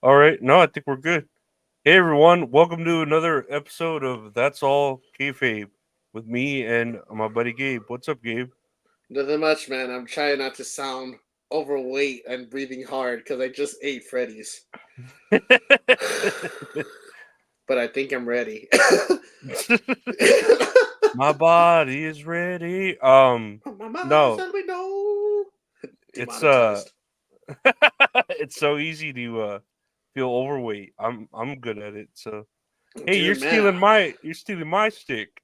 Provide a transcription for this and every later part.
All right. No, I think we're good. Hey, everyone. Welcome to another episode of That's All Kayfabe with me and my buddy Gabe. What's up, Gabe? Nothing much, man. I'm trying not to sound overweight and breathing hard because I just ate Freddy's. But I think I'm ready. My body is ready. My mind No, said we know. it's Demonetized. it's so easy to feel overweight. I'm good at it. So, hey, you're Dude, man. stealing my stick.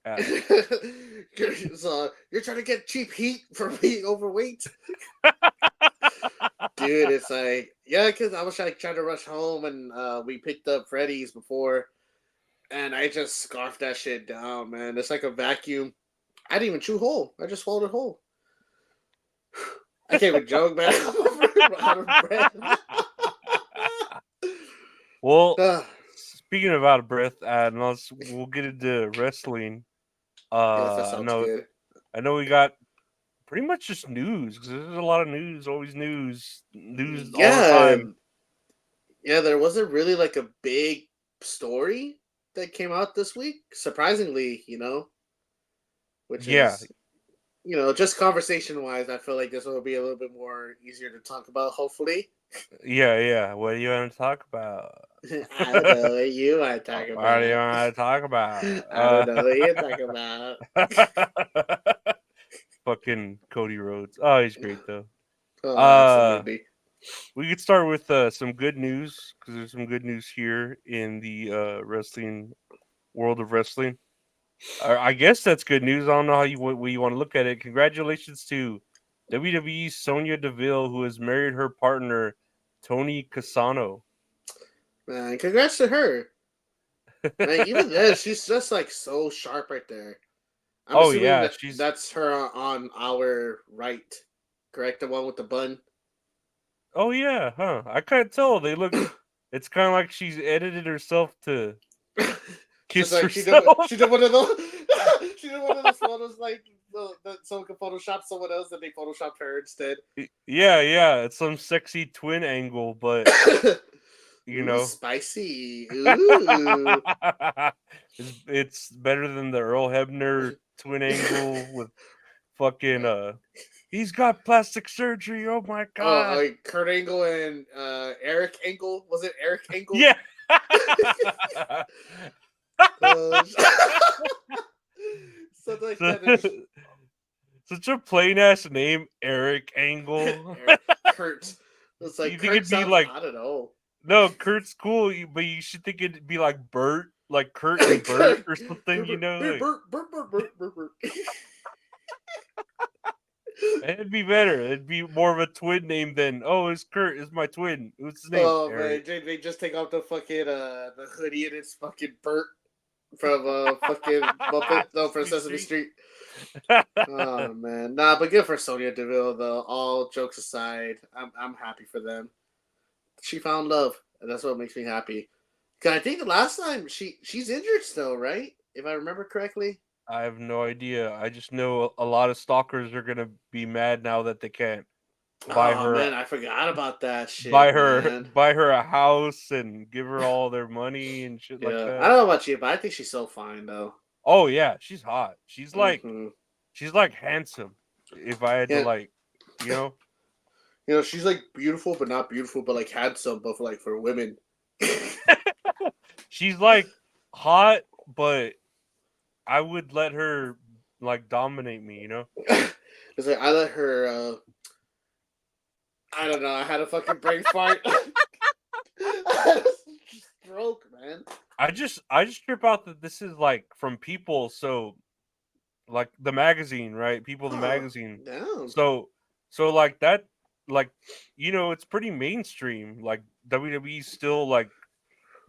You're trying to get cheap heat for being overweight? Dude, it's like, yeah, because I was trying to rush home and we picked up Freddy's before and I just scarfed that shit down, man. It's like a vacuum. I didn't even chew whole. I just swallowed it whole. I can't even joke, man. I'm out of breath. Well, Ah, speaking of out of breath, we'll get into wrestling. yes, that I sounds know, good. I know, we got pretty much just news because there's a lot of news, always news all the Yeah, time. yeah. There wasn't really like a big story that came out this week. Surprisingly, which Yeah, is just conversation wise, I feel like this will be a little bit more easier to talk about. Hopefully, yeah. What do you want to talk about? I don't know what you want to talk What do you about. want to talk about? I don't know what you talk about. Fucking Cody Rhodes. Oh, he's great though. Oh, Uh, absolutely. we could start with some good news because there's some good news here in the wrestling world of wrestling. I guess that's good news. I don't know how you want to look at it. Congratulations to WWE's Sonya Deville, who has married her partner Tony Casano. Man, congrats to her. Man, even then, she's just like so sharp right there. I'm Oh assuming yeah, that she's. that's her on our right, correct? The one with the bun. Oh yeah, huh? I can't tell. They look. It's kind of like she's edited herself to It's just kiss like herself. she did one of those she did one of those photos like someone could Photoshop someone else and they photoshopped her instead. Yeah. It's some sexy twin angle, but you Ooh, know, spicy. Ooh. it's better than the Earl Hebner twin angle with fucking he's got plastic surgery. Oh my Oh, god. Kurt Angle and Eric Angle. Was it Eric Angle? Yeah. Uh, something like that. Such a plain ass name, Eric Angle. Eric, Kurt. It's like You think Kurt it'd be sounds. like I don't know. no, Kurt's cool, but you should think it'd be like Bert, like Kurt and Bert Kurt, or something. You know, hey like Bert, Bert, Bert, Bert, Bert, Bert. it'd be better. It'd be more of a twin name than oh, it's Kurt, it's my twin. What's his name? Oh man, Eric. they just take off the fucking the hoodie and it's fucking Bert from fucking Muppet no from Sesame Sesame Street. Street. Oh man, nah, but good for Sonya Deville though. All jokes aside, I'm happy for them. She found love, and that's what makes me happy. 'Cause I think the last time she's injured still, right? If I remember correctly. I have no idea. I just know a lot of stalkers are gonna be mad now that they can't buy Oh her man, I forgot about that shit, man. buy her a house and give her all their money and shit like Yeah, I that. don't know about you, but I think she's so fine though. Oh yeah, she's hot. Hmm. She's like handsome. If I had to Yeah, like, you know, she's like beautiful, but not beautiful, but like handsome, but for like for women. she's like hot, but I would let her like dominate me, you know? It's like I let her. I don't know. I had a fucking brain fart. I had a stroke, man. I just trip out that this is like from people so like the magazine, right? People the Huh? magazine. Down. So like that like it's pretty mainstream. Like WWE's still like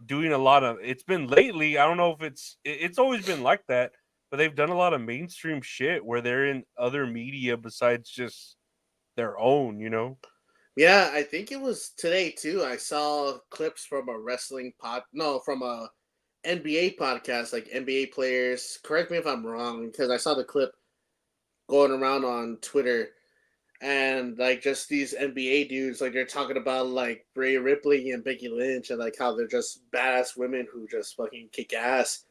doing a lot of it's been lately, I don't know if it's always been like that, but they've done a lot of mainstream shit where they're in other media besides just their own, you know? Yeah, I think it was today too. I saw clips from a wrestling pod. No, from a NBA podcast, like NBA players. Correct me if I'm wrong, because I saw the clip going around on Twitter, and like just these NBA dudes, like they're talking about like Rhea Ripley and Becky Lynch, and like how they're just badass women who just fucking kick ass.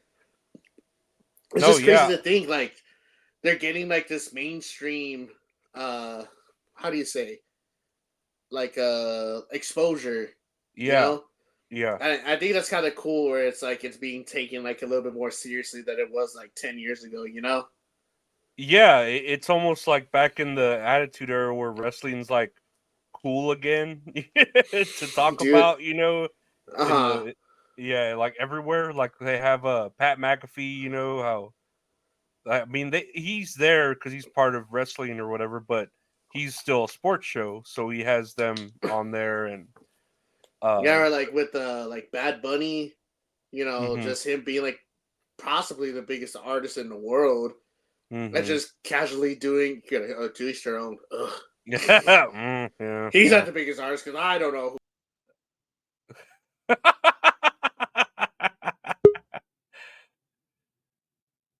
It's No, just crazy yeah, to think like they're getting like this mainstream, how do you say, like exposure, you yeah, know. yeah. I think that's kind of cool where it's like it's being taken like a little bit more seriously than it was like 10 years ago, you know. Yeah, it's almost like back in the Attitude Era where wrestling's like cool again to talk Dude, about, in uh-huh. the yeah, like everywhere. Like they have Pat McAfee, how I mean he's there because he's part of wrestling or whatever, but he's still a sports show, so he has them on there and Yeah, uh or like with like Bad Bunny, mhm, just him being like possibly the biggest artist in the world, and mhm. just casually doing, to each their own. Ugh. Yeah, He's not yeah. the biggest artist because I don't know who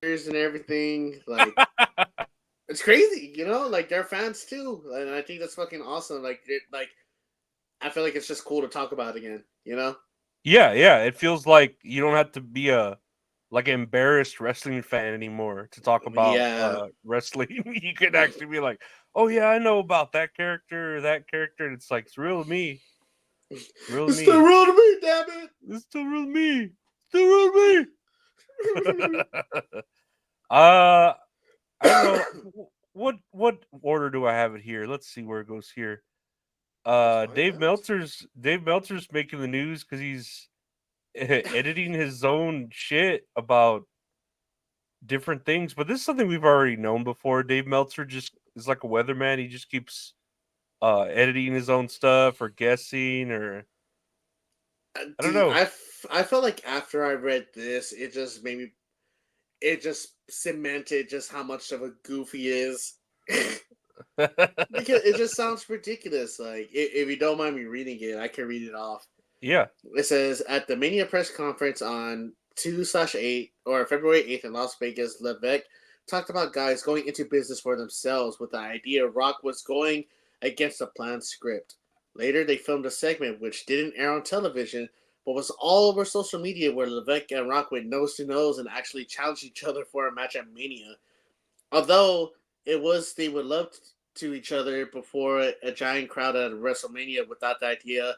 is and everything. Like it's crazy, like they're fans too, and I think that's fucking awesome. Like like I feel like it's just cool to talk about again. Yeah, yeah. It feels like you don't have to be a like embarrassed wrestling fan anymore to talk about Yeah, wrestling. You could actually be like, "Oh yeah, I know about that character or that character." And it's like it's real to me. It's real to it's still me. real to me, damn It's still real to me. Still real to it. me. uh, I don't know what order do I have it here? Let's see where it goes here. Let's find out. Dave Meltzer's making the news because he's editing his own shit about different things, but this is something we've already known before. Dave Meltzer just is like a weatherman. He just keeps editing his own stuff or guessing or I don't Dude, know. I felt like after I read this, it just made me. It just cemented just how much of a goof he is. Because it just sounds ridiculous. Like, if you don't mind me reading it, I can read it off. Yeah. It says at the Mania press conference on 2/8 or February 8th in Las Vegas, Levesque talked about guys going into business for themselves with the idea Rock was going against the planned script. Later, they filmed a segment which didn't air on television but was all over social media where Levesque and Rock went nose to nose and actually challenged each other for a match at Mania. Although it was they would love to each other before a giant crowd at WrestleMania without the idea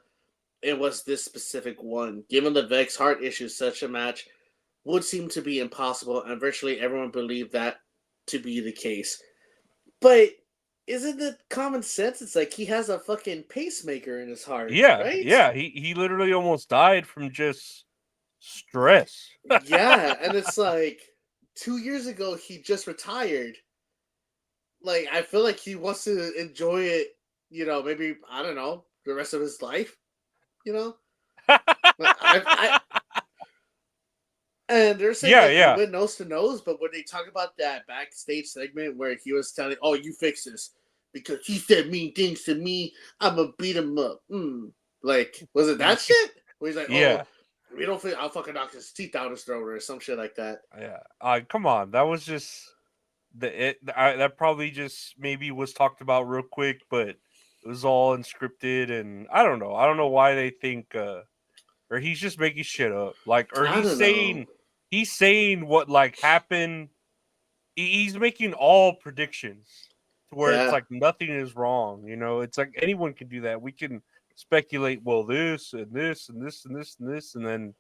it was this specific one. Given the Vex heart issues, such a match would seem to be impossible, and virtually everyone believed that to be the case. But isn't it common sense? It's like he has a fucking pacemaker in his heart, Yeah. right? Yeah. He literally almost died from just stress. Yeah, and it's like 2 years ago he just retired. Like I feel like he wants to enjoy it. Maybe I don't know the rest of his life. You know, I And they're saying Yeah, that they yeah. went nose to nose, but when they talk about that backstage segment where he was telling, "Oh, you fix this because he said mean things to me, I'm gonna beat him up." Like, was it that shit? Where he's like, "Oh, Yeah. we don't fit. I'll fucking knock his teeth out his throat or some shit like that." Yeah. Come on. That was just that probably just maybe was talked about real quick, but it was all unscripted and I don't know. I don't know why they think or he's just making shit up. Like or I don't know. he's saying what like happened. He's making all predictions to where it's Yeah, like nothing is wrong, It's like anyone can do that. We can speculate, well, this and this and this and this and this and then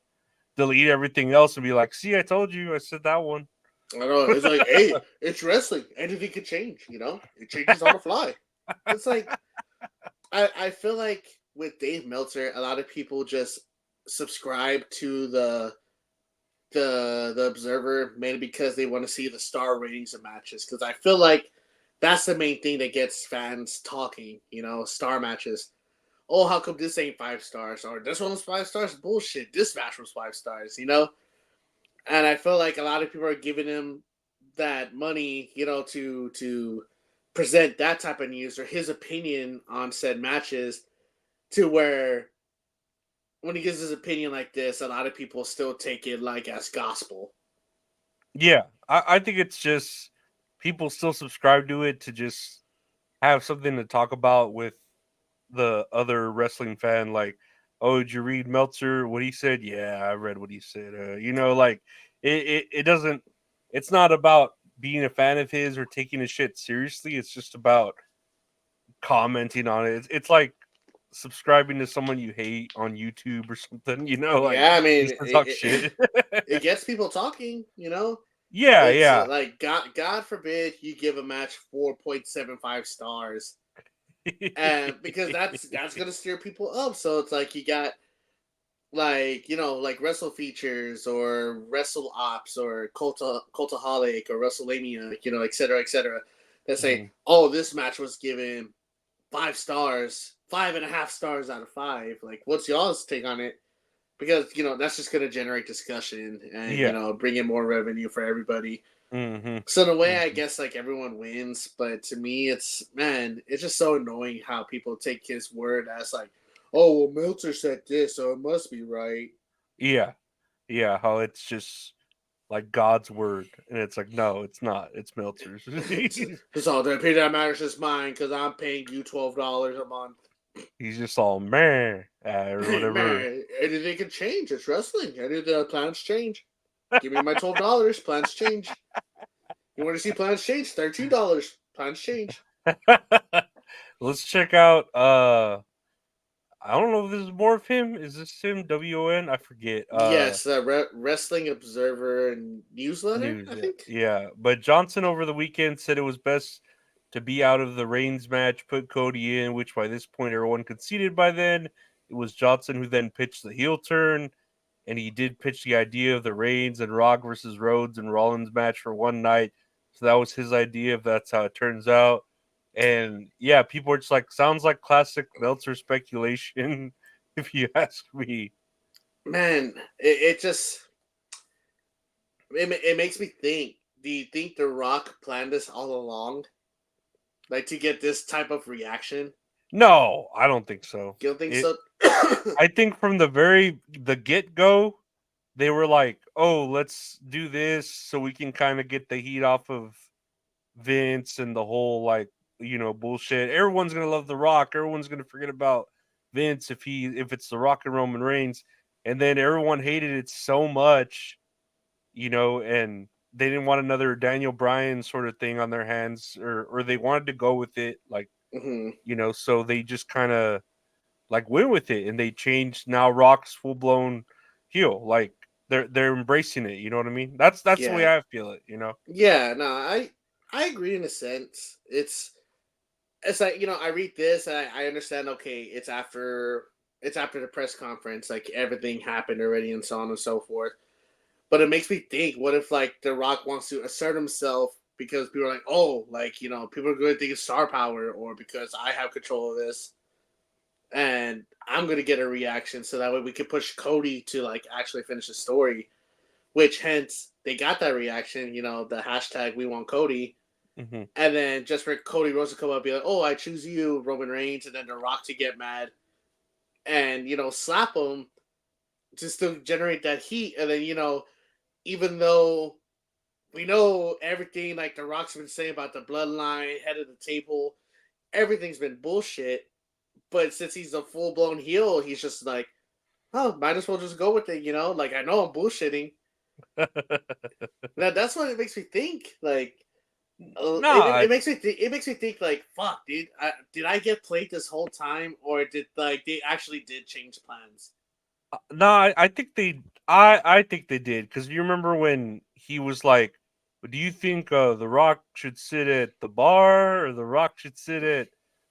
delete everything else and be like, "See, I told you. I said that one." I don't know. It's like, hey, it's wrestling. Anything could change. It changes on the fly. It's like I feel like with Dave Meltzer, a lot of people just subscribe to the Observer mainly because they want to see the star ratings of matches. Because I feel like that's the main thing that gets fans talking. Star matches. Oh, how come this ain't 5 stars? Or this one was 5 stars? Bullshit. This match was 5 stars. And I feel like a lot of people are giving him that money, to present that type of news or his opinion on said matches, to where when he gives his opinion like this, a lot of people still take it like as gospel. Yeah, I think it's just people still subscribe to it to just have something to talk about with the other wrestling fan, like, oh, did you read Meltzer what he said? Yeah, I read what he said. Like it doesn't. It's not about being a fan of his or taking his shit seriously. It's just about commenting on it. It's like subscribing to someone you hate on YouTube or something. Like Yeah, I mean, just to talk shit. it gets people talking. You know, Yeah, it's yeah. like God forbid you give a match 4.75 stars, and because that's gonna steer people up. So it's like you got like like Wrestle Features or Wrestle Ops or Cultaholic or WrestleMania, etc., etc. That say, Mhm. oh, this match was given 5 stars, 5.5 stars out of five. Like, what's y'all's take on it? Because that's just gonna generate discussion and Yeah. bring in more revenue for everybody. Hmm. So in a way, I Hmm. guess like everyone wins, but to me, it's just so annoying how people take his word as like, oh well, Meltzer said this, so it must be right. Yeah, yeah. How it's just like God's word, and it's like, no, it's not. It's Meltzer's. It's all the opinion that matters is mine because I'm paying you $12 a month. He's just all man or whatever. Man, anything can change. It's wrestling. Any of the plans change. Give me my $12. Plans change. You want to see plans change? $13. Plans change. Let's check out. I don't know if this is more of him. Is this him? WON? I forget. Yes, Wrestling Observer and Newsletter, News. I Yeah, think. yeah. But Johnson over the weekend said it was best to be out of the Reigns match, put Cody in, which by this point everyone conceded by then. It was Johnson who then pitched the heel turn, and he did pitch the idea of the Reigns and Rock versus Rhodes and Rollins match for one night. So that was his idea, if that's how it turns out. And yeah, people are just like, sounds like classic Meltzer speculation, if you ask me. Man, it just it makes me think. Do you think The Rock planned this all along, like to get this type of reaction? No, I don't think so. You don't think It, so? I think from the get go, they were like, "Oh, let's do this so we can kind of get the heat off of Vince and the whole like bullshit. Everyone's gonna love The Rock. Everyone's gonna forget about Vince if it's The Rock and Roman Reigns." And then everyone hated it so much, and they didn't want another Daniel Bryan sort of thing on their hands, or they wanted to go with it, like Hmm. so they just kind of like went with it, and they changed. Now Rock's full blown heel, like they're embracing it. You know what I mean? That's the way Yeah, I feel it. yeah. No, I agree in a sense. It's like I read this and I understand. Okay, it's after the press conference. Like everything happened already and so on and so forth. But it makes me think, what if like The Rock wants to assert himself because people are like, oh, like people are going to think it's star power, or because I have control of this, and I'm going to get a reaction, so that way we can push Cody to like actually finish the story. Which hence they got that reaction, the hashtag We Want Cody, Hmm. and then just for Cody Rhodes to come up and be like, oh, I choose you, Roman Reigns, and then The Rock to get mad and slap him just to generate that heat, and then even though we know everything like The Rock's been saying about the bloodline, head of the table, everything's been bullshit. But since he's a full blown heel, he's just like, oh, might as well just go with it. Like I know I'm bullshitting. That's what it makes me think. Like, No, it makes me it makes me think like, fuck, dude, did I get played this whole time, or did like they actually did change plans? no, I think I think they did, because you remember when he was like, "Do you think the Rock should sit at the bar, or the Rock should sit at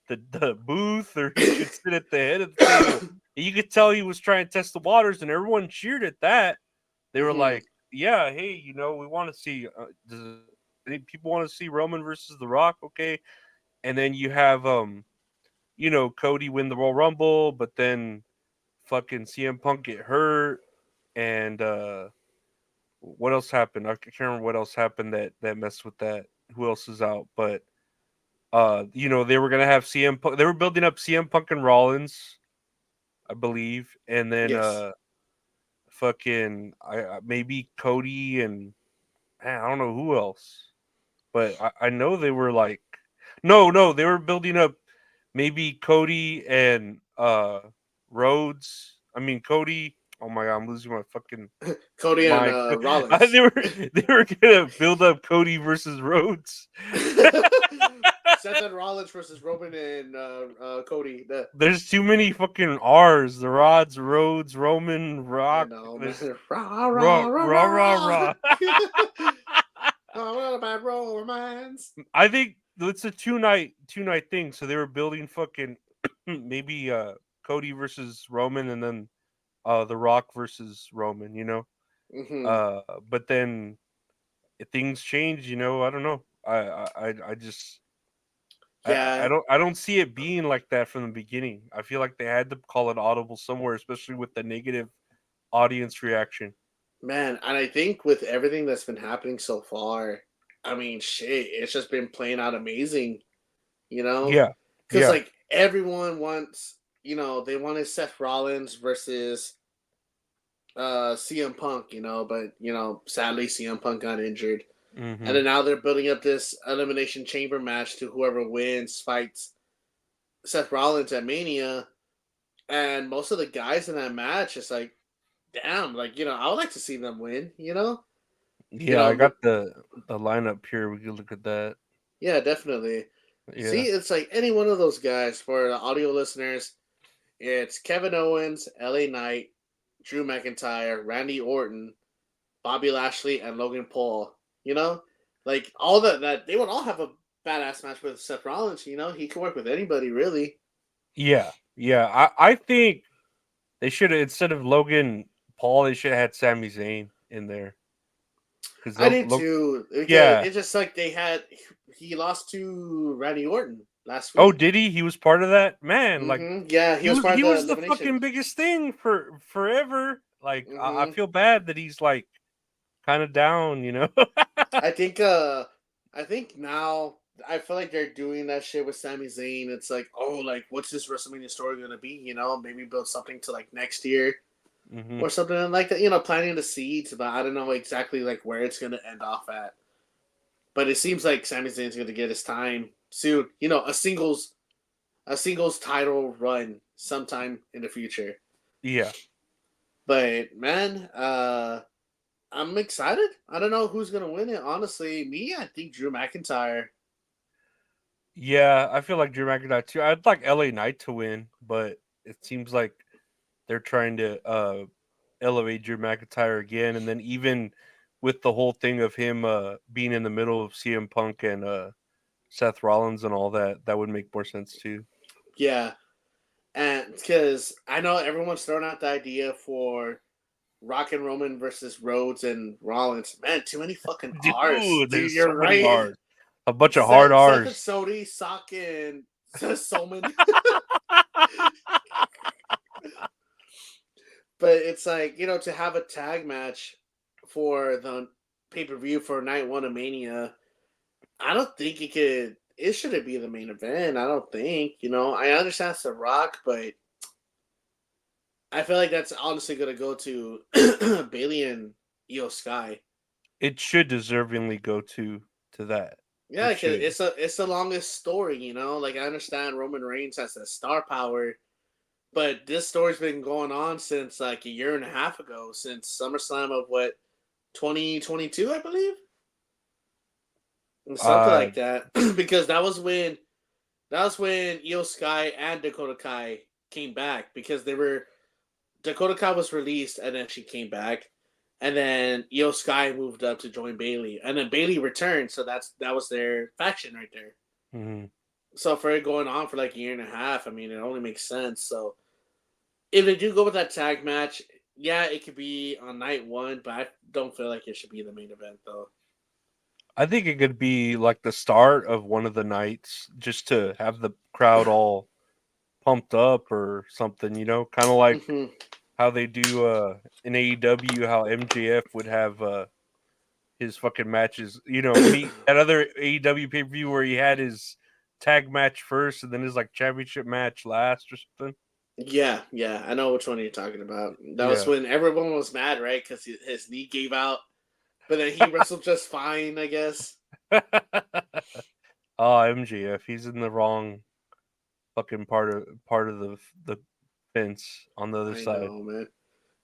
the booth, or he should sit at the head of the table?" And you could tell he was trying to test the waters, and everyone cheered at that. They were Hmm. like, "Yeah, hey, we want to see. Does any people want to see Roman versus the Rock? Okay." And then you have Cody win the Royal Rumble, but then fucking CM Punk get hurt, and what else happened? I can't remember what else happened that messed with that. Who else is out? But they were gonna have CM Punk. They were building up CM Punk and Rollins, I believe, and then Yes. fucking maybe Cody and man, I don't know who else, but I know they were like. No, they were building up maybe Cody and Rhodes. I mean Cody. Oh my god, I'm losing my fucking Cody and mind. Rollins. They were gonna build up Cody versus Rhodes. Seth and Rollins versus Roman and Cody. There's too many fucking R's. The Rods, Rhodes, Roman, I Rock. know, man. There's Rah, raw, rah, rah, raw, raw, rah, raw. rah. Oh, what about romance? I think it's a two night thing. So they were building fucking maybe Cody versus Roman, and then The Rock versus Roman. Hmm. But then things change. I don't know. I just I Yeah, don't see it being like that from the beginning. I feel like they had to call it audible somewhere, especially with the negative audience reaction. man. And I think with everything that's been happening so far, I mean, shit, it's just been playing out amazing, you know? Yeah, Because, yeah, like, everyone wants, they wanted Seth Rollins versus CM Punk, but, sadly, CM Punk got injured. And hmm then now they're building up this Elimination Chamber match to whoever wins fights Seth Rollins at Mania. And most of the guys in that match, it's like, damn, like, I would like to see them win, You yeah. know, I got the lineup here. We could look at that. yeah, definitely. See, Yeah. it's like any one of those guys for the audio listeners. It's Kevin Owens, LA Knight, Drew McIntyre, Randy Orton, Bobby Lashley, and Logan Paul. You know, like all that they would all have a badass match with Seth Rollins. He can work with anybody really. Yeah, yeah. I think they should have, instead of Logan Paul, they should have had Sami Zayn in there because I did too because yeah. it's just like he lost to Randy Orton last Oh, week. did he? He was part of that, man. Like Yeah, he he was was part of he the was the elimination. fucking biggest thing for forever. Like I hmm feel bad that he's like kind of down. I think I think now I feel like they're doing that shit with Sami Zayn. It's like, oh, like what's this WrestleMania story gonna be? Maybe build something to like next year hmm or something like that. Planting the seeds, but I don't know exactly like where it's gonna end off at. But it seems like Sami Zayn's gonna get his time soon. A singles title run sometime in the future. Yeah, But man, I'm excited. I don't know who's gonna win it. Honestly, me, I think Drew McIntyre. yeah. I feel like Drew McIntyre too. I'd like LA Knight to win, but it seems like they're trying to elevate Drew McIntyre again, and then even with the whole thing of him being in the middle of CM Punk and Seth Rollins and all that, that would make more sense too. Yeah, and because I know everyone's throwing out the idea for Rock and Roman versus Rhodes and Rollins. Man, too many fucking R's, Dude, dude. there's so You're many right. R's, a bunch of hard Seth and R's. Sodi, Sock and Soman. But it's like, to have a tag match for the pay per view for night one of Mania, I don't think it shouldn't be the main event. I don't think, I understand it's The Rock, but I feel like that's honestly going to go to Bailey and Io Sky. It should deservingly go to that. Yeah, It because should. it's the longest story, Like I understand Roman Reigns has the star power, but this story's been going on since like a year and a half ago, since SummerSlam of what 2022, I believe, something Uh, like that. Because that was when Io Sky and Dakota Kai came back because Dakota Kai was released and then she came back, and then Io Sky moved up to join Bailey, and then Bailey returned. So that was their faction right there. mhm. So for it going on for like a year and a half, I mean, it only makes sense. So if they do go with that tag match, yeah, it could be on night one, but I don't feel like it should be the main event though. I think it could be like the start of one of the nights, just to have the crowd all pumped up or something. Kind of like hmm how they do in AEW, how MJF would have his fucking matches. Me that other AEW pay per view where he had his tag match first and then his like championship match last or something. Yeah, yeah, I know which one you're talking about. That was Yeah. when everyone was mad, right? Because his knee gave out, but then he wrestled just fine, I guess. Oh, MJF, he's in the wrong fucking part of the fence on the other I side. know, man.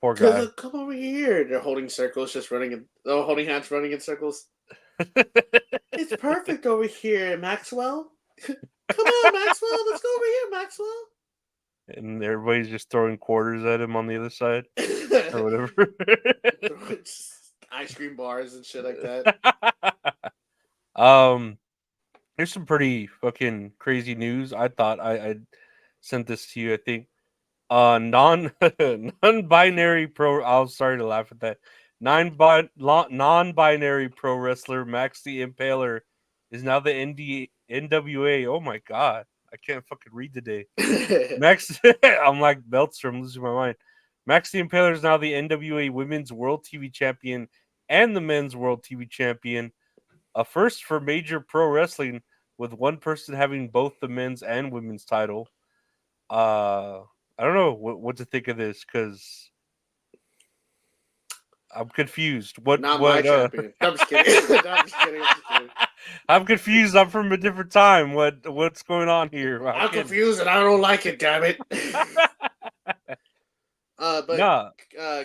Poor guy. Cause come over here. They're holding circles, just running in. Oh, holding hands, running in circles. It's perfect over here, Maxwell. Come on, Maxwell. Let's go over here, Maxwell. And everybody's just throwing quarters at him on the other side or whatever. Ice cream bars and shit like that. um, There's some pretty fucking crazy news. I thought I sent this to you. I think non non-binary pro. I was sorry to laugh at that. Non-binary pro wrestler Max the Impaler is now the NWA. Oh my god, I can't fucking read today. Max, I'm like Melzer. I'm losing my mind. Max the Impaler is now the NWA Women's World TV Champion and the Men's World TV Champion. A first for major pro wrestling, with one person having both the men's and women's title. I don't know what to think of this because I'm confused. Not my champion. No, I'm just kidding. No, I'm just kidding. I'm just kidding. I'm confused. I'm from a different time. What's going on here? I'm confused and I don't like it. Damn it. But Nah.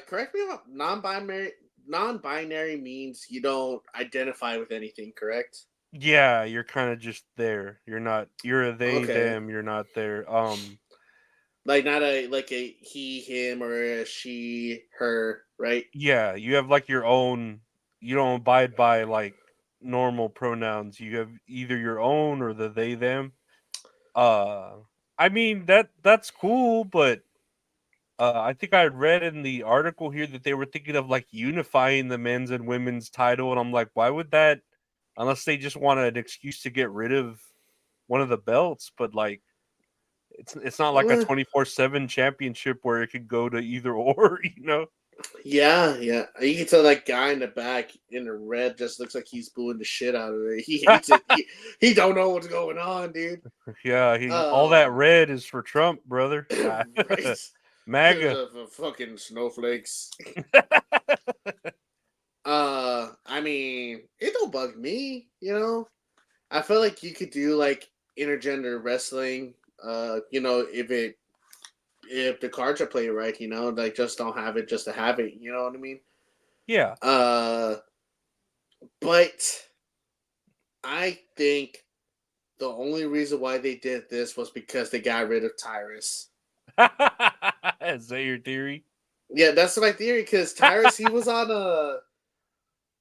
correct me if I'm non-binary. Non-binary means you don't identify with anything, correct? Yeah, you're kind of just there. You're not. You're a they Okay. them. You're not there. Like not a he him or a she her, right? Yeah, you have like your own. You don't abide by like normal pronouns. You have either your own or the they them. Uh, I mean that's cool, but I think I read in the article here that they were thinking of like unifying the men's and women's title, and I'm like, why would that? Unless they just want an excuse to get rid of one of the belts, but like it's not like a Eh, 24/7 championship where it could go to either or, you know? yeah, yeah. You can tell that guy in the back in the red just looks like he's booing the shit out of it. He hates it. He don't know what's going on, dude. Yeah, he all that Um, red is for Trump, brother. right? Because MAGA. of the fucking snowflakes. I mean, it don't bug me, you know. I feel like you could do like intergender wrestling. If the cards are played right, like just don't have it just to have it. You know what I mean? Yeah. Uh, but I think the only reason why they did this was because they got rid of Tyrus. Is that your theory? Yeah, that's my theory. Because Tyrus, he was on a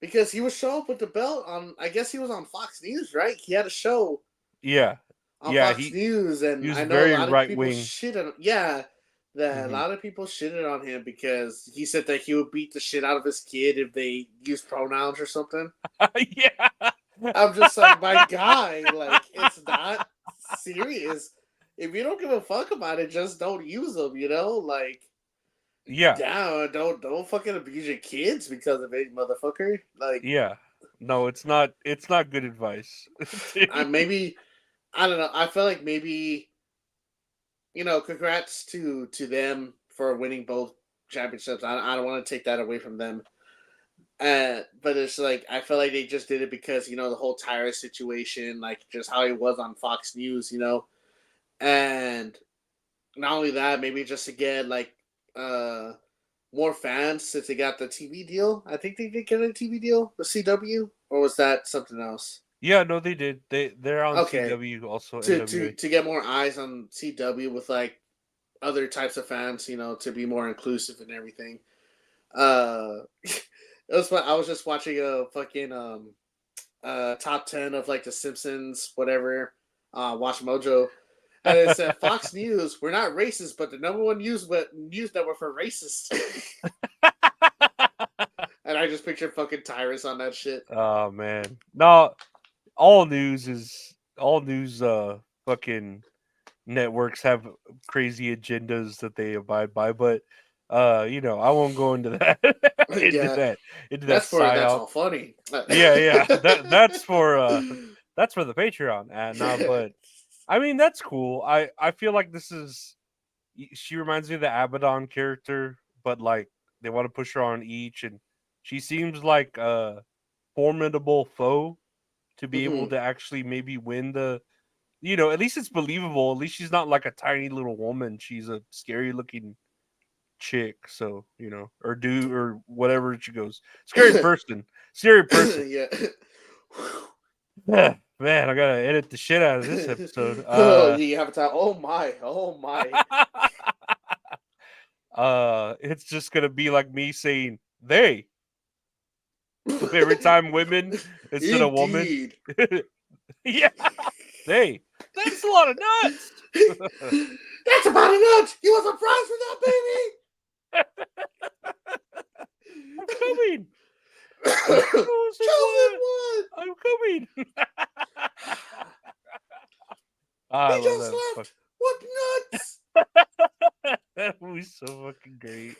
because he was showing up with the belt on. I guess he was on Fox News, right? He had a show Yeah. on Yeah, Fox he News, he and was I know a very lot of right people wing. shit on. Yeah, that a Mhm. lot of people shitted on him because he said that he would beat the shit out of his kid if they used pronouns or something. Yeah. I'm just like, my guy, like it's not serious. If you don't give a fuck about it, just don't use them. Like Yeah. down, don't fucking abuse your kids because of it, motherfucker. Like, Yeah. No, it's not good advice. maybe I don't know. I feel like maybe congrats to them for winning both championships. I don't want to take that away from them. But it's like I feel like they just did it because the whole Tyrus situation, like just how he was on Fox News, and not only that, maybe just to get like uh more fans since they got the TV deal. I think they did get a TV deal with CW, or was that something else? Yeah, no, they did. They're on Okay, CW, also to to NWA. to get more eyes on CW with like other types of fans, to be more inclusive and everything. It was fun. I was just watching a fucking top 10 of like the Simpsons, whatever, Watch Mojo, and it said Fox News, we're not racist, but the number one news network for racists. And I just picture fucking Tyrus on that shit. Oh man. No, all news fucking networks have crazy agendas that they abide by, but I won't go into that into Yeah, that into that that's psyop. all funny. Yeah, yeah. That's for the Patreon. No, but I mean that's cool. I feel like she reminds me of the Abaddon character, but like they want to push her on each, and she seems like a formidable foe. to be able Mhm. to actually maybe win the, at least it's believable. At least she's not like a tiny little woman. She's a scary looking chick. So, or dude or whatever she goes. Scary person. Scary person. Yeah. Yeah, man, I gotta edit the shit out of this episode. Oh, you have time. Oh my. Oh my. It's just gonna be like me saying they every time women instead of woman. Indeed. Yeah, they. That's a lot of nuts. That's about enough. You want some fries for that, I'm coming. baby? Chosen Chosen one. I'm coming. I He love just that. left. What nuts? That movie's so fucking great.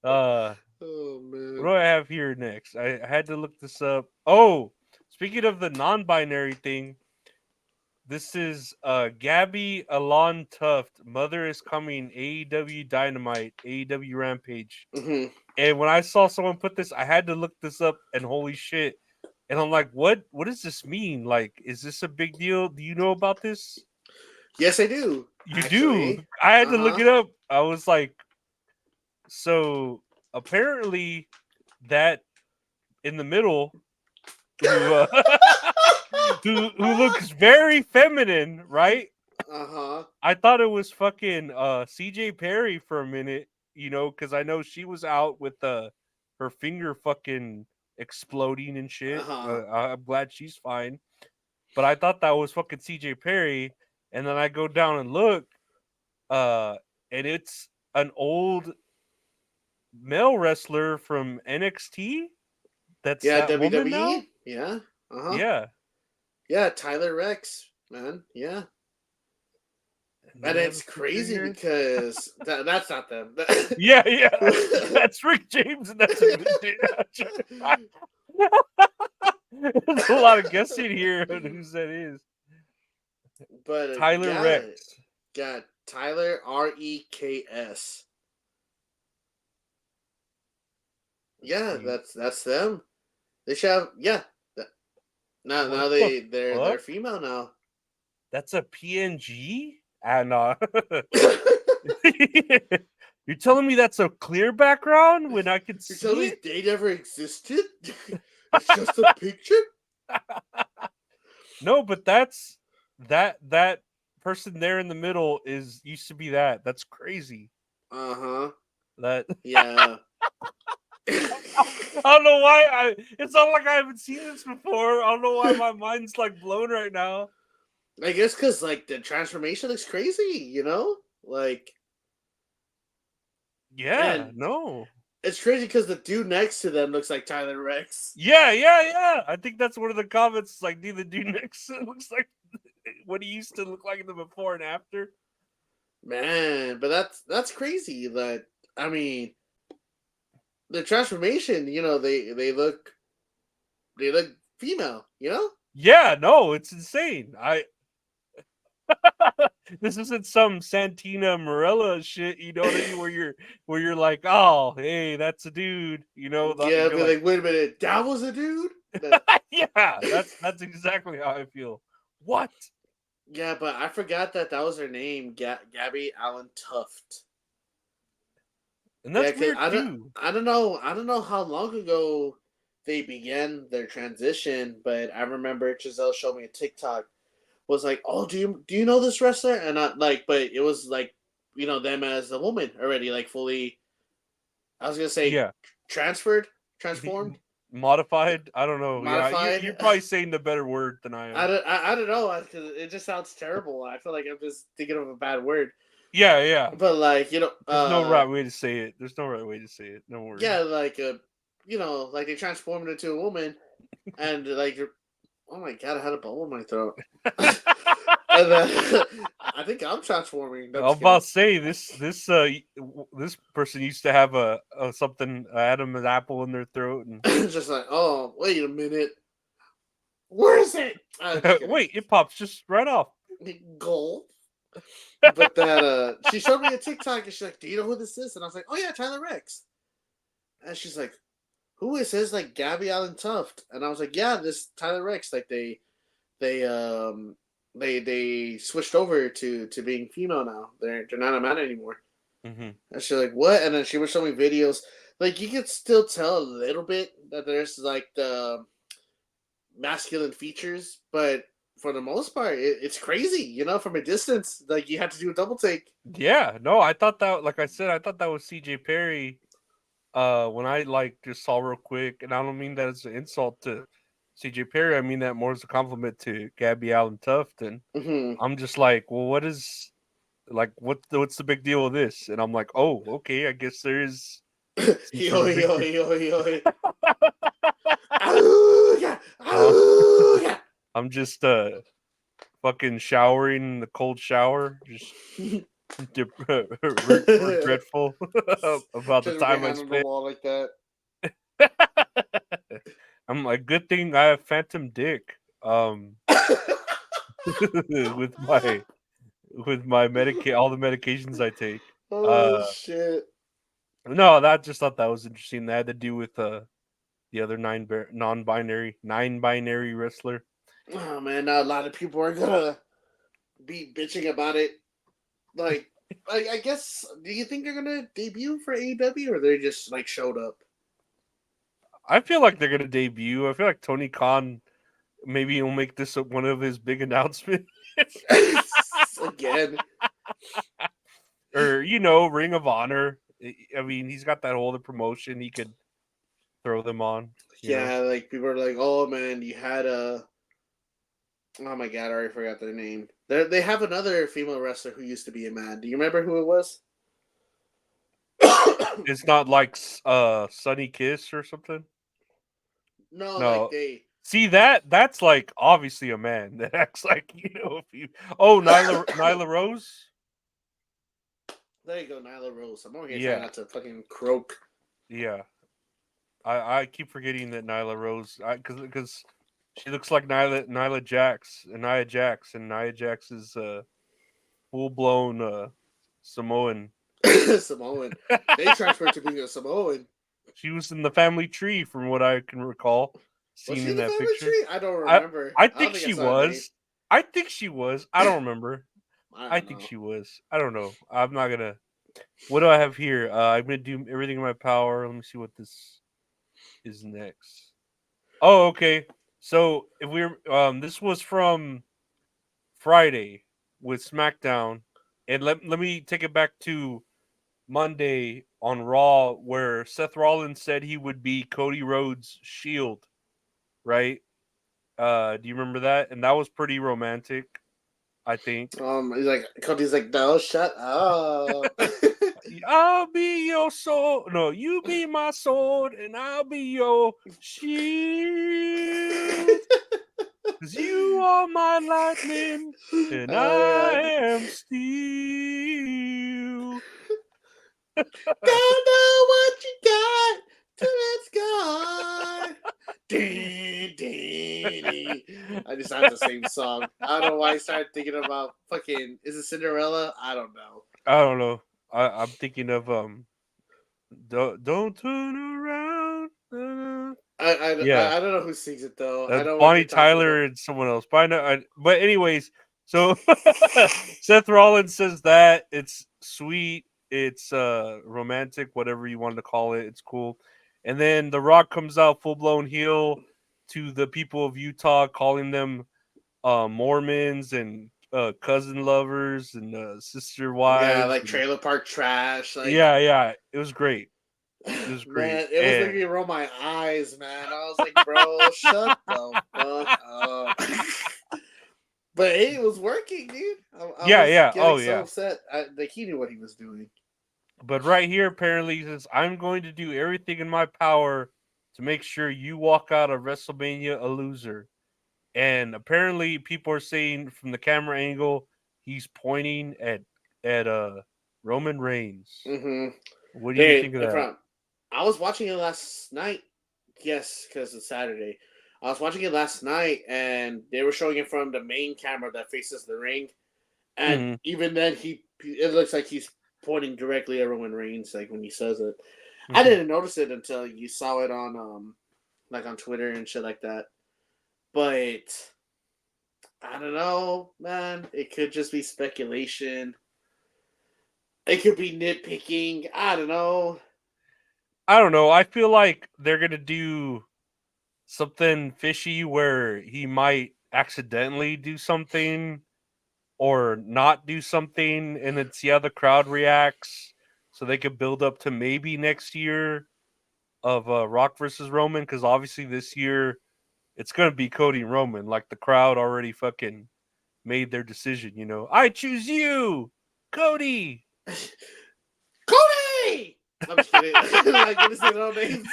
Oh What man. do I have here next? I had to look this up. Oh, speaking of the non-binary thing, this is Gabby Alon Tuft. Mother is coming. AEW Dynamite. AEW Rampage. Hmm. And when I saw someone put this, I had to look this up. And holy shit! And I'm like, what? What does this mean? Like, is this a big deal? Do you know about this? Yes, I do. You do. Actually. I had Uh to look huh. it up. I was like, so apparently that in the middle who who looks very feminine, right? Uh huh. I thought it was fucking CJ Perry for a minute, because I know she was out with her finger fucking exploding and Uh shit. huh. I'm glad she's fine, but I thought that was fucking CJ Perry, and then I go down and look, uh, and it's an old male wrestler from NXT. That's Yeah, that woman now. WWE. Yeah. Uh huh. Yeah, Yeah, Tyler Rex, man. Yeah. and then And I have a it's picture crazy here. because that's not them. Yeah, yeah, that's Rick James, and that's a good dude. There's a lot of guessing here on who that is. But Tyler yeah, Rex. got Tyler Reks. Let's Yeah, see. that's them. They should have that- now What now the they're fuck? female now. That's a PNG? Ah, no. You're telling me that's a clear background when I could You're telling see me it? they never existed? It's just a picture? No, but that person there in the middle is used to be that. That's crazy. Uh-huh. That Yeah. I don't know why it's not like I haven't seen this before. I don't know why my mind's like blown right now. I guess because like the transformation looks crazy, Like, Yeah, and no. it's crazy because the dude next to them looks like Tyler Rex. Yeah. I think that's one of the comments. Like, dude, the dude next to it looks like what he used to look like in the before and after. Man, but that's crazy. That I mean, the transformation, they look female. Yeah, no, it's insane. This isn't some Santina Morella shit, you know what I mean? Where you're like, oh, hey, that's a dude, Yeah, you're but like, like, wait a minute, that was a dude. That, yeah, that's exactly how I feel. What? yeah, but I forgot that was her name, Gabby Allen Tuft. And Yeah, that's because weird too. I don't know how long ago they began their transition, but I remember Giselle showed me a TikTok. Was like, oh, do you know this wrestler? And I like, but it was like, them as a woman already, like fully. I was gonna say Yeah. transformed, Modified. I don't know. Yeah, you're modified. probably saying the better word than I am. I don't know because it just sounds terrible. I feel like I'm just thinking of a bad word, Yeah. but like There's no right way to say it. There's no right way to say it. Don't worry. yeah, like like they transformed into a woman, and like, oh my god, I had a bubble in my throat. And then I think I'm transforming. No, I'm I'm just kidding. about to say this person used to have a something Adam's apple in their throat and Just like, oh, wait a minute, where is it? I'm just kidding. wait, it pops just right off. Gold. But she showed me a TikTok and she's like, "Do you know who this is?" And I was like, "Oh yeah, Tyler Rex." And she's like, who is this? Like Gabby Allen Tuft, and I was like, yeah, this Tyler Rex. Like they they switched over to being female now. They're not a man anymore. Mm-hmm. And she's like, what? And then she was showing me videos. Like you could still tell a little bit that there's like the masculine features, but for the most part, it's crazy. You know, from a distance, like you have to do a double take. Yeah, no, I thought that, like I said, I thought that was CJ Perry. When I like just saw real quick, and I don't mean that as an insult to CJ Perry. I mean that more as a compliment to Gabby Allen Tuft. And Mm-hmm. I'm just like, well, what is like what's the big deal with this? And I'm like, oh, okay, I guess there is some sort Yo of big yo deal. yo yo. Auga, Uh, auga. I'm just fucking showering in the cold shower, just regretful about the Just with your time I hand on the spent. wall like that. I'm like, good thing I have phantom dick. With my medica all the medications I take. Oh Uh, shit. no, that just thought that was interesting. That had to do with the other nine binary wrestler. Oh man, now a lot of people are gonna be bitching about it. Like, I guess. Do you think they're gonna debut for AEW, or they just like showed up? I feel like they're gonna debut. I feel like Tony Khan maybe he'll make this one of his big announcements. Again. Or Ring of Honor. I mean, he's got that whole other promotion he could throw them on. Yeah, like people are like, "Oh man, you had a." Oh my god, I already forgot their name. They have another female wrestler who used to be a man. Do you remember who it was? It's not like Sunny Kiss or something. No, like No, they. see that's like obviously a man that acts like if you. Oh, Nyla Rose. There you go, Nyla Rose. I'm over here trying Yeah, not to fucking croak. yeah. I keep forgetting that Nyla Rose, because she looks like Nyla Jax and Nia Jax is full blown Samoan. Samoan. They transferred to being a Samoan. She was in the family tree, from what I can recall, Was seen she in in the that family picture. tree? I don't I remember. I I don't think think I she saw a name. was. I think she was. I don't remember. I I don't think know. she was. I don't know. I'm not gonna. What do I have here? I'm gonna do everything in my power. Let me see what this is next. Oh, okay. So if we're this was from Friday with SmackDown, and let me take it back to Monday on Raw, where Seth Rollins said he would be Cody Rhodes' Shield, right? Do you remember that? And that was pretty romantic, I think. He's like Cody's like, no, shut up. I'll be your sword. No, you be my sword, and I'll be your shield. Cause you are my lightning, and I Yeah. am steel. Don't know what you got till it's gone. Dee, dee, dee. I just have the same song. I don't know why I started thinking about fucking. Is it Cinderella? I don't know. I don't know. I'm thinking of don't turn around. Yeah, I don't know who sings it though. I that's know what you're Bonnie talking about. Tyler and someone else. But anyways, so Seth Rollins says that it's sweet, it's romantic, whatever you want to call it. It's cool. And then The Rock comes out full blown heel to the people of Utah, calling them Mormons and cousin lovers and sister Yeah, wives. like And Trailer Park Trash. Like, yeah, it was great. It was great. man, it was making And me roll my eyes, man. I was like, bro, shut the fuck up. But hey, it was working, dude. I was yeah, getting oh so yeah. upset. Like he knew what he was doing. But right here, apparently, he says, I'm going to do everything in my power to make sure you walk out of WrestleMania a loser. And apparently, people are saying from the camera angle, he's pointing at Roman Reigns. Mm-hmm. What do you Dude, think of that? I was watching it last night. Yes, because it's Saturday. I was watching it last night, and they were showing it from the main camera that faces the ring. And Mm-hmm. even then, it looks like he's pointing directly at Roman Reigns, like when he says it. I didn't notice it until you saw it on like on Twitter and shit like that. But I don't know, man. It could just be speculation. It could be nitpicking. I don't know. I don't know. I feel like they're gonna do something fishy where he might accidentally do something or not do something and then see how the crowd reacts so they could build up to maybe next year of Rock versus Roman, because obviously this year it's gonna be Cody and Roman. Like the crowd already fucking made their decision, you know. I choose you, Cody. Cody! I'm just kidding. Like, gonna say no names.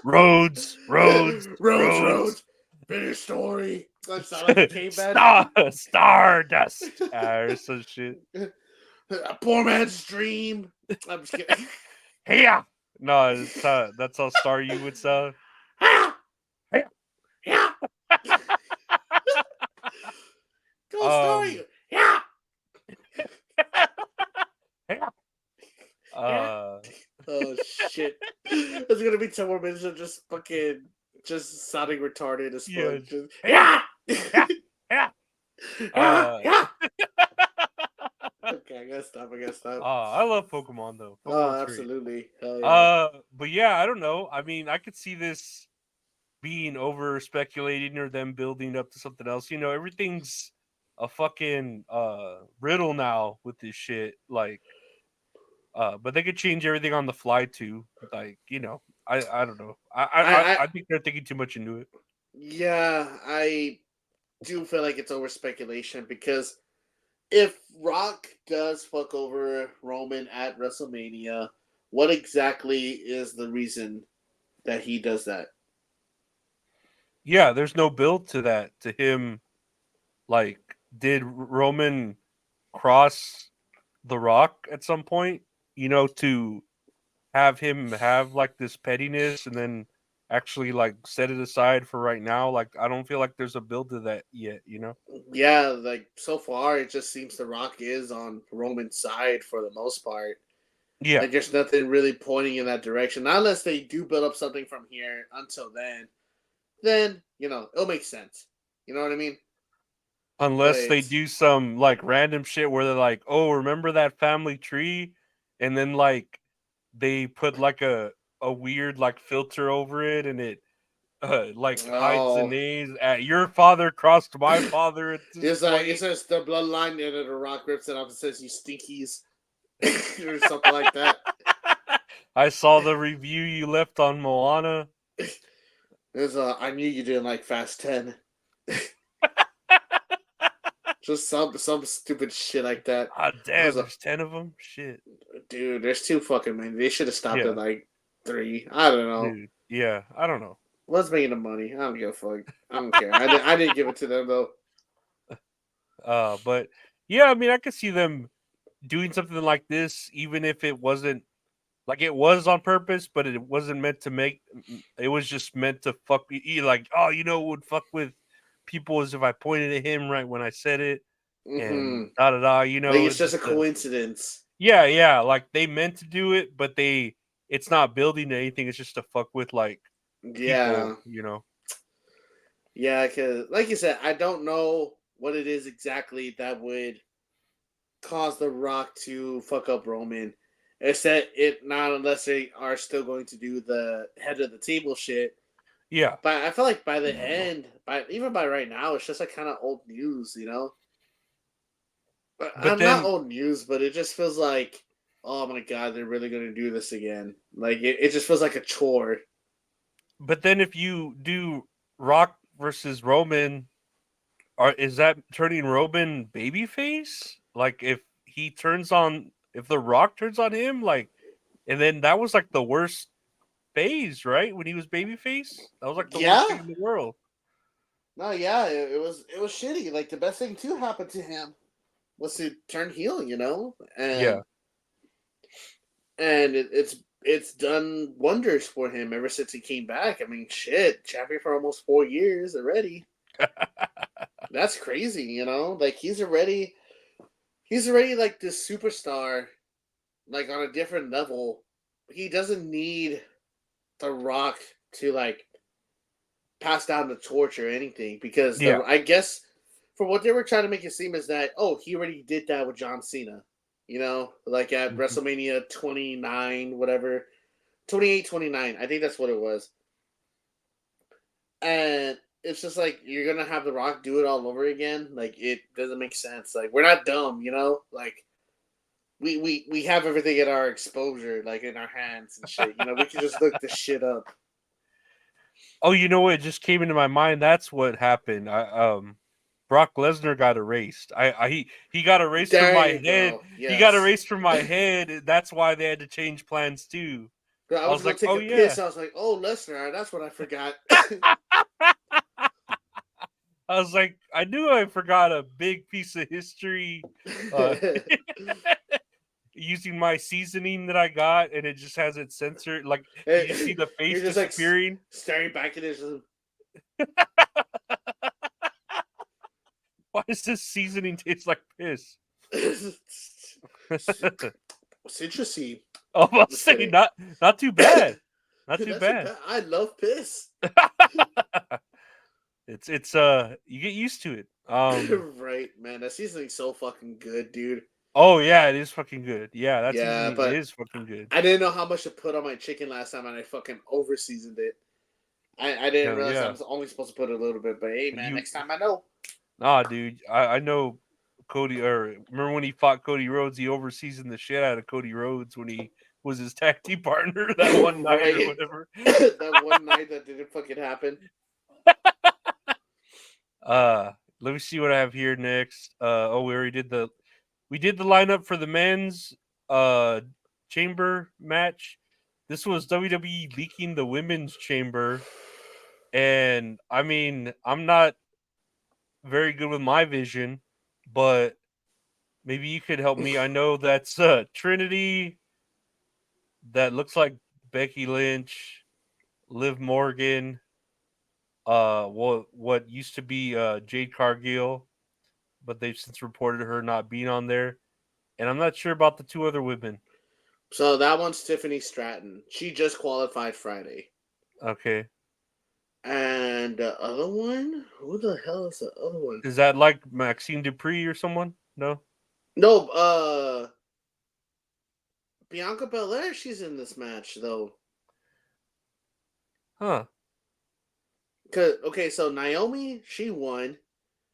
Rhodes, Rhodes, Roads, Rhodes. roads. Finish story. That sound like a caveman. Stardust or some shit. A poor man's dream. I'm just kidding. Yeah. No, that's how Star you would sound. Yeah. Yeah. Go story. Yeah. Yeah. Yeah. Oh shit. There's gonna be 10 more minutes of just fucking just sounding retarded as Yeah. fuck. Just, Yeah. yeah. Yeah. Yeah. Yeah. Okay, I gotta stop. I love Pokemon though. Oh, Pokemon's great. absolutely. Hell yeah. But yeah, I don't know. I mean, I could see this being over speculating or them building up to something else. You know, everything's a fucking riddle now with this shit. Like, but they could change everything on the fly too. Like, you know, I don't know. I think they're thinking too much into it. Yeah, I do feel like it's over speculation because if Rock does fuck over Roman at WrestleMania, what exactly is the reason that he does that? Yeah, there's no build to that. To him, like, did Roman cross the Rock at some point? You know, to have him have like this pettiness and then actually like set it aside for right now. Like, I don't feel like there's a build to that yet. You know? Yeah, like so far, it just seems The Rock is on Roman's side for the most part. Yeah. Like, there's nothing really pointing in that direction. Not unless they do build up something from here until then, it'll make sense. You know what I mean? Unless they But, do some like random shit where they're like, "Oh, remember that family tree?" And then like they put like a weird like filter over it, and it like hides the oh. names. At your father crossed my father at this It's like, it point. says the bloodline, and then The Rock rips it off and says, you stinkies. Or something like that. I saw the review you left on Moana. I knew you didn't like Fast 10. Just some stupid shit like that. Ah, I was damn, like, there's 10 of them. Shit. dude, there's too fucking many. They should have stopped at Yeah, like 3. I don't know. dude. Yeah, I don't know. What's making the money? I don't give a fuck. I don't care. I didn't give it to them though. But yeah, I mean, I could see them doing something like this, even if it wasn't like it was on purpose, but it wasn't meant to make. It was just meant to fuck you. Like, oh, you know, what would fuck with people is if I pointed at him right when I said it, and Mm-hmm. da da da. You Like know, it's it's just just a coincidence. yeah. Like they meant to do it, but it's not building anything. It's just to fuck with like Yeah, people. You know. yeah. Because like you said, I don't know what it is exactly that would cause The Rock to fuck up Roman. It's that it not unless they are still going to do the head of the table shit. Yeah, But I feel like by the end, even by right now, it's just like kind of old news. But but I'm not then old news, but it just feels like, oh my god, they're really gonna do this again. Like it just feels like a chore. if you do Rock versus Roman, is that turning Roman babyface? Like if The Rock turns on him, like, and then that was like the worst phase, right? When he was babyface, that was like the worst thing Yeah, in the world. no, yeah, it was shitty. Like the best thing to happen to him was to turn heel, Yeah, and it's done wonders for him ever since he came back. I mean, shit, champion for almost 4 years already. That's crazy. Like he's already like this superstar, like on a different level. he doesn't need The Rock to like pass down the torch or anything because Yeah. I guess for what they were trying to make it seem is that he already did that with John Cena, like at Mhm. WrestleMania 29, whatever, 28, 29. I think that's what it was, and it's just like you're gonna have The Rock do it all over again. Like it doesn't make sense. Like we're not dumb, like. We have everything at our exposure, like in our hands and shit. We can just look this shit up. Oh, you know what? It just came into my mind. That's what happened. Brock Lesnar got erased. He got erased from There my you head. go. He got Yes. erased from my head. That's why they had to change plans too. I I was was gonna like, take oh a yeah. piss. I was like, "Oh, Lesnar." That's what I forgot. I was like, I knew I forgot a big piece of history. Uh, using my seasoning that I got, and it just has it censored. Like you just see the You're face just like disappearing. staring back at it. Why does this seasoning taste like piss? Citrusy. I'm about to Just say kidding. not too bad. Not too Not too bad. bad. I love piss. It's you get used to it. Right, man. That seasoning's so fucking good, dude. Oh yeah, it is fucking good. Yeah, that Yeah, seasoning but is fucking good. I didn't know how much to put on my chicken last time, and I fucking over seasoned it. I didn't Hell realize I yeah. was only supposed to put a little bit, but hey, man, You next time I know. dude, I know Cody, or remember when he fought Cody Rhodes, he over seasoned the shit out of Cody Rhodes when he was his tag team partner that one night or Right? whatever. That one night that didn't fucking happen. Uh let me see what I have here next. We already did the lineup for the men's uh chamber match. This was WWE leaking the women's chamber. And I mean, I'm not very good with my vision, but maybe you could help me. I know that's Trinity, that looks like Becky Lynch, Liv Morgan, what used to be Jade Cargill, but they've since reported her not being on there. And I'm not sure about the two other women. So that one's Tiffany Stratton. She just qualified Friday. Okay. And the other one? Who the hell is the other one? Is that like Maxine Dupree or someone? No? No, Bianca Belair, she's in this match though. Huh. Okay, so Naomi, she won.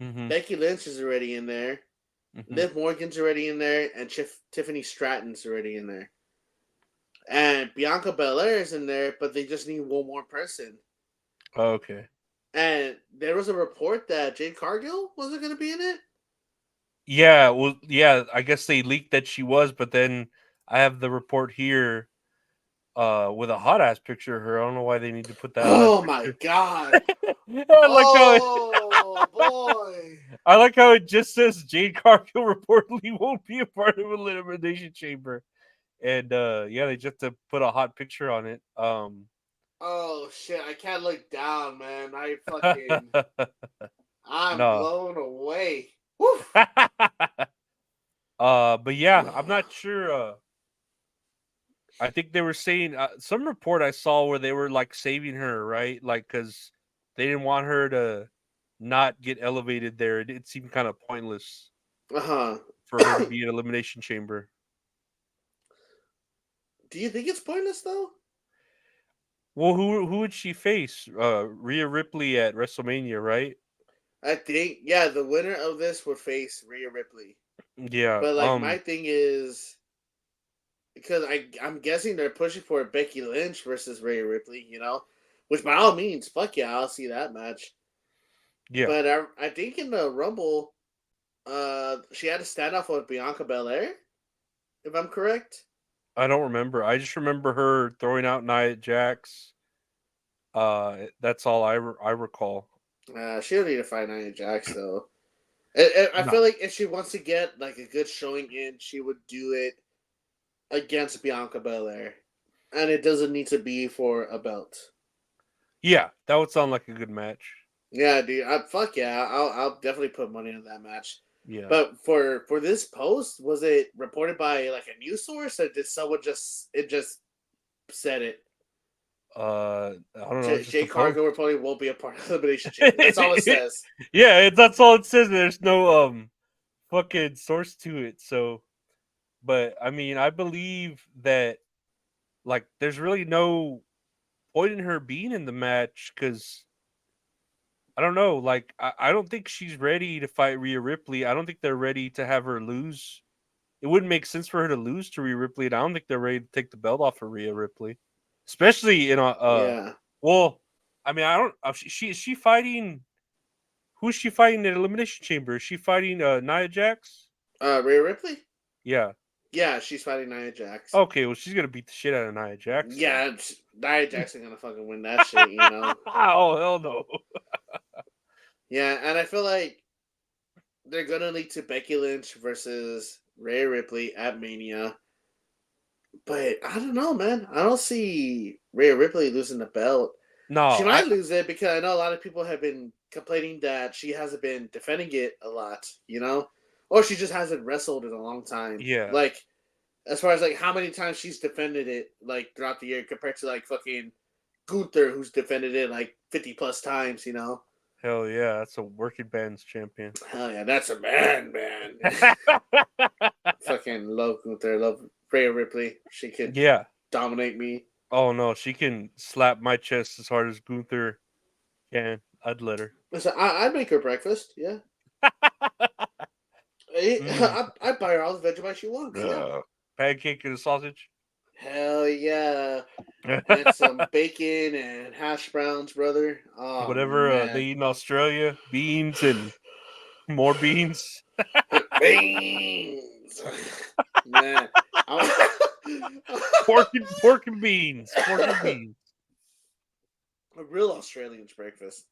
Mm-hmm. Becky Lynch is already in there. Mm-hmm. Liv Morgan's already in there, and Tiffany Stratton's already in there. And Bianca Belair is in there, but they just need one more person. Okay. And there was a report that Jade Cargill wasn't going to be in it. Yeah, well, yeah, I guess they leaked that she was, but then I have the report here with a hot ass picture of her. I don't know why they need to put that hot Oh my picture. god! I like how Oh boy! I like how it just says Jade Cargill reportedly won't be a part of Elimination Chamber. And yeah, they just to put a hot picture on it. Oh shit! I can't look down, man. I'm No. blown away. Woo! But yeah, I'm not sure. I think they were saying some report I saw where they were like saving her, right? Like because they didn't want her to not get elevated there. It seemed kind of pointless Uh for her to huh. be in Elimination Chamber. Do you think it's pointless though? Well, who would she face? Rhea Ripley at WrestleMania, right? I think yeah, the winner of this would face Rhea Ripley. Yeah. But like my thing is because I'm guessing they're pushing for Becky Lynch versus Rhea Ripley, which by all means, fuck yeah, I'll see that match. Yeah. But I think in the Rumble, she had a standoff with Bianca Belair, if I'm correct. I don't remember. I just remember her throwing out Nia Jax. That's all I recall. She don't need to fight Nia Jax though. I No. feel like if she wants to get like a good showing in, she would do it against Bianca Belair, and it doesn't need to be for a belt. Yeah, that would sound like a good match. Yeah, dude. Fuck yeah. I'll definitely put money on that match. Yeah. But for this post, was it reported by like a news source, or did someone just said it. I don't know. It's just a Jake post. Cargill probably won't be a part of the Elimination Chamber. That's all it says. Yeah, that's all it says. There's no fucking source to it. So, but I mean, I believe that like there's really no point in her being in the match because I don't know. Like I don't think she's ready to fight Rhea Ripley. I don't think they're ready to have her lose. It wouldn't make sense for her to lose to Rhea Ripley, and I don't think they're ready to take the belt off of Rhea Ripley, especially in a Yeah. well, I mean, I don't. Is she fighting? Who's she fighting in Elimination Chamber? Is she fighting Nia Jax? Rhea Ripley? Yeah. Yeah, she's fighting Nia Jax. Okay, well, she's gonna beat the shit out of Nia Jax. Then. Yeah, Nia Jax ain't gonna fucking win that shit, you know? Oh hell no. Yeah, and I feel like they're gonna lead to Becky Lynch versus Rhea Ripley at Mania. But I don't know, man. I don't see Rhea Ripley losing the belt. She No, might lose it because I know a lot of people have been complaining that she hasn't been defending it a lot, you know? Or she just hasn't wrestled in a long time. yeah, Like, as far as like how many times she's defended it like throughout the year compared to like fucking Gunther who's defended it like 50 plus times, you know? hell yeah, that's a working band's champion. Hell yeah, that's a man. Fucking love Gunther, love Rhea Ripley. She could Yeah. dominate me. Oh no, she can slap my chest as hard as Gunther can. I'd let her. Listen, I'd make her breakfast, yeah. Mm. I'd buy her all the Vegemite she wants, yeah. Pancake and a sausage. Hell yeah. And some bacon and hash browns, brother. Oh, Whatever they man. eat in Australia, beans and more beans. Beans. Man. Pork and beans. Pork and beans. A real Australian's breakfast.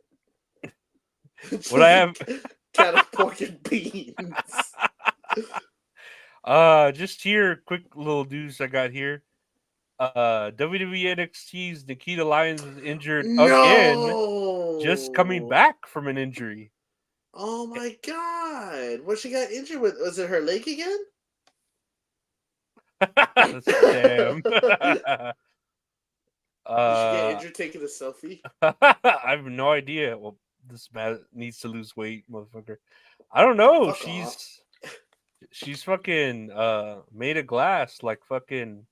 What I have Cattle, pork, and beans. just here, quick little news I got here. WWE NXT's Nikita Lyons is injured again, just coming No. back from an injury. Oh my god. What she got injured with? Was it her leg again? Damn. Did she get injured taking a selfie? I have no idea. Well, this man needs to lose weight, motherfucker. I don't know. Fuck off. She's fucking made of glass like fucking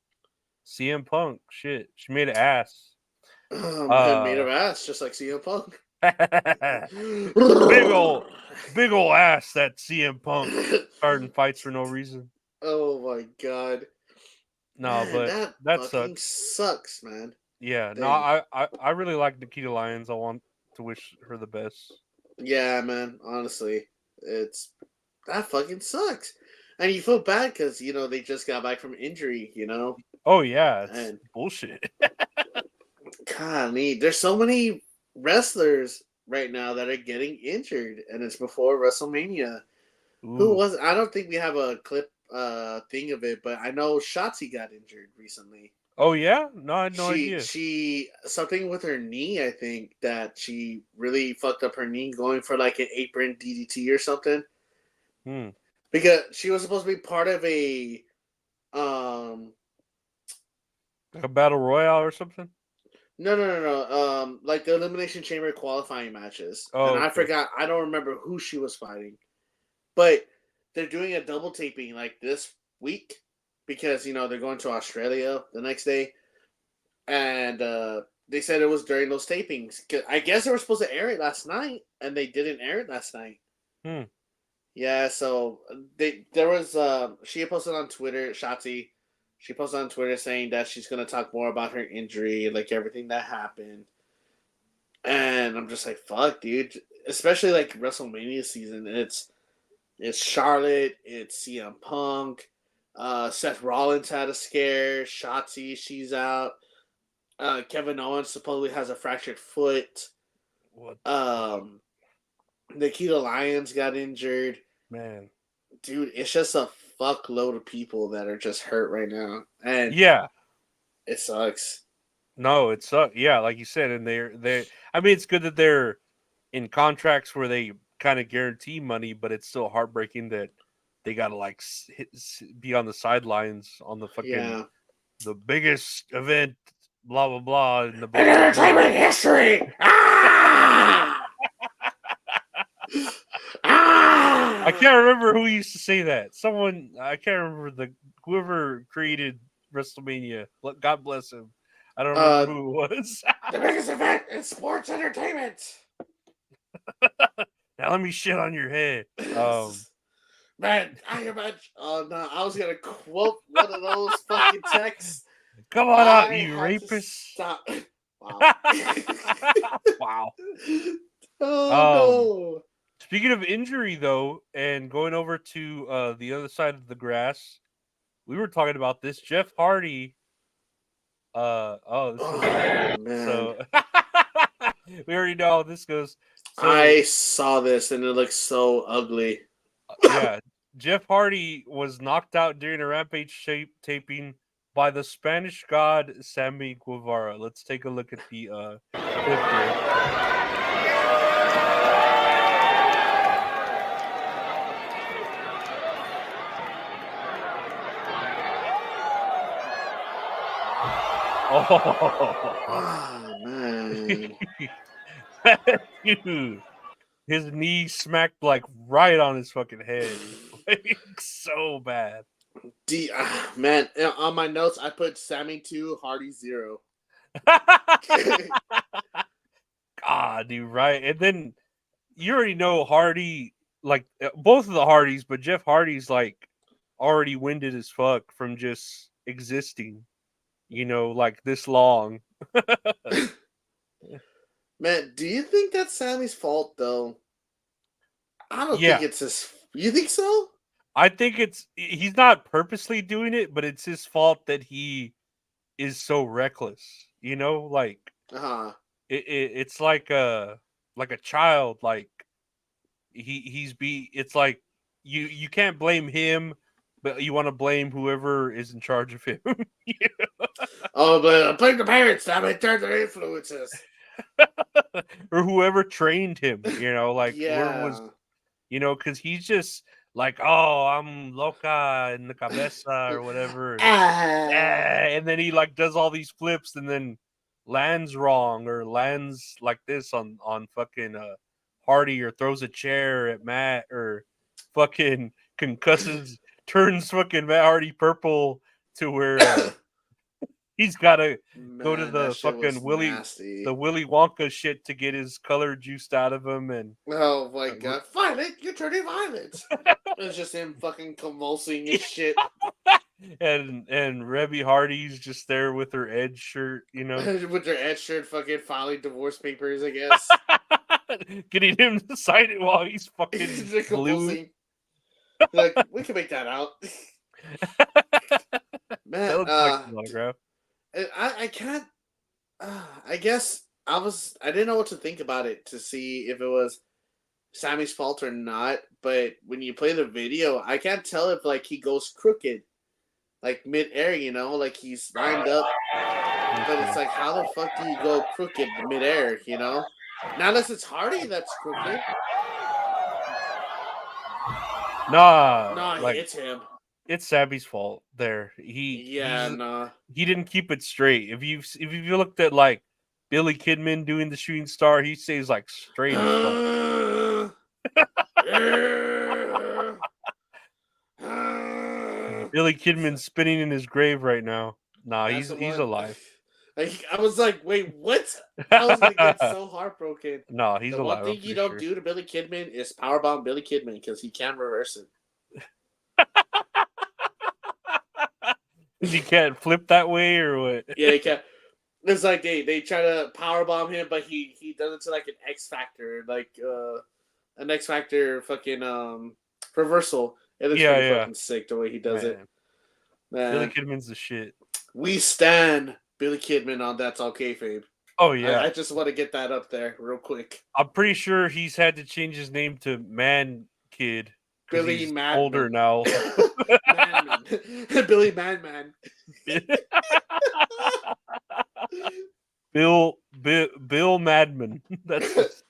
CM Punk. Shit. She made an ass. Oh man, made of ass, just like CM Punk. big old ass that CM Punk starting fights for no reason. Oh my god. No, Man, but that that fucking sucks. sucks, man. Yeah, no, Dang. I really like Nikita Lyons. I want to wish her the best. Yeah, man. Honestly, it's that fucking sucks, and you feel bad because you know they just got back from injury, you know, Oh yeah, it's and bullshit. golly, there's so many wrestlers right now that are getting injured, and it's before WrestleMania. Who Ooh. was? I don't think we have a clip thing of it, but I know Shotzi got injured recently. Oh yeah? No, I had no She idea. she something with her knee. I think that she really fucked up her knee going for like an apron DDT or something Hmm. because she was supposed to be part of a um Like a battle royale or something? no like the elimination chamber qualifying matches, and Oh, I okay. forgot. I don't remember who she was fighting, but they're doing a double taping like this week because you know they're going to Australia the next day, and they said it was during those tapings. I guess they were supposed to air it last night, and they didn't air it last night. Hmm. Yeah, so there was she posted on Twitter, Shotzi. She posted on Twitter saying that she's gonna talk more about her injury, like everything that happened. And I'm just like, fuck, dude. Especially like WrestleMania season. It's Charlotte, it's CM Punk, Seth Rollins had a scare, Shotzi, she's out. Kevin Owens supposedly has a fractured foot. What Um, Nikita Lyons got injured. man. Dude, it's just a fuckload of people that are just hurt right now, and Yeah. it sucks. No, it sucks. Yeah, like you said, and they I mean it's good that they're in contracts where they kind of guarantee money, but it's still heartbreaking that they gotta like be on the sidelines on the fucking Yeah, the biggest event, blah blah blah, in the in entertainment history. Ah! I can't remember who used to say that. Someone, I can't remember whoever created WrestleMania. God bless him. I don't remember who it was. The biggest event in sports entertainment. Now let me shit on your head. Man, I imagine. Oh no, I was gonna quote one of those fucking texts. Come on out, you rapist! Stop. Wow. Wow. Oh no. Speaking of injury, though, and going over to the other side of the grass, we were talking about this. Jeff Hardy. This is Man. so. We already know how this goes. So, I saw this and it looks so ugly. Yeah, Jeff Hardy was knocked out during a Rampage taping by the Spanish God Sammy Guevara. Let's take a look at the clip here. Oh man. Dude, his knee smacked like right on his fucking head. Like, so bad. Man, on my notes I put Sammy 2, Hardy 0. God, dude, right? And then you already know Hardy, like both of the Hardys, but Jeff Hardy's like already winded as fuck from just existing, like this long. Man, do you think that's Sammy's fault though? I don't Yeah. think it's his. You think so? I think he's not purposely doing it, but it's his fault that he is so reckless. Like it's like a child. Like it's like you can't blame him, but you want to blame whoever is in charge of him. Oh, but blame the parents. That in turn their influences. Or whoever trained him. Like whoever was. Yeah. Because he's just like, oh, I'm loca in the cabeza or whatever, and then he like does all these flips and then lands wrong or lands like this on fucking Hardy, or throws a chair at Matt, or fucking concusses, turns fucking Matt Hardy purple to where he's got to go to the fucking the Willy Wonka shit to get his color juiced out of him. And oh my god, Violet, you're turning violent. It's just him fucking convulsing his shit. And Rebby Hardy's just there with her Edge shirt, with her Edge shirt, fucking filing divorce papers, I guess. Getting him to sign it while he's fucking blue. Like, we can make that out. Man, that looks like an autograph. I can't. I guess I didn't know what to think about it to see if it was Sammy's fault or not. But when you play the video, I can't tell if like he goes crooked, like mid-air, like he's lined up. But it's like, how the fuck do you go crooked mid-air, Not unless it's Hardy that's crooked. Nah, it's him. It's Sammy's fault. There, he didn't keep it straight. If you looked at like Billy Kidman doing the shooting star, he stays like straight as fuck. Billy Kidman's spinning in his grave right now. Nah, he's alive. I was like, wait, what? I was gonna get so heartbroken. No, he's alive. The one thing you don't do to Billy Kidman is powerbomb Billy Kidman because he can reverse it. He can't flip that way or what? Yeah, he can't. It's like they try to powerbomb him, but he does it to like an X Factor, like an X Factor fucking reversal. And it's pretty fucking sick the way he does it. Man. Billy Kidman's the shit. We stand Billy Kidman on That's All Kayfabe. Oh yeah, I just want to get that up there real quick. I'm pretty sure he's had to change his name to Man Kid. Billy Madman. Older now. Billy Madman. Bill Madman. That's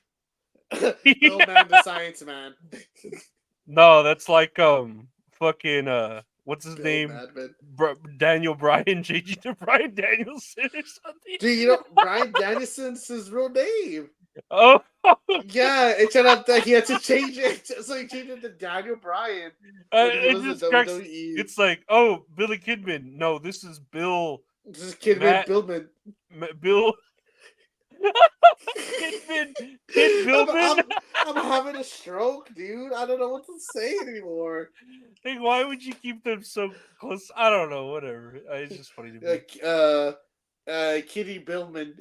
Bill Madman, the Science Man. No, that's like fucking what's his name? Madman. Daniel Bryan changing to Brian Danielson or something. Dude, you know Brian Danielson's his real name. Oh, Yeah, it turned out that he had to change it, so he changed it to Daniel Bryan when he it was in just cracks. WWE. It's like, oh, Billy Kidman. No, this is Bill. This is Kidman Matt. Billman. Bill. Kidman. Kid Billman. I'm having a stroke, dude. I don't know what to say anymore. Like, why would you keep them so close? I don't know. Whatever. It's just funny to me. Like, Kitty Billman.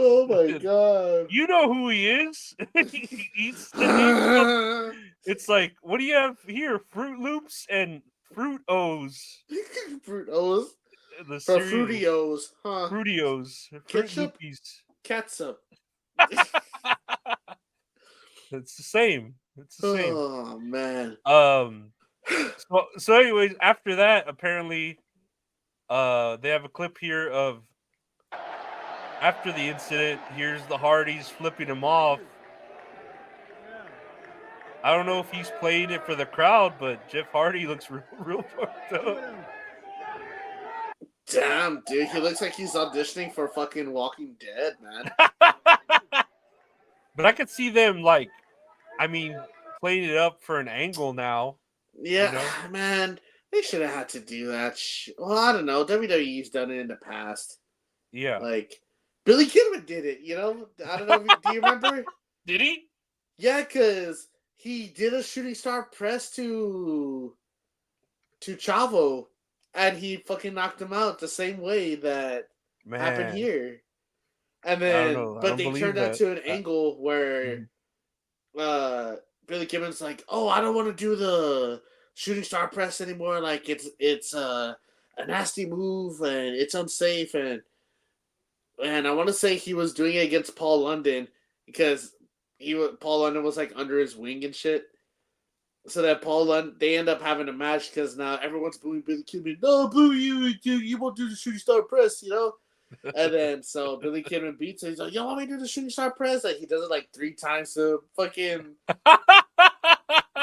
Oh my god. You know who he is. He eats the name. It's like, what do you have here? Fruit Loops and Fruit O's. Fruit O's. The For cereal. Fruitios, huh? Fruitios. Fruit Ketchup? Loopies. Catsup. It's the same. It's the same. Oh man. So anyways, after that, apparently, they have a clip here of after the incident. Here's the Hardys flipping him off. I don't know if he's playing it for the crowd, but Jeff Hardy looks real fucked up. Damn, dude, he looks like he's auditioning for fucking Walking Dead, man. But I could see them playing it up for an angle now. Yeah, you know? Man, they should have had to do that. Well, I don't know. WWE's done it in the past. Yeah. Like, Billy Kidman did it, you know? I don't know. Do you remember? Did he? Yeah, because he did a shooting star press to Chavo, and he fucking knocked him out the same way that happened here. And then, but they turned that to an angle where Billy Kidman's like, "Oh, I don't want to do the shooting star press anymore. Like it's a nasty move and it's unsafe." And I want to say he was doing it against Paul London because Paul London was like under his wing and shit. So that they end up having a match because now everyone's booing Billy Kidman. No, boo you won't do the shooting star press, you know. And then so Billy Kidman beats him. He's like, "Yo, want me to do the shooting star press?" Like he does it like 3 times to fucking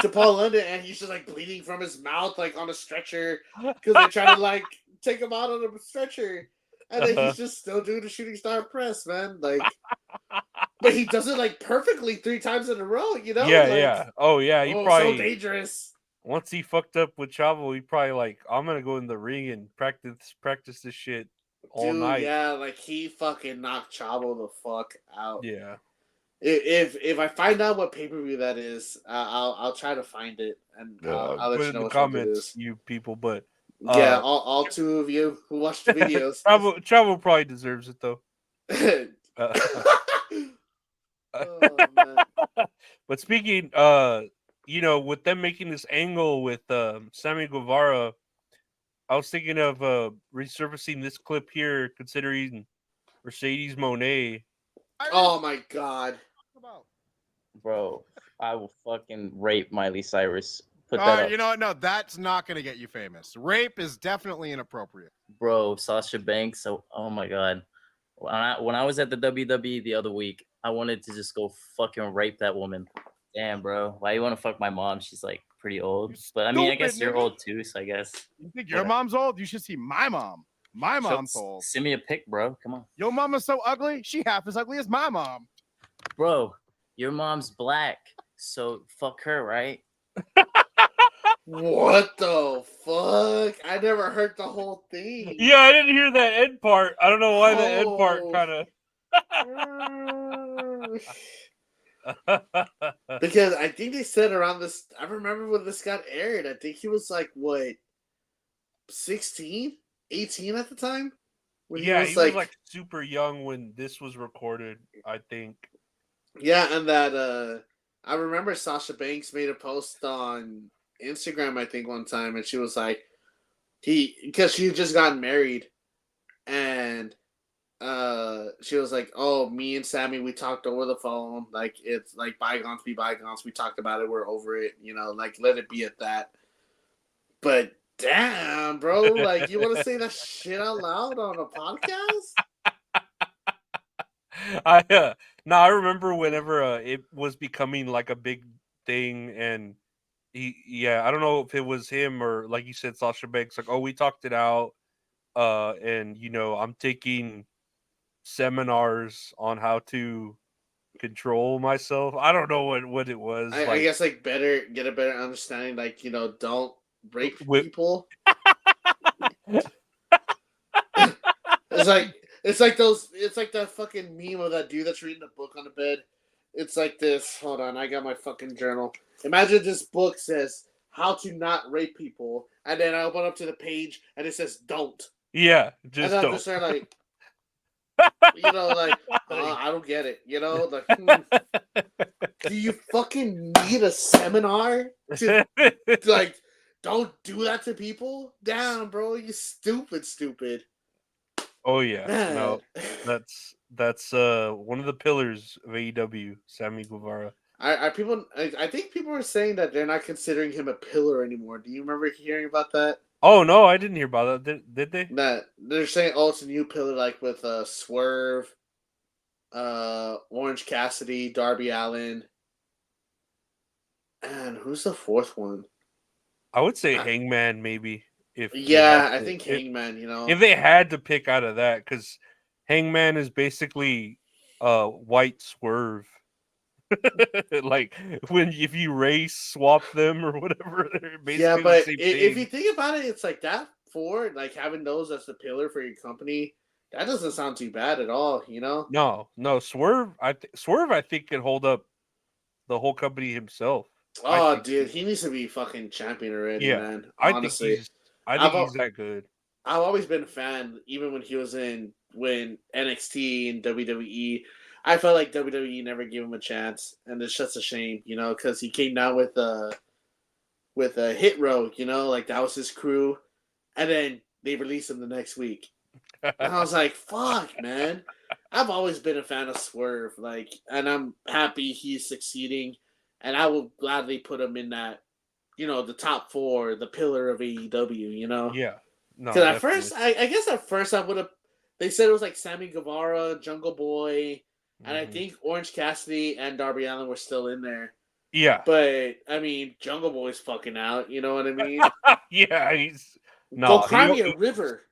to Paul London, and he's just like bleeding from his mouth, like on a stretcher, because they're trying to like take him out on a stretcher, and then he's just still doing the shooting star press, man. Like, but he does it like perfectly 3 times in a row, you know? Yeah, like, yeah. Oh, yeah. He so probably dangerous. Once he fucked up with Chavo, he probably like, I'm gonna go in the ring and practice this shit all night. Yeah, like he fucking knocked Chavo the fuck out. Yeah. If I find out what pay-per-view that is, I'll try to find it and I'll let put you in know the which one it comments, is. you people. But yeah, all 2 of you who watched the videos. Chavo probably deserves it though. Oh, man. But speaking, with them making this angle with Sammy Guevara, I was thinking of resurfacing this clip here, considering Mercedes Moné. Oh my god, bro! I will fucking rape Miley Cyrus. Put that up. You know what? No, that's not going to get you famous. Rape is definitely inappropriate. Bro, Sasha Banks. So, oh my god, when I was at the WWE the other week, I wanted to just go fucking rape that woman. Damn, bro, why you want to fuck my mom? She's like pretty old, but I mean, I guess you're old too, so I guess. You think your mom's old? You should see my mom. My mom's old. Send me a pic, bro. Come on. Your mama's so ugly. She half as ugly as my mom. Bro, your mom's black, so fuck her, right? What the fuck? I never heard the whole thing. Yeah, I didn't hear that end part. I don't know why the end part kind of. Because I think they said around this. I remember when this got aired. I think he was like, what, 16, 18 at the time? When he was like super young when this was recorded, I think. Yeah, and that I remember Sasha Banks made a post on Instagram, I think, one time, and she was like, because she had just gotten married, and she was like, "Oh, me and Sammy, we talked over the phone. Like, it's like bygones be bygones. We talked about it. We're over it. You know, like let it be at that." But damn, bro, like you want to say that shit out loud on a podcast? I remember whenever it was becoming like a big thing, and I don't know if it was him or like you said, Sasha Banks. Like, oh, we talked it out, and I'm taking seminars on how to control myself. I don't know what it was. I guess like get a better understanding. Like don't rape With, people. It's like those. It's like that fucking meme of that dude that's reading a book on the bed. It's like this. Hold on, I got my fucking journal. Imagine this book says how to not rape people, and then I open up to the page and it says don't. yeah, And just I'm don't. just there like, like I don't get it. Like, do you fucking need a seminar to like? Don't do that to people. Damn, bro, you stupid. Oh yeah, no, that's one of the pillars of AEW, Sammy Guevara. I think people are saying that they're not considering him a pillar anymore. Do you remember hearing about that? Oh no, I didn't hear about that. Did they? That they're saying, oh, it's a new pillar, like with Swerve, Orange Cassidy, Darby Allin, and who's the fourth one? I would say Hangman, maybe. If I think Hangman. If they had to pick out of that, because Hangman is basically white Swerve. Like if you race swap them or whatever, they're basically but the same if thing. you think about it, it's like that for like having those as the pillar for your company. That doesn't sound too bad at all, No, Swerve. Swerve, I think, can hold up the whole company himself. Oh, dude, he needs to be fucking champion already, man. Honestly, I think he's that good. I've always been a fan, even when he was when NXT and WWE. I felt like WWE never gave him a chance, and it's just a shame, because he came down with a Hit Row, like that was his crew, and then they released him the next week, and I was like, "Fuck, man!" I've always been a fan of Swerve, and I'm happy he's succeeding, and I will gladly put him in that, the top 4, the pillar of AEW, Yeah. No, because at first, I guess at first I would have. They said it was like Sammy Guevara, Jungle Boy, and I think Orange Cassidy and Darby Allin were still in there. Yeah, but I mean, Jungle Boy's fucking out. You know what I mean? Yeah, he's go cry me a river.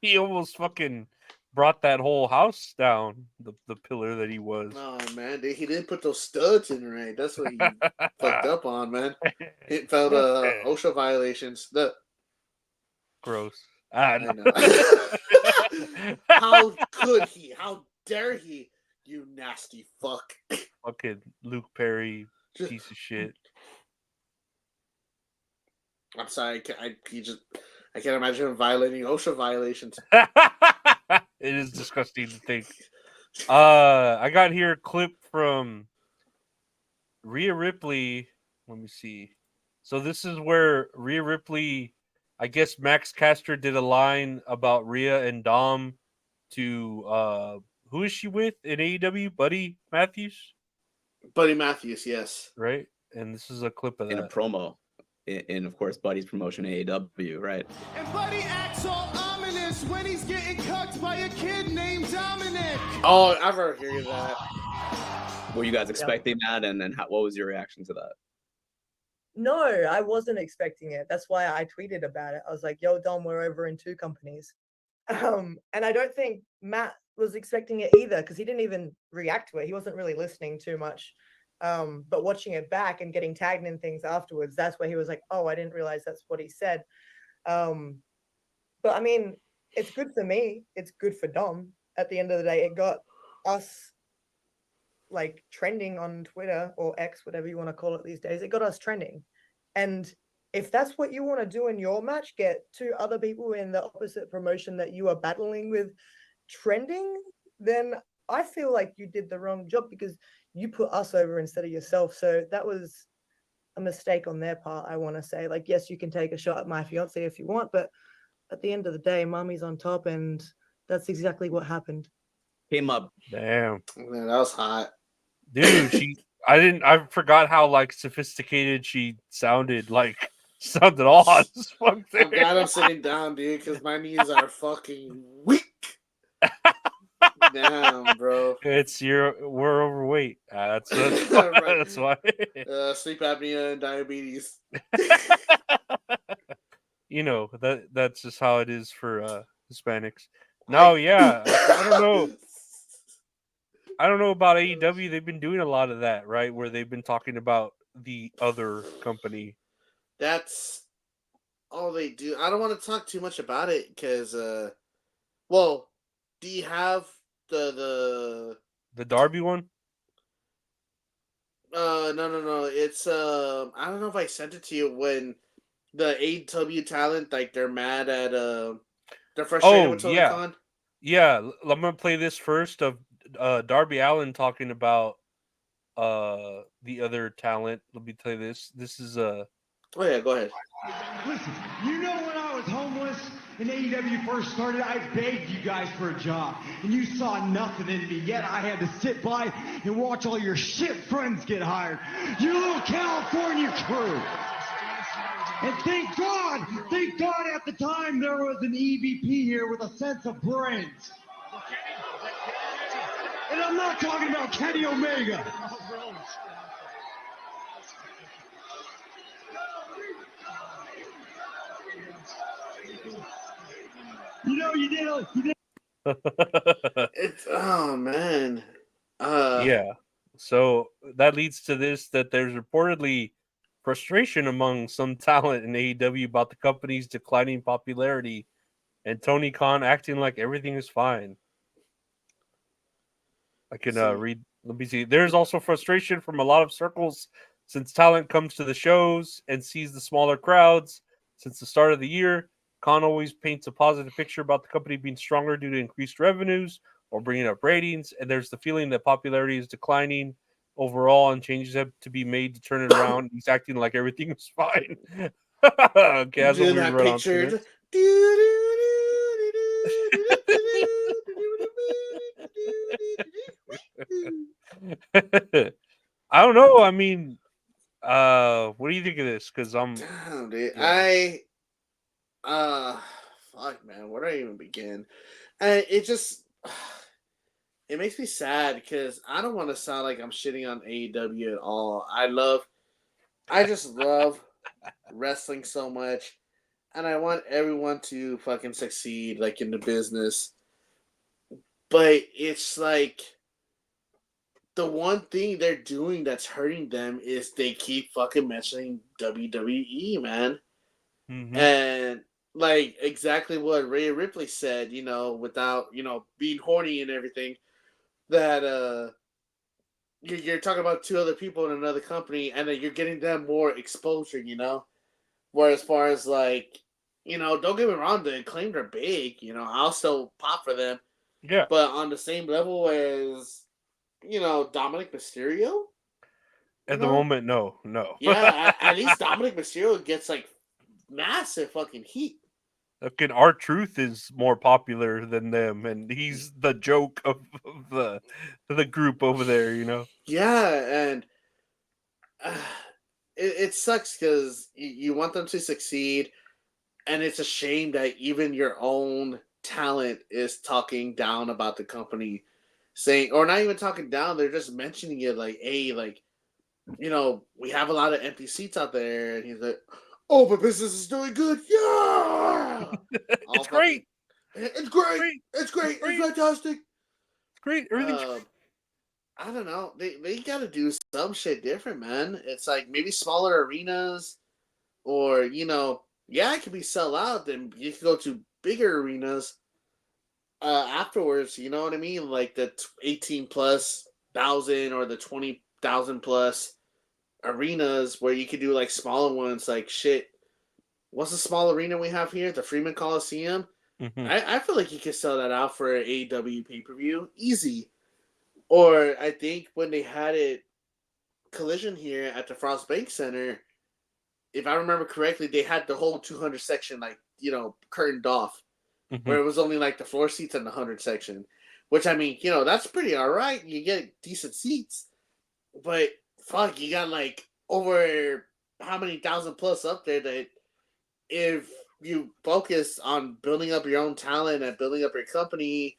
He almost fucking brought that whole house down. The pillar that he was. Oh man, he didn't put those studs in right. That's what he fucked up on, man. It felt OSHA violations. Gross. I know. How could he? How dare he? You nasty fuck. Fucking Luke Perry, piece of shit. I'm sorry. I can't imagine him violating OSHA violations. It is disgusting to think. I got here a clip from Rhea Ripley. Let me see. So this is where Rhea Ripley, I guess Max Caster did a line about Rhea and Dom to who is she with in AEW? Buddy Matthews? Buddy Matthews, yes. Right? And this is a clip of that. In a promo. In of course, Buddy's promotion AEW, right? And Buddy acts all ominous when he's getting cucked by a kid named Dominic. Oh, I've heard hear that. Were you guys expecting that? And then what was your reaction to that? No, I wasn't expecting it. That's why I tweeted about it. I was like, yo, Dom, we're over in 2 companies. And I don't think Matt was expecting it either, because he didn't even react to it. He wasn't really listening too much. But watching it back and getting tagged in things afterwards, that's where he was like, oh, I didn't realize that's what he said. But I mean, it's good for me. It's good for Dom. At the end of the day, it got us like trending on Twitter or X, whatever you want to call it these days. It got us trending. And if that's what you want to do in your match, get 2 other people in the opposite promotion that you are battling with trending, then I feel like you did the wrong job, because you put us over instead of yourself. So that was a mistake on their part, I want to say. Like, yes, you can take a shot at my fiance if you want, but at the end of the day, mommy's on top, and that's exactly what happened. Came up. Damn. Man, that was hot. Dude, I forgot how like sophisticated she sounded. Like, sounded all hot as fuck there. I'm glad I'm sitting down, dude, because my knees are fucking weak. Damn, bro. We're overweight. That's Right. that's why. Sleep apnea and diabetes. You know that's just how it is for Hispanics. No, yeah, I don't know. I don't know about AEW. They've been doing a lot of that, right? Where they've been talking about the other company. That's all they do. I don't want to talk too much about it because, well, do you have the The Darby one? no. It's I don't know if I sent it to you when the AEW talent like they're mad at they're frustrated Oh, with Tony yeah. Khan. Yeah, I'm gonna play this first of Darby Allin talking about the other talent. Let me play this. This is Oh yeah, go ahead. Listen, you know when I was homeless and AEW first started, I begged you guys for a job, and you saw nothing in me, yet I had to sit by and watch all your shit friends get hired. Your little California crew. And thank God at the time there was an EVP here with a sense of brains. And I'm not talking about Kenny Omega. You know, you did. It's oh man. yeah. So that leads to this that there's reportedly frustration among some talent in AEW about the company's declining popularity and Tony Khan acting like everything is fine. I can read. Let me see. There's also frustration from a lot of circles since talent comes to the shows and sees the smaller crowds. Since the start of the year, Khan always paints a positive picture about the company being stronger due to increased revenues or bringing up ratings. And there's the feeling that popularity is declining overall and changes have to be made to turn it around. He's acting like everything is fine. Okay, that's a Doing weird that run on picture. I don't know. I mean, what do you think of this? Because Damn, dude. yeah. Fuck, man. Where do I even begin? It just, it makes me sad because I don't want to sound like I'm shitting on AEW at all. I just love wrestling so much, and I want everyone to fucking succeed, like in the business. But it's like the one thing they're doing that's hurting them is they keep fucking mentioning WWE, man. Mhm. And like exactly what Rhea Ripley said, without, being horny and everything, that you're talking about two other people in another company and that you're getting them more exposure. Where as far as like, don't get me wrong, the Acclaimed are big, I'll still pop for them. Yeah. But on the same level as, Dominic Mysterio? At the moment, no. Yeah, at least Dominic Mysterio gets like massive fucking heat. Okay, R-Truth is more popular than them, and he's the joke of the group over there. Yeah, and it sucks because you want them to succeed, and it's a shame that even your own talent is talking down about the company, saying, or not even talking down, they're just mentioning it like, hey, like, we have a lot of empty seats out there, and he's like, oh, but business is doing good, yeah, It's great. It's great. It's great. It's fantastic. It's great. Everything's I don't know. They got to do some shit different, man. It's like maybe smaller arenas, or yeah, it could be sell out. Then you can go to bigger arenas afterwards. You know what I mean? Like the 18,000+ or the 20,000+ arenas where you could do like smaller ones. Like shit. What's the small arena we have here? The Freeman Coliseum. Mhm. I feel like you could sell that out for an AEW pay-per-view. Easy. Or I think when they had it Collision here at the Frost Bank Center, if I remember correctly, they had the whole 200 section like, curtained off. Where it was only like the floor seats in the 100 section. Which I mean, that's pretty alright. You get decent seats. But fuck, you got like over how many thousand plus up there that if you focus on building up your own talent and building up your company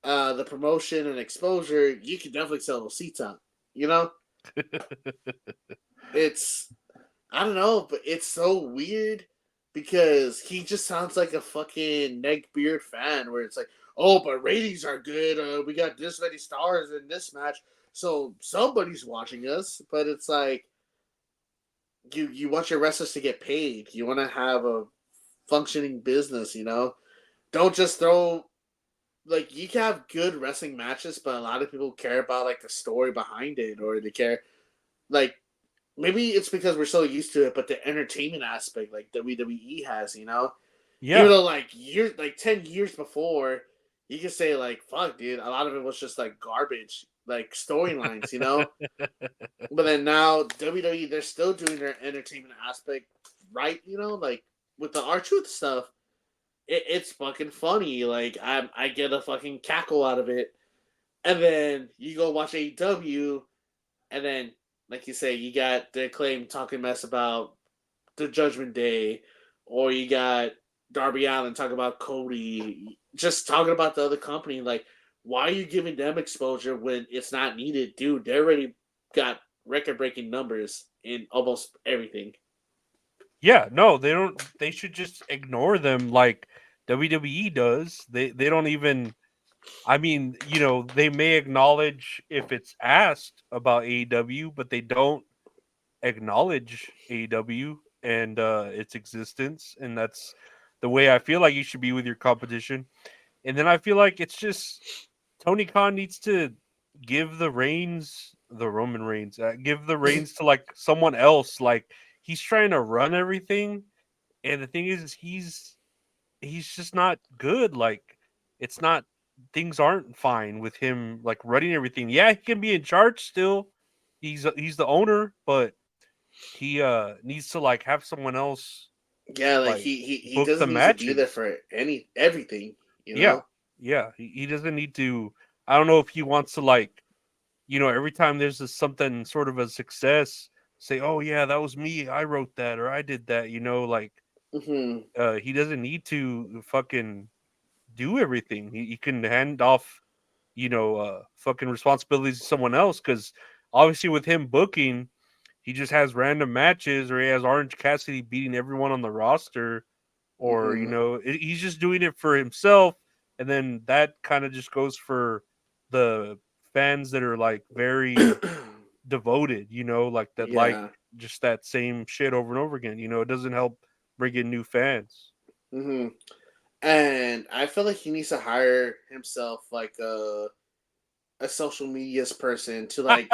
the promotion and exposure, you can definitely sell those seats out. You know, it's I don't know, but it's so weird because he just sounds like a fucking neckbeard fan. Where it's like, oh, but ratings are good. We got this many stars in this match, so somebody's watching us. But it's like you want your wrestlers to get paid. You want to have a functioning business. You know, don't just throw like you can have good wrestling matches, but a lot of people care about like the story behind it, or they care like maybe it's because we're so used to it, but the entertainment aspect like WWE has, you know, even Yeah, though like 10 years before, you could say like fuck, dude, a lot of it was just like garbage, like storylines, you know. But then now WWE, they're still doing their entertainment aspect right, you know, like with the R-Truth stuff. It's fucking funny. Like I get a fucking cackle out of it, and then you go watch AEW, and then like you say, you got the Acclaim talking mess about the Judgment Day, or you got Darby Allin talking about Cody, just talking about the other company. Like, why are you giving them exposure when it's not needed, dude? They already got record-breaking numbers in almost everything. yeah. No, they don't. They should just ignore them like WWE does. They don't even. I mean, you know, they may acknowledge if it's asked about AEW, but they don't acknowledge AEW and its existence, and that's the way I feel like you should be with your competition. And then I feel like it's just Tony Khan needs to give the reins, the Roman Reigns, give the reins to like someone else. Like he's trying to run everything, and the thing is, he's just not good. Like it's not things aren't fine with him like running everything. Yeah, he can be in charge still. He's the owner, but he needs to like have someone else Yeah, like like he book the doesn't need to be there matches. for everything, you Yeah. know. Yeah, he doesn't need to. I don't know if he wants to like, you know, every time there's something sort of a success, say, "Oh yeah, that was me. I wrote that or I did that." You know, like Hmm. he doesn't need to fucking do everything. He can hand off, you know, fucking responsibilities to someone else because obviously with him booking, he just has random matches or he has Orange Cassidy beating everyone on the roster, or you Hmm. know, he's just doing it for himself, and then that kind of just goes for the fans that are like very devoted, you know, like that, like Yeah. just that same shit over and over again. You know, it doesn't help bring in new fans. Hmm. And I feel like he needs to hire himself like a social media's person to like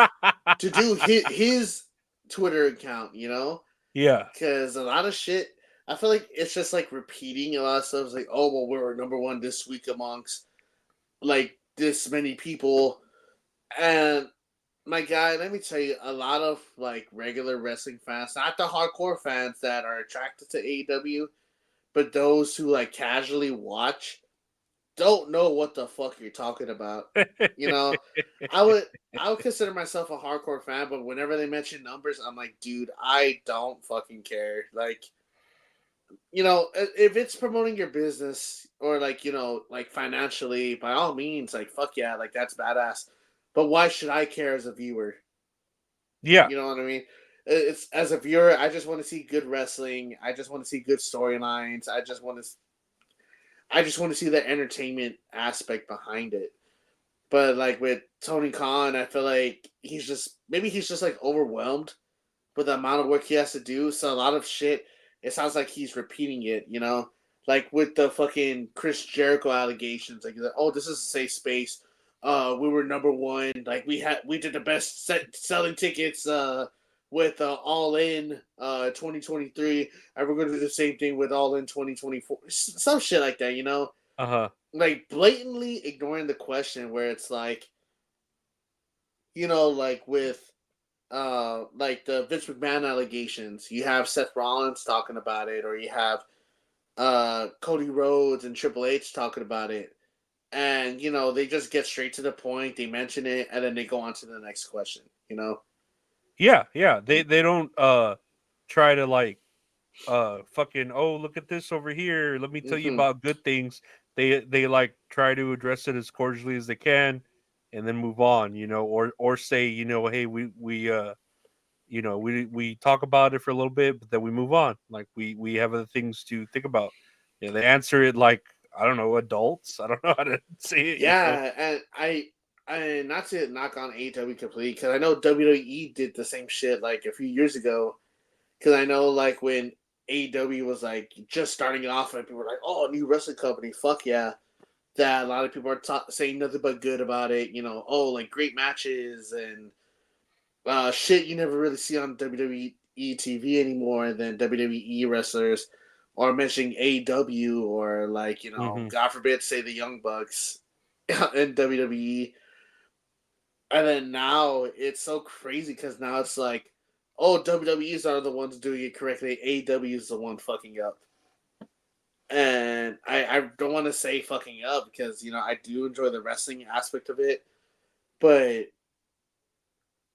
to do his Twitter account, you know? Yeah. Because a lot of shit, I feel like it's just like repeating a lot of stuff. It's like, oh, well, we're number one this week amongst like this many people. And my guy, let me tell you, a lot of like regular wrestling fans, not the hardcore fans that are attracted to AEW, but those who like casually watch, don't know what the fuck you're talking about. You know, I would I would consider myself a hardcore fan, but whenever they mention numbers, I'm like, dude, I don't fucking care. Like, you know, if it's promoting your business or like, you know, like financially, by all means, like fuck yeah, like that's badass. But why should I care as a viewer? Yeah. You know what I mean? It's as a viewer, I just want to see good wrestling. I just want to see good storylines. I just want to see the entertainment aspect behind it. But like with Tony Khan, I feel like he's just like overwhelmed with the amount of work he has to do. So a lot of shit, it sounds like he's repeating it. You know, like with the fucking Chris Jericho allegations, like oh, this is a safe space. We were number one. Like we did the best selling tickets. With All In 2023, and we're going to do the same thing with All In 2024. Some shit like that, you know, Uh-huh. like blatantly ignoring the question where it's like, you know, like with like the Vince McMahon allegations, you have Seth Rollins talking about it, or you have Cody Rhodes and Triple H talking about it. And, you know, they just get straight to the point, they mention it, and then they go on to the next question, you know? Yeah, yeah. They don't try to like fucking, oh, look at this over here, let me tell you Hmm. about good things. they like try to address it as cordially as they can, and then move on, or say, hey, we talk about it for a little bit, but then we move on. Like we have other things to think about. They answer it like, I don't know, adults. I don't know how to say it. Yeah, and I not to knock on AEW completely, because I know WWE did the same shit like a few years ago. Because I know like when AEW was like just starting off, and people were like, "Oh, new wrestling company, fuck yeah!" That a lot of people are saying nothing but good about it. Oh, like great matches and shit you never really see on WWE TV anymore. And then WWE wrestlers are mentioning AEW, or like Mhm. God forbid, say the Young Bucks in WWE. And then now it's so crazy because now it's like, oh, WWEs are the ones doing it correctly. AEW is the one fucking up. And I don't want to say fucking up because, I do enjoy the wrestling aspect of it. But,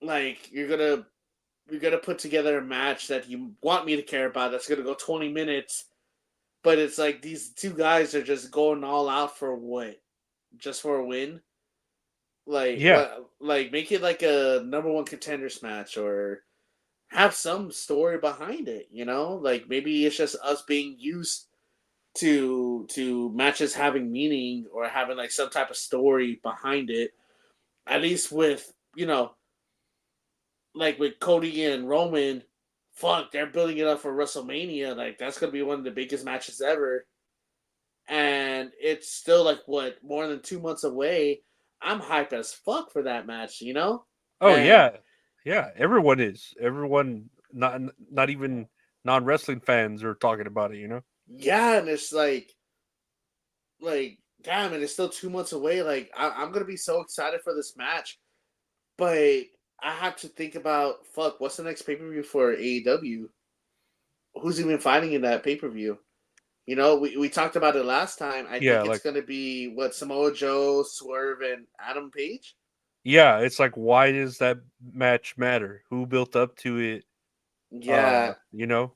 like, you're gonna put together a match that you want me to care about that's gonna go 20 minutes. But it's like these two guys are just going all out for what? Just for a win? Like, Yeah. what? Like, make it like a number one contenders match, or have some story behind it. Like maybe it's just us being used to matches having meaning, or having like some type of story behind it. At least with like with Cody and Roman, fuck, they're building it up for WrestleMania. Like that's gonna be one of the biggest matches ever, and it's still like what, more than 2 months away. I'm hyped as fuck for that match. Oh And yeah, yeah. Everyone is. Everyone, not even non-wrestling fans are talking about it. yeah, and it's like damn, and it's still 2 months away. Like I'm gonna be so excited for this match, but I have to think about, fuck, what's the next pay per view for AEW? Who's even fighting in that pay per view? We talked about it last time. I Yeah, think it's like, gonna be what, Samoa Joe, Swerve, and Adam Page. yeah. It's like, why does that match matter? Who built up to it? Yeah, You know.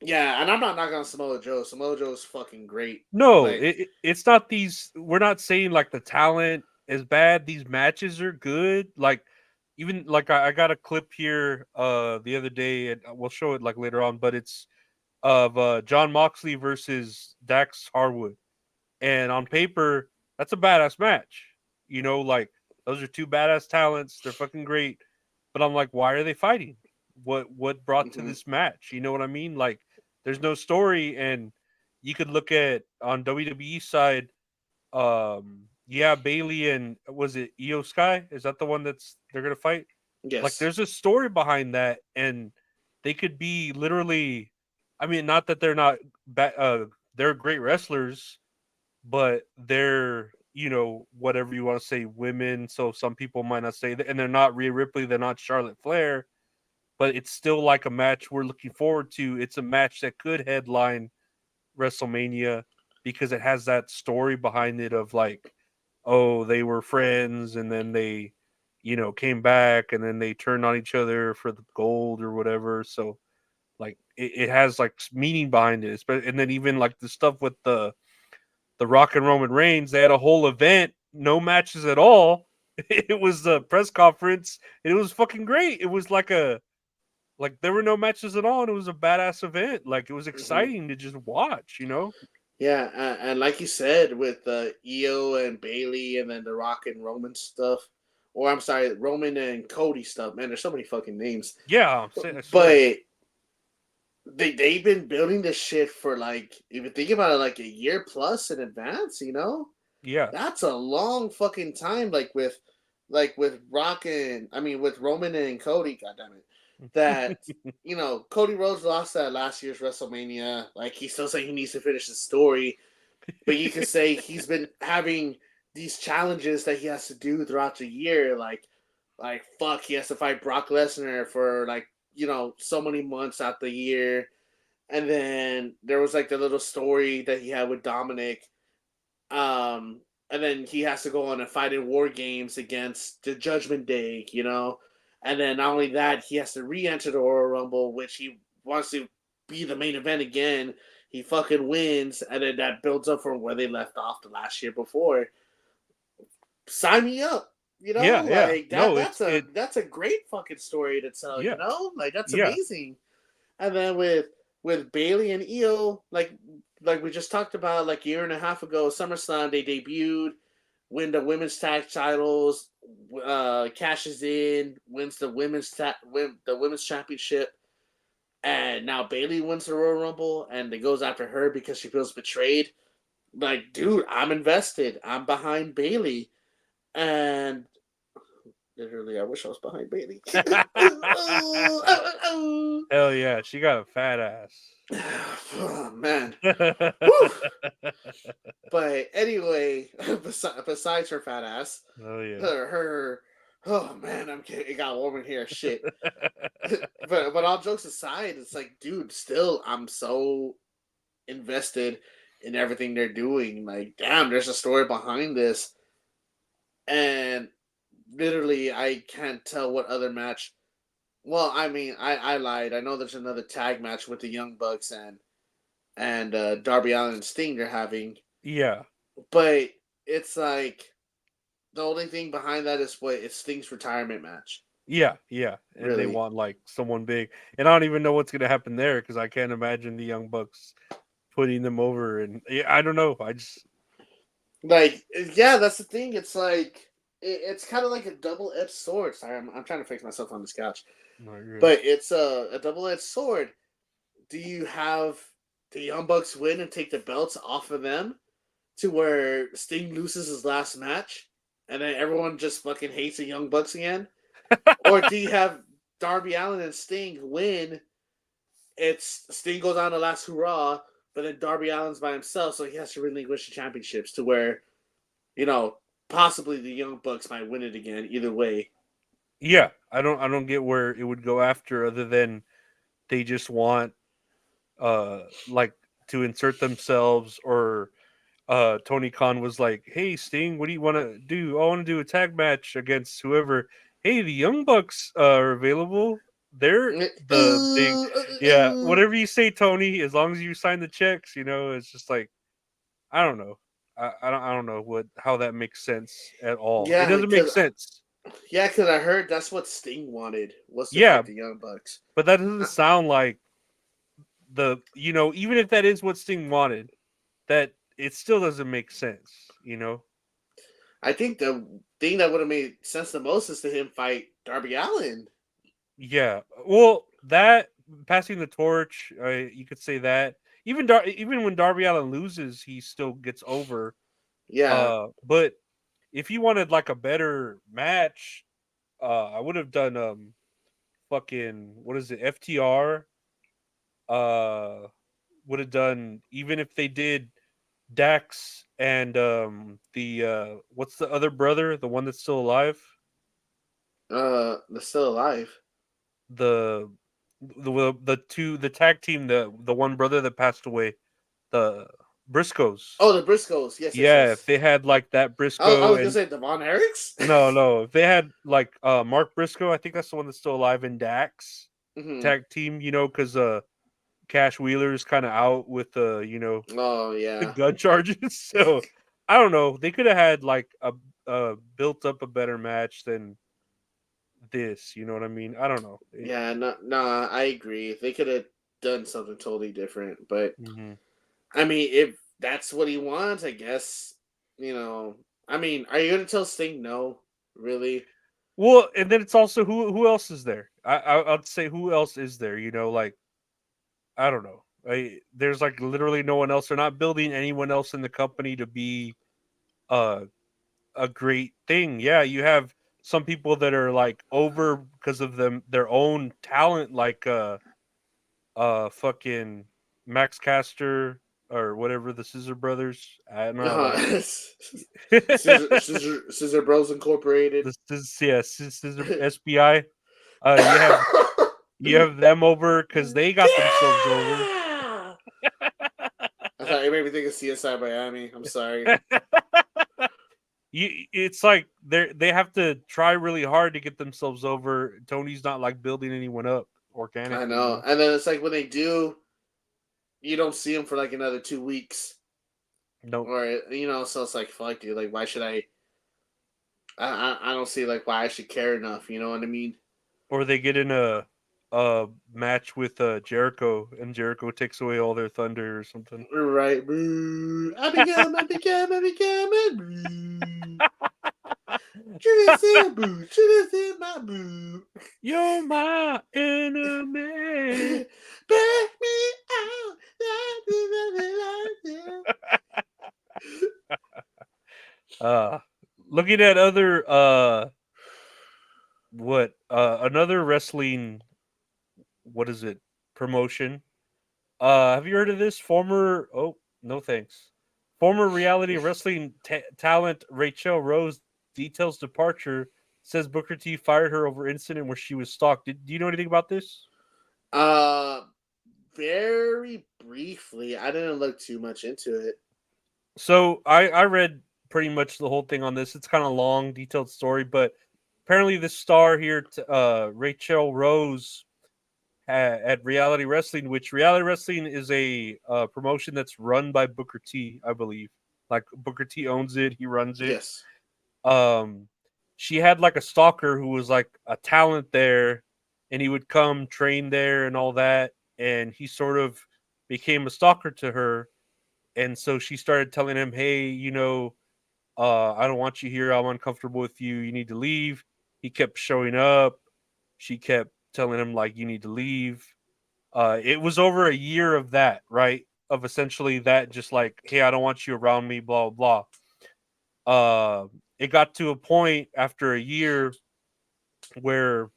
yeah, and I'm not knocking on Samoa Joe. Samoa Joe's fucking great. No, Like, it's not these. We're not saying like the talent is bad. These matches are good. Like, even like I got a clip here the other day, and we'll show it like later on. But it's of John Moxley versus Dax Harwood, and on paper that's a badass match. Like, those are two badass talents. They're fucking great. But I'm like, why are they fighting? What brought to mhm, this match? You know what I mean? Like, there's no story. And you could look at on WWE side, yeah, Bailey and, was it Io Sky? Is that the one they're gonna fight? Like, yes. there's a story behind that, and they could be literally, I mean, not that they're not they're great wrestlers, but they're, whatever you want to say, women. So some people might not say that, and they're not Rhea Ripley, they're not Charlotte Flair, but it's still like a match we're looking forward to. It's a match that could headline WrestleMania because it has that story behind it of like, oh, they were friends and then they, came back and then they turned on each other for the gold or whatever. So like it has like meaning behind it. And then even like the stuff with the Rock and Roman Reigns, they had a whole event, no matches at all. It was the press conference. And it was fucking great. It was like there were no matches at all, and it was a badass event. Like, it was hmm exciting to just watch. Yeah, and like you said, with Io and Bailey, and then the Rock and Roman stuff, or I'm sorry, Roman and Cody stuff. Man, there's so many fucking names. Yeah, I'm saying, I swear. But they've been building this shit for, like, even think about it, like a year plus in advance. Yeah. That's a long fucking time. Like with Rock and, I mean, with Roman and Cody. God damn it, that Cody Rhodes lost that last year's WrestleMania. Like, he's still saying he needs to finish the story, but you can say he's been having these challenges that he has to do throughout the year. Like fuck, he has to fight Brock Lesnar for like so many months out the year, and then there was like the little story that he had with Dominic, and then he has to go on and fight in War Games against the Judgment Day. And then not only that, he has to re-enter the Royal Rumble, which he wants to be the main event again. He fucking wins, and then that builds up from where they left off the last year before. Sign me up. You know, Yeah, yeah. like that. No, that's a great fucking story to tell. Yeah. You know, like that's Yeah. amazing. And then with Bailey and Io, like we just talked about, like a year and a half ago, SummerSlam, they debuted, win the women's tag titles, cashes in, wins the women's championship, and now Bailey wins the Royal Rumble, and it goes after her because she feels betrayed. Like, dude, I'm invested. I'm behind Bailey, and literally, I wish I was behind Bailey. Hell yeah, she got a fat ass. Oh, man. But anyway, besides her fat ass, Oh yeah. her oh man, I'm kidding. It got warm in here. Shit. but all jokes aside, it's like, dude, still I'm so invested in everything they're doing. Like, damn, there's a story behind this. And literally I can't tell what other match. Well, I mean, I lied. I know there's another tag match with the Young Bucks and Darby Allin and Sting they're having. Yeah. But it's like the only thing behind that is what it's Sting's retirement match. Yeah, yeah. And they Really? want like someone big. And I don't even know what's gonna happen there because I can't imagine the Young Bucks putting them over, and yeah, I don't know. I just Like, yeah, that's the thing. It's like it's kind of like a double-edged sword. Sorry, I'm trying to fix myself on this couch. But it's a double-edged sword. Do you have the Young Bucks win and take the belts off of them to where Sting loses his last match and then everyone just fucking hates the Young Bucks again? Or do you have Darby Allin and Sting win? It's Sting goes on the last hurrah, but then Darby Allin's by himself, so he has to relinquish the championships to where, you know, possibly the Young Bucks might win it again. Either way. yeah, I don't get where it would go after other than they just want like to insert themselves, or Tony Khan was like, "Hey Sting, what do you want to do? I want to do a tag match against whoever. Hey, the Young Bucks are available. They're the big, yeah. Whatever you say, Tony. As long as you sign the checks, you know, it's just like I don't know. I don't know how that makes sense at all. It Yeah, doesn't make 'cause- sense. Yeah, because I heard that's what Sting wanted was to Yeah. fight the Young Bucks. But that doesn't sound like even if that is what Sting wanted, that it still doesn't make sense, you know? I think the thing that would have made sense the most is to him fight Darby Allin. Yeah. Well, that passing the torch, you could say that. Even when Darby Allin loses, he still gets over. Yeah. But if you wanted like a better match, I would have done fucking what is it, FTR? Would have done, even if they did Dax and the what's the other brother, the one that's still alive? They're still alive. The the tag team, the one brother that passed away, the Briscoes. Oh, the Briscoes. Yes. Yeah, Yes. if they had like that I Briscoe was gonna say Devon Eric's. no, if they had like Mark Briscoe, I think that's the one that's still alive in Dax Mhm. tag team, you know, because Cash Wheeler's kind of out with you know, Oh the yeah. gun charges. So I don't know. They could have had like a built up a better match than this. You know what I mean? I don't know. Yeah. No. I agree. They could have done something totally different, but Mhm. I mean, if that's what he wants, I guess, you know. I mean, are you gonna tell Sting no? Really? Well, and then it's also who else is there? I'd say who else is there? You know, like I don't know. There's like literally no one else. They're not building anyone else in the company to be uh, a great thing. Yeah, you have some people that are like over because of their own talent, like fucking Max Caster or whatever, the Scissor Brothers. I don't know. Scissor Bros Incorporated. Scissor SBI. You have them over because they got themselves over. I thought it made me think of CSI Miami. I'm sorry. It's like they have to try really hard to get themselves over. Tony's not like building anyone up organically. I know. And then it's like when they do, you don't see him for like another 2 weeks, Nope. or so it's like, fuck, dude. Like, why should I don't see like why I should care enough. You know what I mean? Or they get in a match with Jericho, and Jericho takes away all their thunder or something. Right? Boo. I became. Boo. Should have said boo. Should have said my boo. You're my enemy. Back me out. Looking at other another wrestling, what is it, promotion? Have you heard of this? Oh, no thanks. Former reality wrestling talent Rachel Rose details departure, says Booker T fired her over incident where she was stalked. Do you know anything about this? Very briefly. I didn't look too much into it. So I read pretty much the whole thing on this. It's kind of long, detailed story, but apparently the star here, Rachel Rose, at Reality Wrestling, which Reality Wrestling is a promotion that's run by Booker T, I believe. Like Booker T owns it, he runs it. Yes. She had like a stalker who was like a talent there, and he would come train there and all that, and he sort of became a stalker to her, and so she started telling him, "Hey, I don't want you here. I'm uncomfortable with you. You need to leave." He kept showing up. She kept telling him like, "You need to leave." It was over a year of that, right? Of essentially that, just like, "Hey, I don't want you around me," blah blah blah. It got to a point after a year where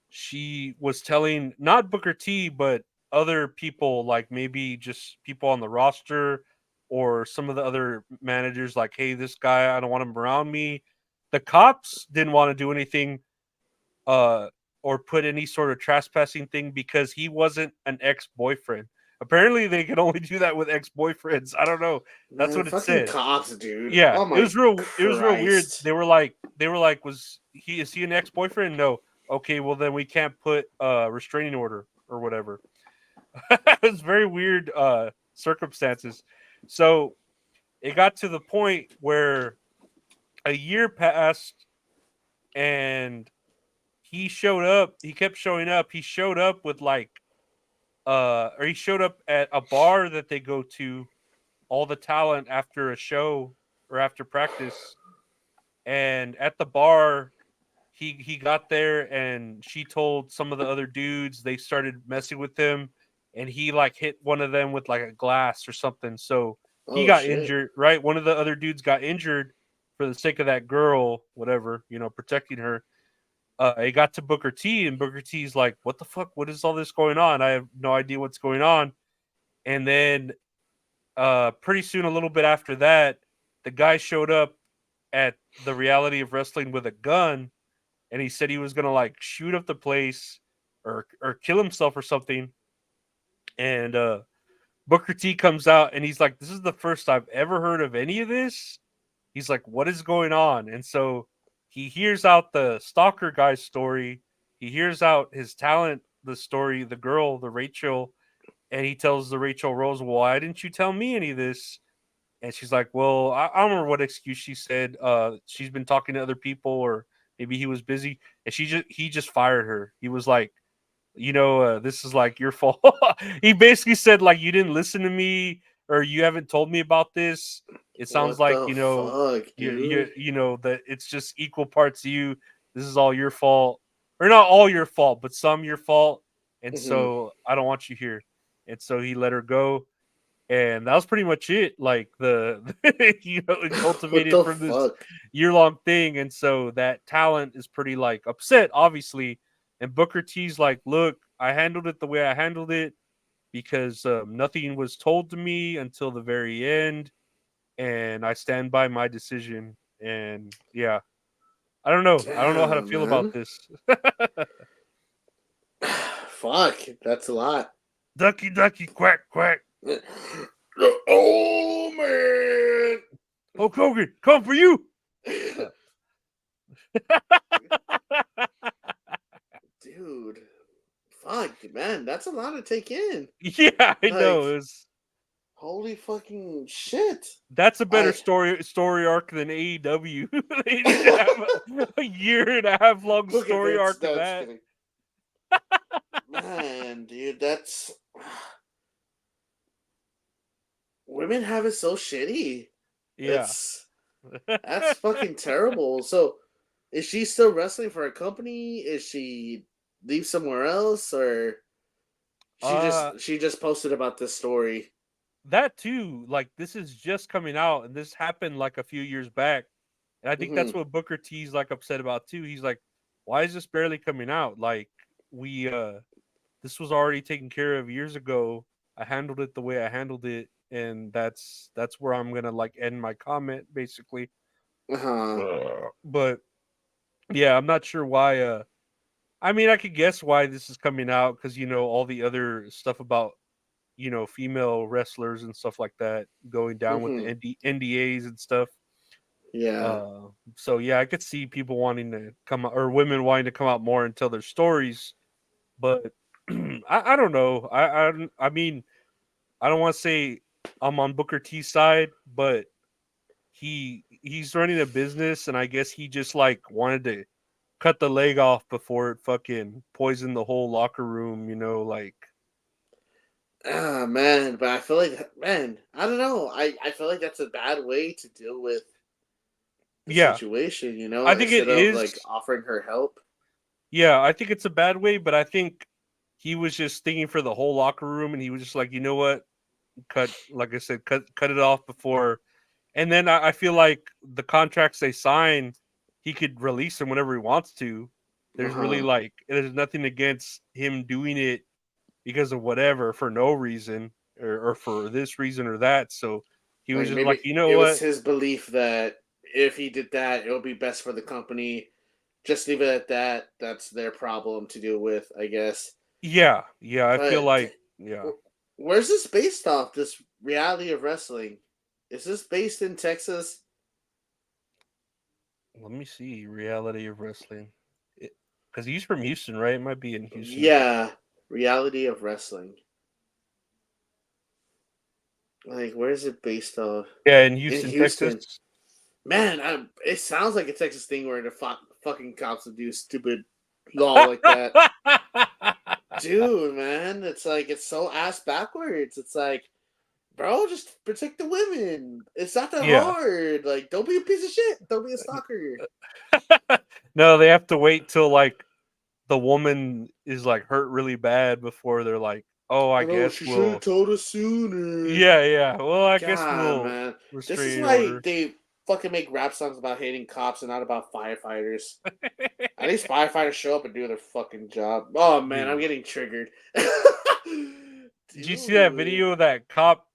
she was telling not Booker T, but other people, like maybe just people on the roster or some of the other managers, like, "Hey, this guy, I don't want him around me." The cops didn't want to do anything or put any sort of trespassing thing because he wasn't an ex-boyfriend. Apparently they can only do that with ex-boyfriends. I don't know. That's Man, what it fucking said. cops, dude. Yeah, Oh it my was real weird. Christ. They were like, is he an ex-boyfriend? No. Okay, well then we can't put restraining order or whatever. It was very weird circumstances. So it got to the point where a year passed and he showed up. He kept showing up. He showed up with like or he showed up at a bar that they go to, all the talent after a show or after practice. And at the bar, he got there and she told some of the other dudes, they started messing with him, and he like hit one of them with like a glass or something. So he Oh got shit. injured, right? One of the other dudes got injured for the sake of that girl, whatever, protecting her. It got to Booker T, and Booker T's like, "What the fuck? What is all this going on? I have no idea what's going on." And then pretty soon, a little bit after that, the guy showed up at the Reality of Wrestling with a gun, and he said he was gonna like shoot up the place or kill himself or something. And Booker T comes out and he's like, "This is the first I've ever heard of any of this." He's like, "What is going on?" And so he hears out the stalker guy's story. He hears out his talent, the story, the girl, the Rachel, and he tells the Rachel Rose, "Well, why didn't you tell me any of this?" And she's like, "Well, I don't remember what excuse she said. She's been talking to other people, or maybe he was busy." And he just fired her. He was like, "This is like your fault." He basically said like, "You didn't listen to me, or you haven't told me about this. It sounds What like the fuck, dude? that it's just equal parts you. This is all your fault, or not all your fault, but some your fault. And Mhm. so I don't want you here." And so he let her go, and that was pretty much it. Like it What cultivated the from this fuck? year-long thing, and so that talent is pretty like upset, obviously. And Booker T's like, "Look, I handled it the way I handled it because nothing was told to me until the very end, and I stand by my decision." And yeah, I don't know. I don't know how to Damn, feel about man. this. Fuck, that's a lot. Ducky, ducky, quack, quack. Oh man. Hulk Hogan, come for you. Dude. Fuck. Fuck, man, that's a lot to take in. Yeah, I Like, know. holy fucking shit. That's a better I story arc than AEW. They need to have a year and a half long look at story Vince. arc of No, just that. kidding. Man, dude, that's women have it so shitty. Yeah. That's fucking terrible. So, is she still wrestling for a company? Is she leave somewhere else, or Uh, she just posted about this story? that too. Like this is just coming out, and this happened like a few years back, and I think Hmm. that's what Booker T's like upset about too. He's like, "Why is this barely coming out? Like we this was already taken care of years ago. I handled it the way I handled it, and that's where I'm gonna like end my comment basically." Uh-huh. But yeah, I'm not sure why. I mean, I could guess why this is coming out because all the other stuff about female wrestlers and stuff like that going down with the Hmm. NDAs and stuff. Yeah. So yeah, I could see people wanting to come out, or women wanting to come out more and tell their stories, but I don't know. I mean, I don't want to say I'm on Booker T's side, but he's running a business, and I guess he just like wanted to cut the leg off before it fucking poisoned the whole locker room. Like Ah, man, but I feel like, man, I don't know. I feel like that's a bad way to deal with the yeah, situation, I think it instead of is. like offering her help. Yeah, I think it's a bad way, but I think he was just thinking for the whole locker room, and he was just like, you know what, like I said, cut it off before. And then I feel like the contracts they sign, he could release them whenever he wants to. There's really Uh-huh. there's nothing against him doing it because of whatever for no reason or for this reason or that. So he was Like just like, maybe you know it was what? his belief that if he did that, it would be best for the company. Just leave it at that. That's their problem to deal with, I guess. Yeah, yeah. I feel But like yeah. where's this based off? This reality of wrestling? Is this based in Texas? Let me see. Reality of wrestling. Because he's from Houston, right? It might be in Houston. Yeah, reality of wrestling. Like, where is it based off? Yeah, in In Houston, Houston. Texas. Man, it sounds like a Texas thing where the fucking cops would do stupid law like that. Dude, man, it's like it's so ass backwards. It's like, bro, just protect the women. It's not that Yeah. hard. Like, don't be a piece of shit. Don't be a stalker. No, they have to wait till like the woman is like hurt really bad before they're like, "Oh, I I know guess she should have we'll." told us sooner. Yeah, yeah. Well, I guess God, we'll man, this is restraining why order. they fucking make rap songs about hating cops and not about firefighters. At least firefighters show up and do their fucking job. Oh man, I'm Dude, getting triggered. did you see that Dude. video of that cop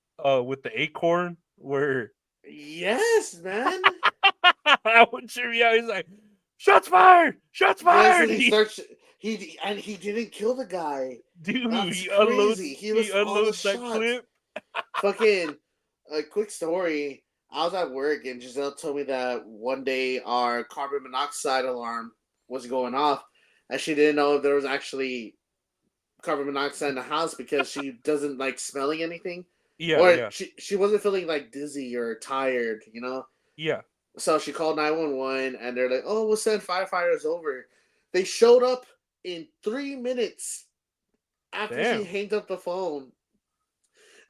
with the acorn where Yes, man. that one cheered me out? He's like, "Shots fired! Shots Yes, and fired!" he starts. He didn't kill the guy. Dude, That's crazy. He he missed all the unloads that shots. clip. Fucking a quick story. I was at work and Giselle told me that one day our carbon monoxide alarm was going off, and she didn't know if there was actually carbon monoxide in the house because she doesn't like smelling anything, Yeah, or yeah, she wasn't feeling like dizzy or tired. yeah. So she called 911 and they're like, "Oh, we'll send firefighters over." They showed up in 3 minutes after she Damn. hanged up the phone.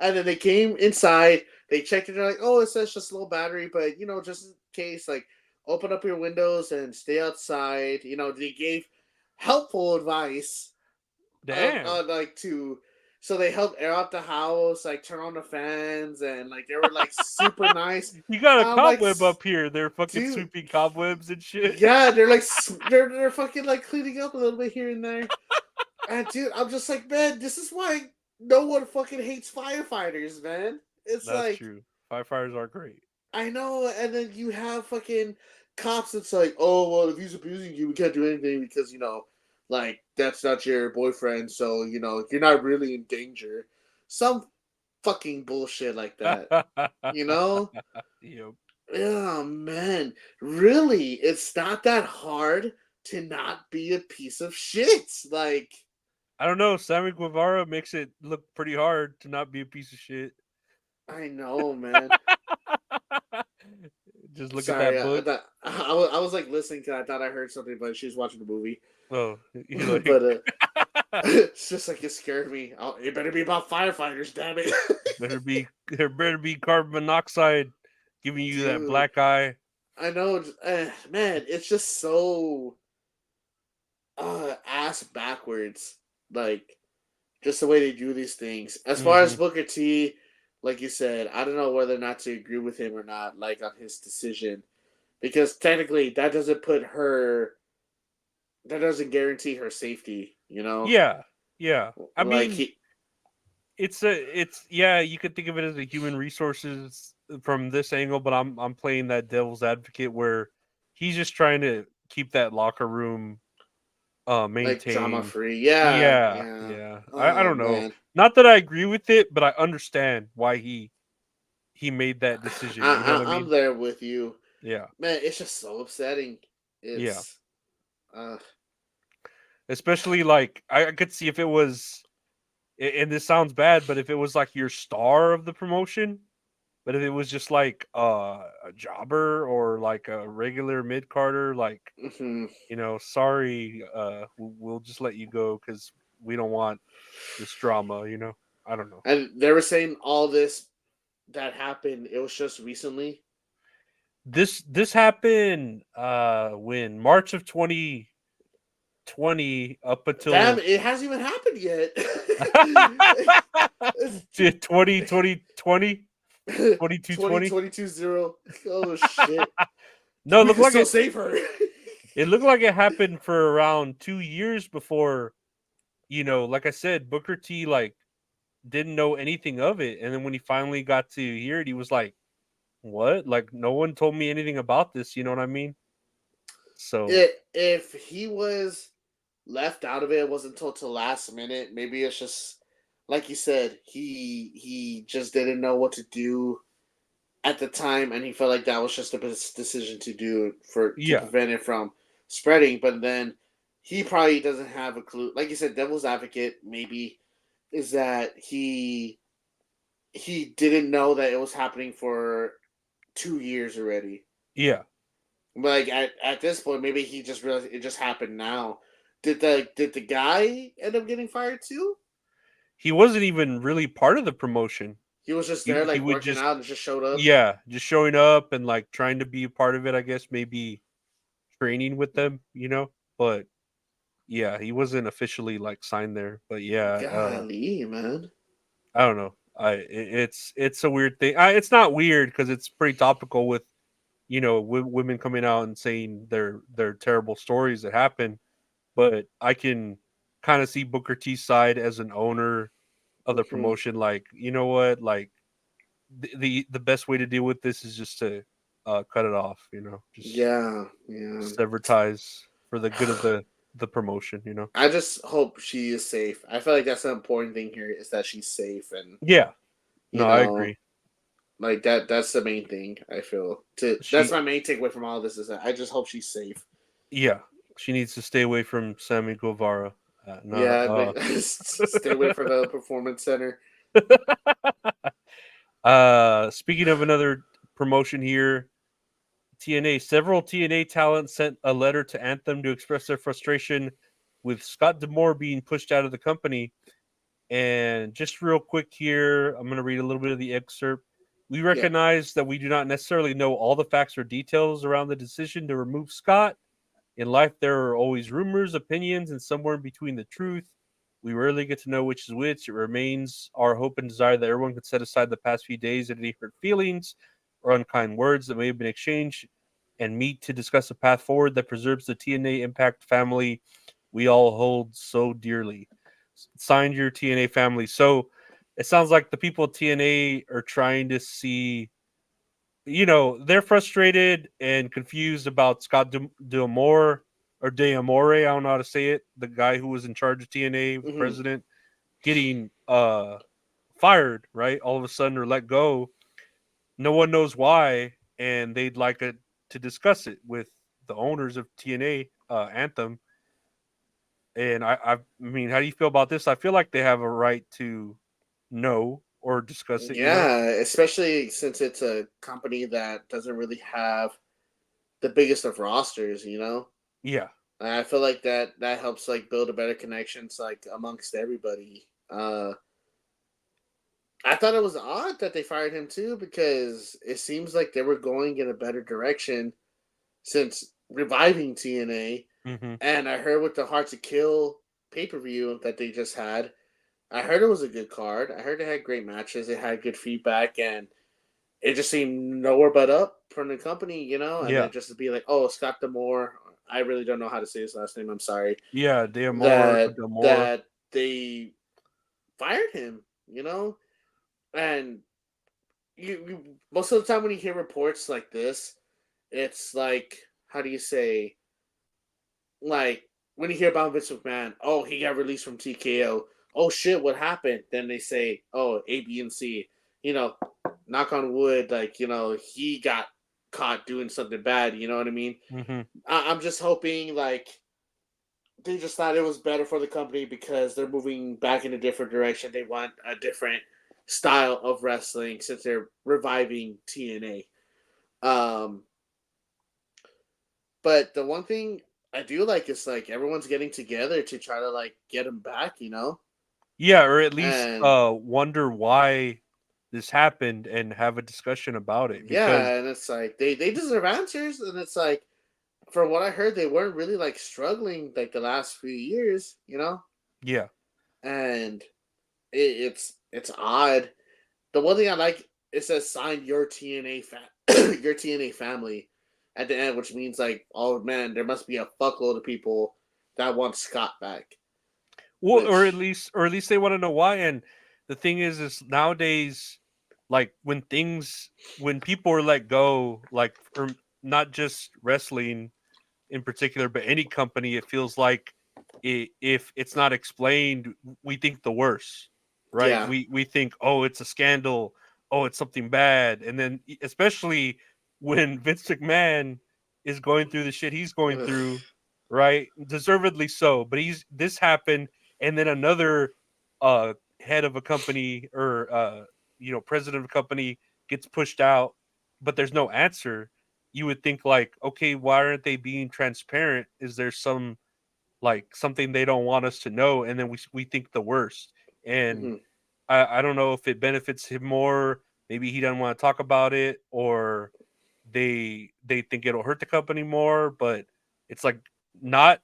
And then they came inside, they checked it, they're like, "Oh, it says just a low battery, but just in case, like open up your windows and stay outside." They gave helpful advice Damn. like to so they helped air out the house, like turn on the fans, and like they were like super nice. You got a I'm like, cobweb up here. They're fucking dude, sweeping cobwebs and shit. yeah, they're like they're fucking like cleaning up a little bit here and there. And dude, I'm just like, man, this is why no one fucking hates firefighters, man. It's That's like, true. Firefighters are great. I know, and then you have fucking cops. It's like, oh well, if he's abusing you, we can't do anything because like that's not your boyfriend, so you're not really in danger. Some fucking bullshit like that, you know? Yep. Oh man, really? It's not that hard to not be a piece of shit. Like, I don't know. Sammy Guevara makes it look pretty hard to not be a piece of shit. I know, man. Just look at Sorry, that book. I was like listening to. I thought I heard something, but she was watching the movie. Oh, you like, But it's just like it scared me. Oh, it better be about firefighters, damn it. there better be carbon monoxide giving you that Dude, black eye. I know, man. It's just so ass backwards. Like just the way they do these things. As far as Booker T, like you said, I don't know whether or not to agree with him or not, like on his decision, because technically that doesn't guarantee her safety. You know? Yeah, yeah. I Like mean, it's yeah. You could think of it as a human resources from this angle, but I'm playing that devil's advocate where he's just trying to keep that locker room like drama maintained. free. Yeah, Yeah, yeah. yeah. I Oh don't know. man. Not that I agree with it, but I understand why he made that decision. You know what I I'm mean? there with you. Yeah, Man, it's just so upsetting. yeah. It's uh Especially like I could see if it was, and this sounds bad, but if it was like your star of the promotion, but if it was just like a jobber or like a regular mid carder, like mhm. sorry, we'll just let you go because we don't want this drama. I don't know. And they were saying all this that happened, it was just recently. This happened when March of 2020 up Damn, until it hasn't even happened yet. to 2020 2220. 2022 Oh shit. No, it We looked can like still it. save her. It looked like it happened for around 2 years before. Like I said, Booker T like didn't know anything of it, and then when he finally got to hear it, he was like, "What? Like no one told me anything about this." You know what I mean? So If he was left out of it, it wasn't until the last minute. Maybe it's just like you said, he just didn't know what to do at the time, and he felt like that was just the best decision to do to yeah, prevent it from spreading. But then he probably doesn't have a clue. Like you said, devil's advocate maybe is that he didn't know that it was happening for 2 years already. yeah. But like at this point, maybe he just realized it just happened now. Did the guy end up getting fired too? He wasn't even really part of the promotion. He was just there, He like would working just out, and just showed up. yeah, just showing up and like trying to be a part of it. I guess maybe training with them. But yeah, he wasn't officially like signed there. But yeah, Golly, man. I don't know. It's a weird thing. It's not weird because it's pretty topical with women coming out and saying their terrible stories that happen. But I can kind of see Booker T's side as an owner of the Mhm. promotion. Like, you know what? Like the best way to deal with this is just to cut it off. Just Yeah, yeah. sever ties for the good of the promotion. I just hope she is safe. I feel like that's the important thing here is that she's safe, and Yeah. you No, I know, agree. like that's the main thing. I feel that's She my main takeaway from all this is that I just hope she's safe. Yeah, she needs to stay away from Sammy Guevara. Not Yeah, stay away from the performance center. Speaking of another promotion here, TNA. Several TNA talents sent a letter to Anthem to express their frustration with Scott D'Amore being pushed out of the company. And just real quick here, I'm going to read a little bit of the excerpt. We Yeah. recognize that we do not necessarily know all the facts or details around the decision to remove Scott. In life, there are always rumors, opinions, and somewhere in between the truth. We rarely get to know which is which. It remains our hope and desire that everyone can set aside the past few days and any hurt feelings or unkind words that may have been exchanged and meet to discuss a path forward that preserves the TNA Impact family we all hold so dearly. Signed, your TNA family. So it sounds like the people at TNA are trying to see, they're frustrated and confused about Scott D'Amore or D'Amore. I don't know how to say it. The guy who was in charge of TNA, the Mhm. president, getting fired, right? All of a sudden or let go. No one knows why, and they'd like to discuss it with the owners of TNA, Anthem, And I mean, how do you feel about this? I feel like they have a right to know or discuss it. Yeah, especially since it's a company that doesn't really have the biggest of rosters, you know? Yeah. And I feel like that helps like build a better connections like amongst everybody. I thought it was odd that they fired him too because it seems like they were going in a better direction since reviving TNA. Mm-hmm. And I heard with the Hard to Kill pay-per-view that they just had, I heard it was a good card. I heard it had great matches. It had good feedback, and it just seemed nowhere but up from the company, you know. And Yeah. then just to be like, oh, Scott Demore. I really don't know how to say his last name. I'm sorry. Yeah. Damore. That they fired him, you know. And you most of the time when you hear reports like this, it's like, how do you say, like when you hear about Vince McMahon, oh, he got released from TKO. Oh shit, what happened? Then they say, oh, A, B, and C. You know, knock on wood, like, you know, he got caught doing something bad. You know what I mean? Mm-hmm. I'm just hoping, like, they just thought it was better for the company because they're moving back in a different direction. They want a different style of wrestling since they're reviving TNA. Um, but the one thing I do like is like everyone's getting together to try to like get him back, you know? Yeah, or at least And wonder why this happened and have a discussion about it. Because yeah, and it's like they deserve answers, and it's like from what I heard, they weren't really like struggling like the last few years, you know? yeah, And it's odd. The one thing I like, it says sign your TNA your TNA family at the end, which means like, oh man, there must be a fuckload of people that want Scott back. well, Which or at least they want to know why. And the thing is nowadays, like when people are let go, like from not just wrestling in particular, but any company, it feels like if it's not explained, we think the worst, right? yeah. We think, oh, it's a scandal, oh, it's something bad, and then especially when Vince McMahon is going through the shit he's going through, right? Deservedly so, but this happened, and then another head of a company or president of a company gets pushed out, but there's no answer. You would think like, okay, why aren't they being transparent? Is there some like something they don't want us to know? And then we think the worst. And Mhm. I don't know if it benefits him more. Maybe he doesn't want to talk about it, or they think it'll hurt the company more. But it's like not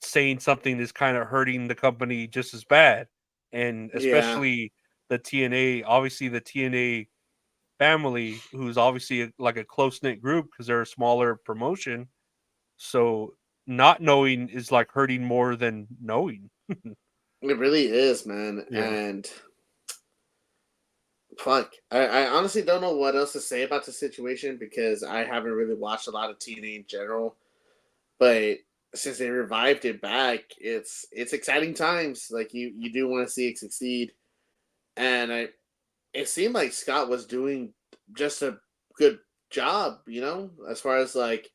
saying something is kind of hurting the company just as bad. And Yeah. especially the TNA, obviously the TNA family, who's obviously like a close knit group because they're a smaller promotion. So not knowing is like hurting more than knowing. It really is, man. Yeah. And fuck. I honestly don't know what else to say about the situation because I haven't really watched a lot of TNA in general. But since they revived it back, it's exciting times. Like you do want to see it succeed. And it seemed like Scott was doing just a good job, you know, as far as like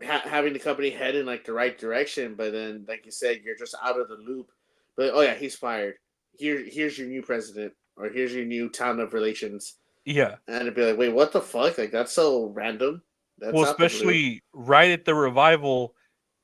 having the company head in like the right direction. But then, like you said, you're just out of the loop. But oh yeah, he's fired. Here's your new president, or here's your new town of relations, Yeah. and it'd be like, wait, what the fuck? Like that's so random. Well, That's out the blue. especially right at the revival,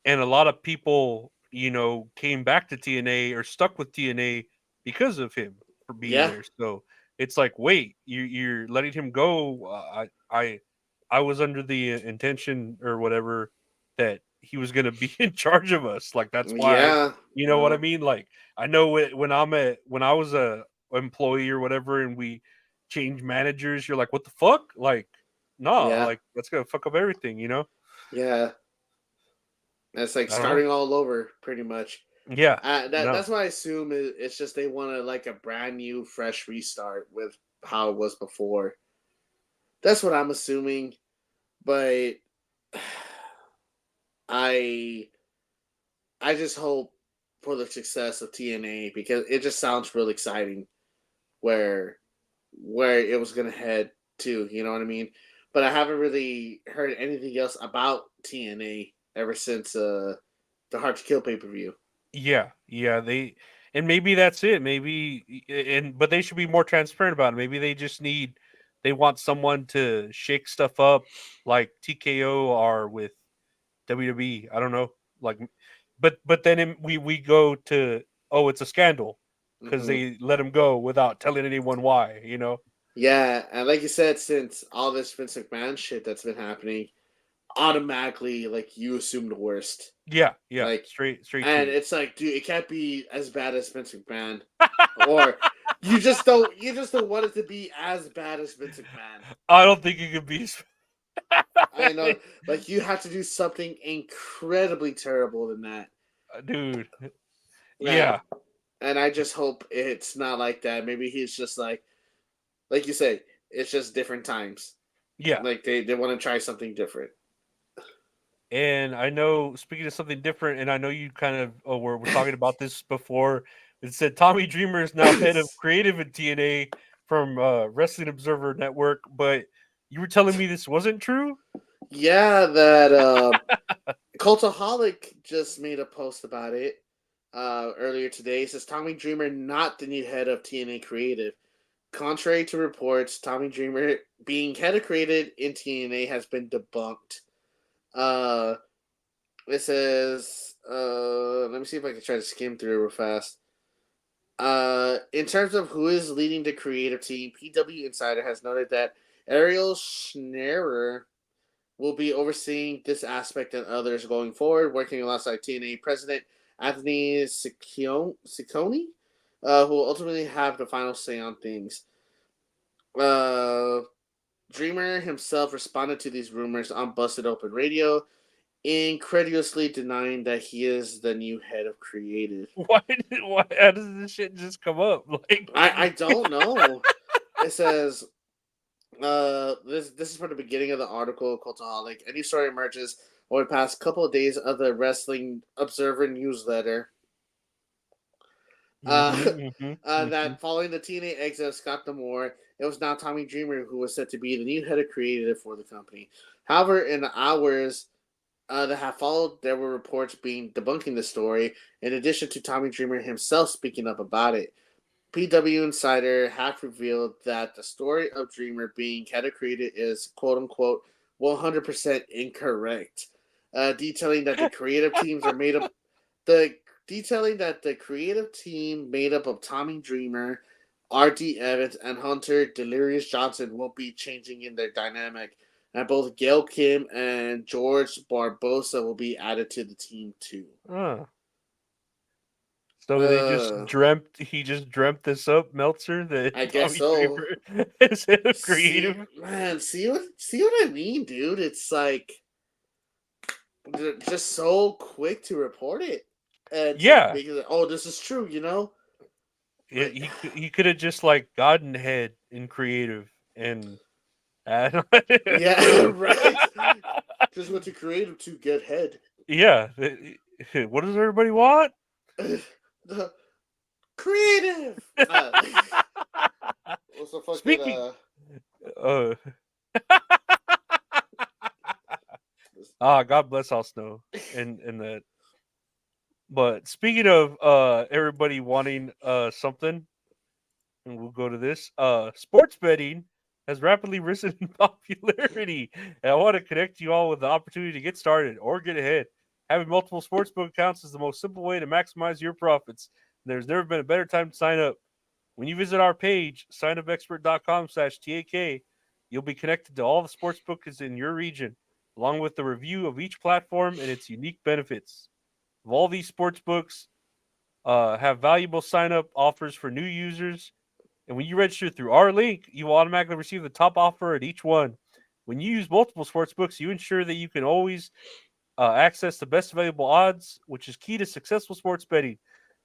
and a lot of people, came back to TNA or stuck with TNA because of him for being Yeah, there. So it's like, wait, you're letting him go. I was under the intention or whatever that he was going to be in charge of us. Like that's why yeah. you know what I No, mean? Like I know when I was a employee or whatever, and we change managers, you're like, what the fuck? Like, nah, yeah, like that's gonna fuck up everything, you know? yeah. It's like I don't know. starting all over, pretty much. Yeah, no, That's what I assume. It's just they want like a brand new, fresh restart with how it was before. That's what I'm assuming. But I I just hope for the success of TNA because it just sounds real exciting where it was gonna head to, you know what I mean? But I haven't really heard anything else about TNA ever since the the Hard to Kill pay-per-view. Yeah, and maybe that's it. But they should be more transparent about it. Maybe they want someone to shake stuff up like TKO are with WWE. I don't know, like, but then we go to, oh, it's a scandal because they let him go without telling anyone why. Yeah, and like you said, since all this Vince McMahon shit that's been happening, automatically like you assume the worst. Yeah, Like straight and to it. it's like, dude, it can't be as bad as Vince McMahon. Or you just don't want it to be as bad as Vince McMahon. I don't think it could be. I know, like you have to do something incredibly terrible than that. Dude. Yeah. Yeah. And I just hope it's not like that. Maybe he's just like you say, it's just different times. Yeah. Like they want to try something different. And I know, speaking of something different, and I know you kind of we're talking about this before. It said Tommy Dreamer is now head of creative at TNA from Wrestling Observer Network, but you were telling me this wasn't true? Yeah, that Cultaholic just made a post about it earlier today. It says Tommy Dreamer not the new head of TNA Creative. Contrary to reports, Tommy Dreamer being head of creative in TNA has been debunked. It says, let me see if I can try to skim through it real fast. In terms of who is leading the creative team, PW Insider has noted that Ariel Schnerer will be overseeing this aspect and others going forward, working alongside TNA president Anthony Ciccone, who will ultimately have the final say on things. Dreamer himself responded to these rumors on Busted Open Radio, incredulously denying that he is the new head of creative. Why? How does this shit just come up? Like, I don't know. It says, this is from the beginning of the article, Cultaholic. A new story emerges over the past couple of days of the Wrestling Observer newsletter. That following the TNA exit of Scott D'Amore, it was now Tommy Dreamer who was set to be the new head of creative for the company. However, in the hours that have followed, there were reports debunking the story, in addition to Tommy Dreamer himself speaking up about it. PW Insider have revealed that the story of Dreamer being head of creative is quote-unquote 100% incorrect, detailing that the creative teams are made up detailing that the creative team made up of Tommy Dreamer, R.D. Evans, and Hunter Delirious Johnson won't be changing in their dynamic, and both Gail Kim and George Barbosa will be added to the team too. So he just dreamt this up, Meltzer, that I guess Tommy so. Dreamer is head of creative. See what I mean, dude? It's like they're just so quick to report it. And Yeah. This is true, you know? He could have just like gotten head in creative and yeah, right. Just went to creative to get head. Yeah. What does everybody want? The creative. What's the fucking Speaking. God bless all snow and that. But speaking of everybody wanting something, and we'll go to this. Sports betting has rapidly risen in popularity, and I want to connect you all with the opportunity to get started or get ahead. Having multiple sportsbook accounts is the most simple way to maximize your profits. There's never been a better time to sign up. When you visit our page, signupexpert.com/TAK, you'll be connected to all the sportsbooks in your region, along with the review of each platform and its unique benefits. Of all these sportsbooks have valuable sign-up offers for new users, and when you register through our link, you will automatically receive the top offer at each one. When you use multiple sportsbooks, you ensure that you can always access the best available odds, which is key to successful sports betting.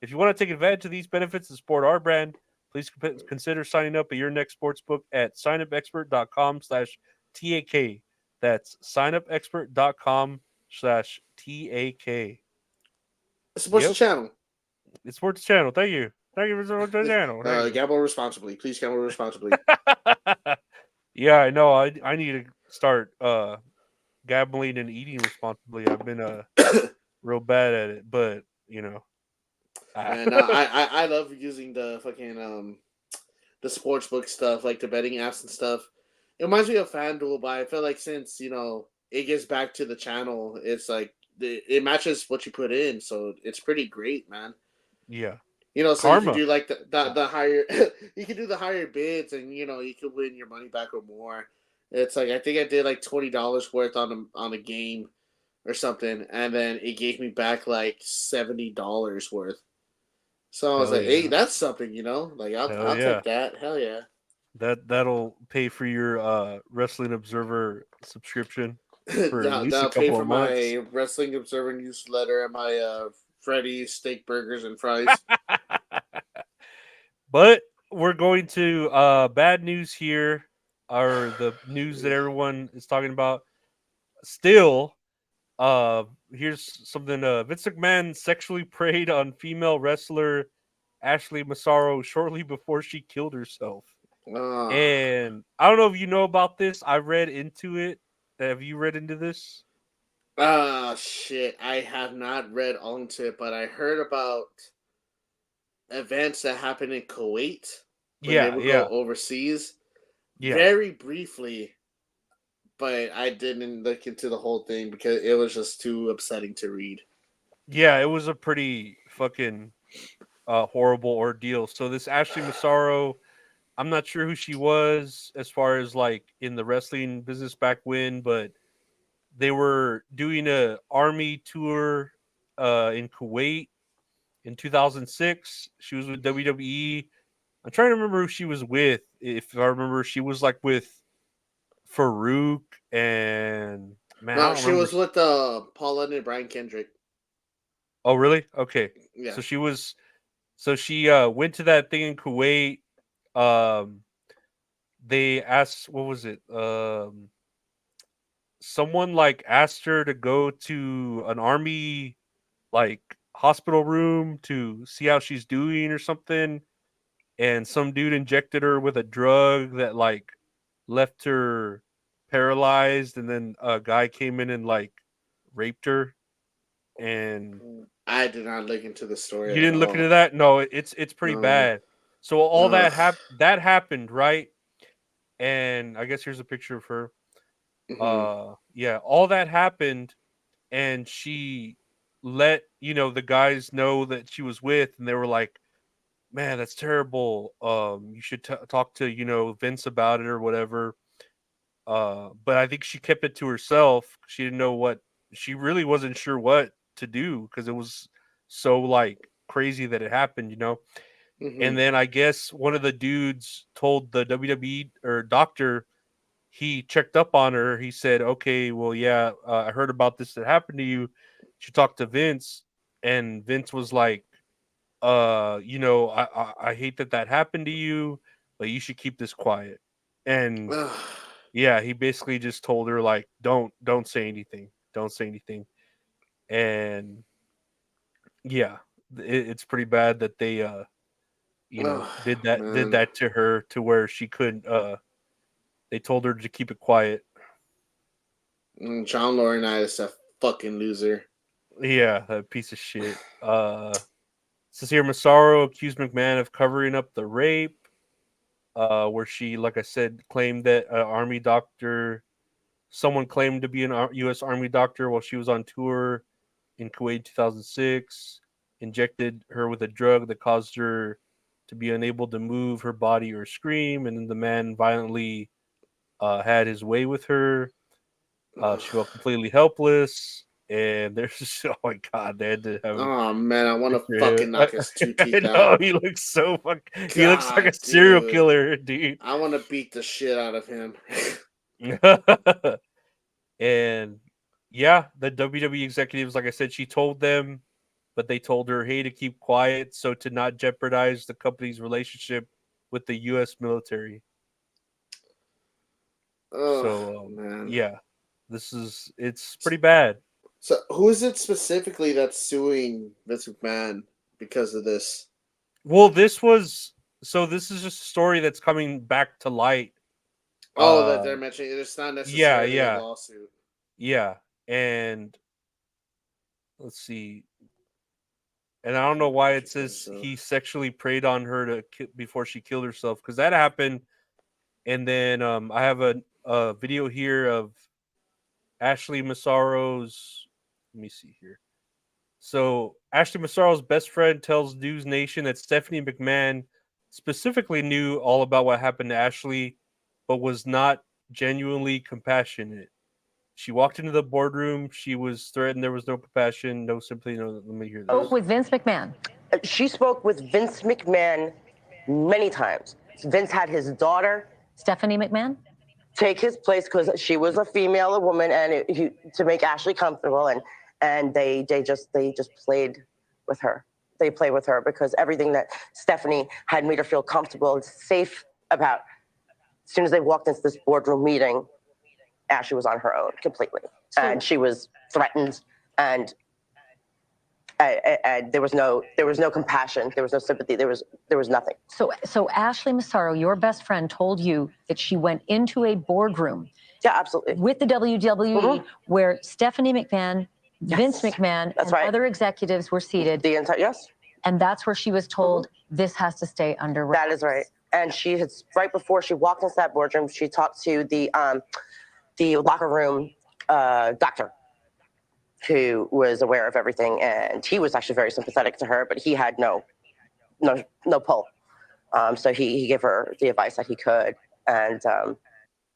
If you want to take advantage of these benefits and support our brand, please consider signing up at your next sportsbook at signupexpert.com/TAK. That's signupexpert.com/TAK. Support the channel. It's Sports Channel. Thank you. Thank you for supporting the channel. Gamble responsibly. Please gamble responsibly. Yeah, I know. I need to start gambling and eating responsibly. I've been real bad at it, but you know. And I love using the fucking the sports book stuff, like the betting apps and stuff. It reminds me of FanDuel, but I feel like since it gets back to the channel, it's like it matches what you put in, so it's pretty great, man. Yeah. So you can Karma. do like the higher, you can do the higher bids, and you could win your money back or more. It's like I think I did like $20 worth on a game or something, and then it gave me back like $70 worth. So I was Hell like, hey, yeah. that's something, Like Hell I'll yeah. take that. Hell yeah. That'll pay for your Wrestling Observer subscription for at least a That'll pay couple for of months. my Wrestling Observer newsletter and my Freddy's steak burgers and fries. But we're going to bad news here, or the news that everyone is talking about. Still, here's something. Vince McMahon sexually preyed on female wrestler Ashley Massaro shortly before she killed herself. Oh, And I don't know if you know about this. I read into it. Have you read into this? shit. I have not read onto it, but I heard about events that happened in Kuwait when they Yeah, would go yeah, overseas. yeah. Very briefly, but I didn't look into the whole thing because it was just too upsetting to read. Yeah, it was a pretty fucking horrible ordeal. So this Ashley Massaro, I'm not sure who she was as far as like in the wrestling business back when, but they were doing a army tour in Kuwait in 2006. She was with WWE. I'm trying to remember who she was with. If I remember, she was like with Farouk and man, I No, don't she remember. was with Paul London and Brian Kendrick. Oh, really? Okay. Yeah. So she went to that thing in Kuwait. Um, they asked, what was it? Someone like asked her to go to an army like hospital room to see how she's doing or something, and some dude injected her with a drug that like left her paralyzed, and then a guy came in and like raped her. And I did not look into the story you at didn't look all. into that? No, it's pretty No. bad. So all Ugh. that happened, right? And I guess here's a picture of her. Mhm. Yeah, all that happened, and she let the guys know that she was with, and they were like, man, that's terrible. You should talk to Vince about it or whatever. But I think she kept it to herself. She didn't know what, she really wasn't sure what to do because it was so like crazy that it happened. And Mhm. then I guess one of the dudes told the WWE or doctor, he checked up on her. He said, okay, well, yeah, I heard about this that happened to you. She talked to Vince, and Vince was like, I hate that happened to you, but you should keep this quiet. And Ugh. yeah, he basically just told her like, don't say anything, don't say anything. And yeah, it's pretty bad that they Ugh, did man. that to her to where she couldn't. They told her to keep it quiet. John Laurinaitis a fucking loser. Yeah, a piece of shit. Says here Massaro accused McMahon of covering up the rape. Where she, like I said, claimed that someone claimed to be an U.S. Army doctor while she was on tour in Kuwait in 2006, injected her with a drug that caused her to be unable to move her body or scream, and then the man violently had his way with her. She felt completely helpless, and there's just, oh my god, they had to have Oh man, I want to picture fucking him. knock his two I teeth know out. he looks so he looks like a God, serial dude. killer, dude. I want to beat the shit out of him. And yeah, the WWE executives, like I said, she told them, but they told her, hey, to keep quiet, so to not jeopardize the company's relationship with the U.S. military. Oh So man. yeah, it's pretty bad. So who is it specifically that's suing Vince McMahon because of this? Well, this is just a story that's coming back to light. Oh, that Uh, they're mentioning it's not yeah, necessarily a yeah, lawsuit. yeah, and let's see. And I don't know why it She killed says herself. he sexually preyed on her before she killed herself, because that happened. And then I have a video here of Ashley Massaro's. Let me see here. So Ashley Massaro's best friend tells News Nation that Stephanie McMahon specifically knew all about what happened to Ashley, but was not genuinely compassionate. She walked into the boardroom. She was threatened. There was no compassion, no sympathy. No, let me hear this. With Vince McMahon. She spoke with Vince McMahon many times. Vince had his daughter, Stephanie McMahon? take his place because she was a female, a woman, and to make Ashley comfortable, and they just played with her. They played with her because everything that Stephanie had made her feel comfortable and safe about. As soon as they walked into this boardroom meeting, Ashley was on her own completely, and she was threatened, and there was no compassion, there was no sympathy, there was nothing. So Ashley Massaro, your best friend, told you that she went into a boardroom. Yeah, absolutely. With the WWE, where Stephanie McMahon, Vince McMahon, That's and right. other executives were seated. The entire yes. And that's where she was told this has to stay under wraps. That is right. And she had, right before she walked into that boardroom, she talked to the locker room doctor, who was aware of everything, and he was actually very sympathetic to her, but he had no pull. So he gave her the advice that he could, and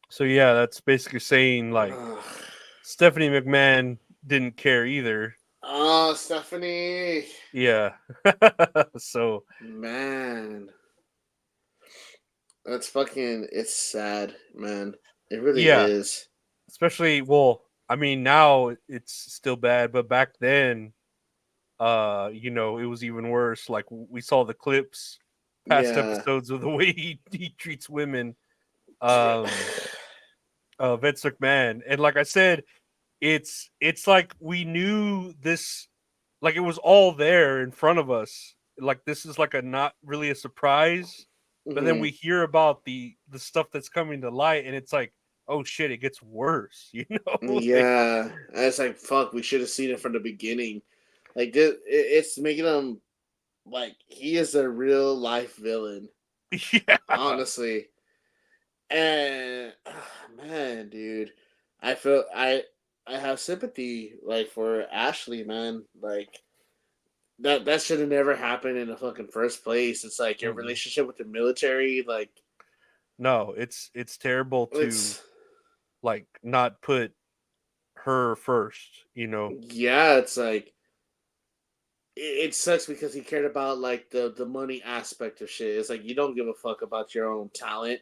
So yeah, that's basically saying like Stephanie McMahon didn't care either. Oh, Stephanie. Yeah. So man, that's fucking. It's sad, man. It really yeah. is. Especially, well, I mean, now it's still bad, but back then, you know, it was even worse. Like we saw the clips, past episodes of the way he treats women. Vince McMahon, and like I said, it's like we knew this, like it was all there in front of us. Like this is like a not really a surprise, but then we hear about the stuff that's coming to light, and it's like, oh shit, it gets worse, you know? Yeah, it's like fuck. We should have seen it from the beginning. Like this, it's making him like he is a real life villain. Yeah, honestly. And man, dude, I feel I have sympathy like for Ashley, man. Like that should have never happened in the fucking first place. It's like your relationship with the military, like no, it's terrible to like not put her first, you know. Yeah, it's like it sucks because he cared about like the money aspect of shit. It's like you don't give a fuck about your own talent.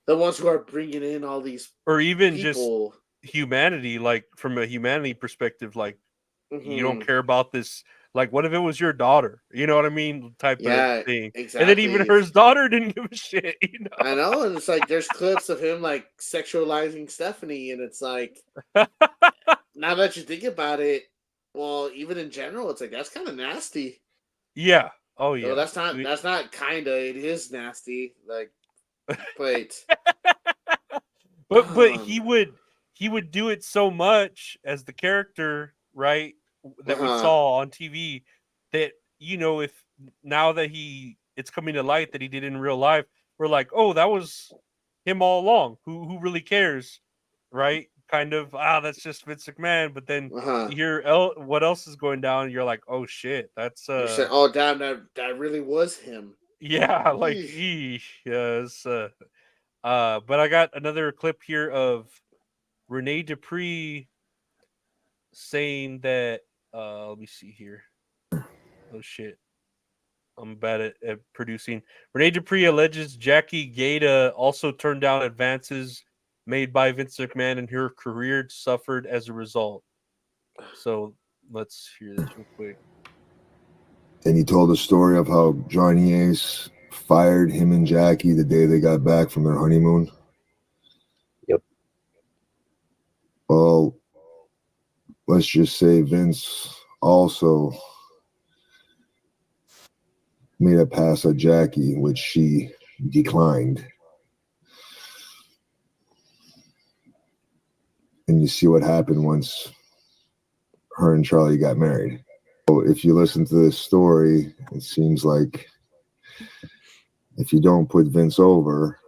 The ones who are bringing in all these or even people. Just humanity, like from a humanity perspective, like you don't care about this. Like, what if it was your daughter? You know what I mean? Type of thing. Exactly. And then even her daughter didn't give a shit. You know? I know, and it's like there's clips of him like sexualizing Stephanie, and it's like now that you think about it, well, even in general, it's like that's kind of nasty. Yeah. Oh yeah. So that's not kinda. It is nasty. Like, but but he would do it so much as the character, right? That we saw on TV, that you know, if now that it's coming to light that he did in real life, we're like, oh, that was him all along. Who really cares, right? Kind of, that's just Vince McMahon. But then you hear what else is going down, and you're like, oh shit, that's you're saying, oh damn, that really was him. Yeah, like yes. But I got another clip here of Rene Dupree saying that. Let me see here. Oh shit, I'm bad at producing. Rene Dupree alleges Jackie Gaeta also turned down advances made by Vince McMahon, and her career suffered as a result. So let's hear this real quick. And he told the story of how Johnny Ace fired him and Jackie the day they got back from their honeymoon. Yep. Well, let's just say Vince also made a pass at Jackie, which she declined. And you see what happened once her and Charlie got married. So if you listen to this story, it seems like if you don't put Vince over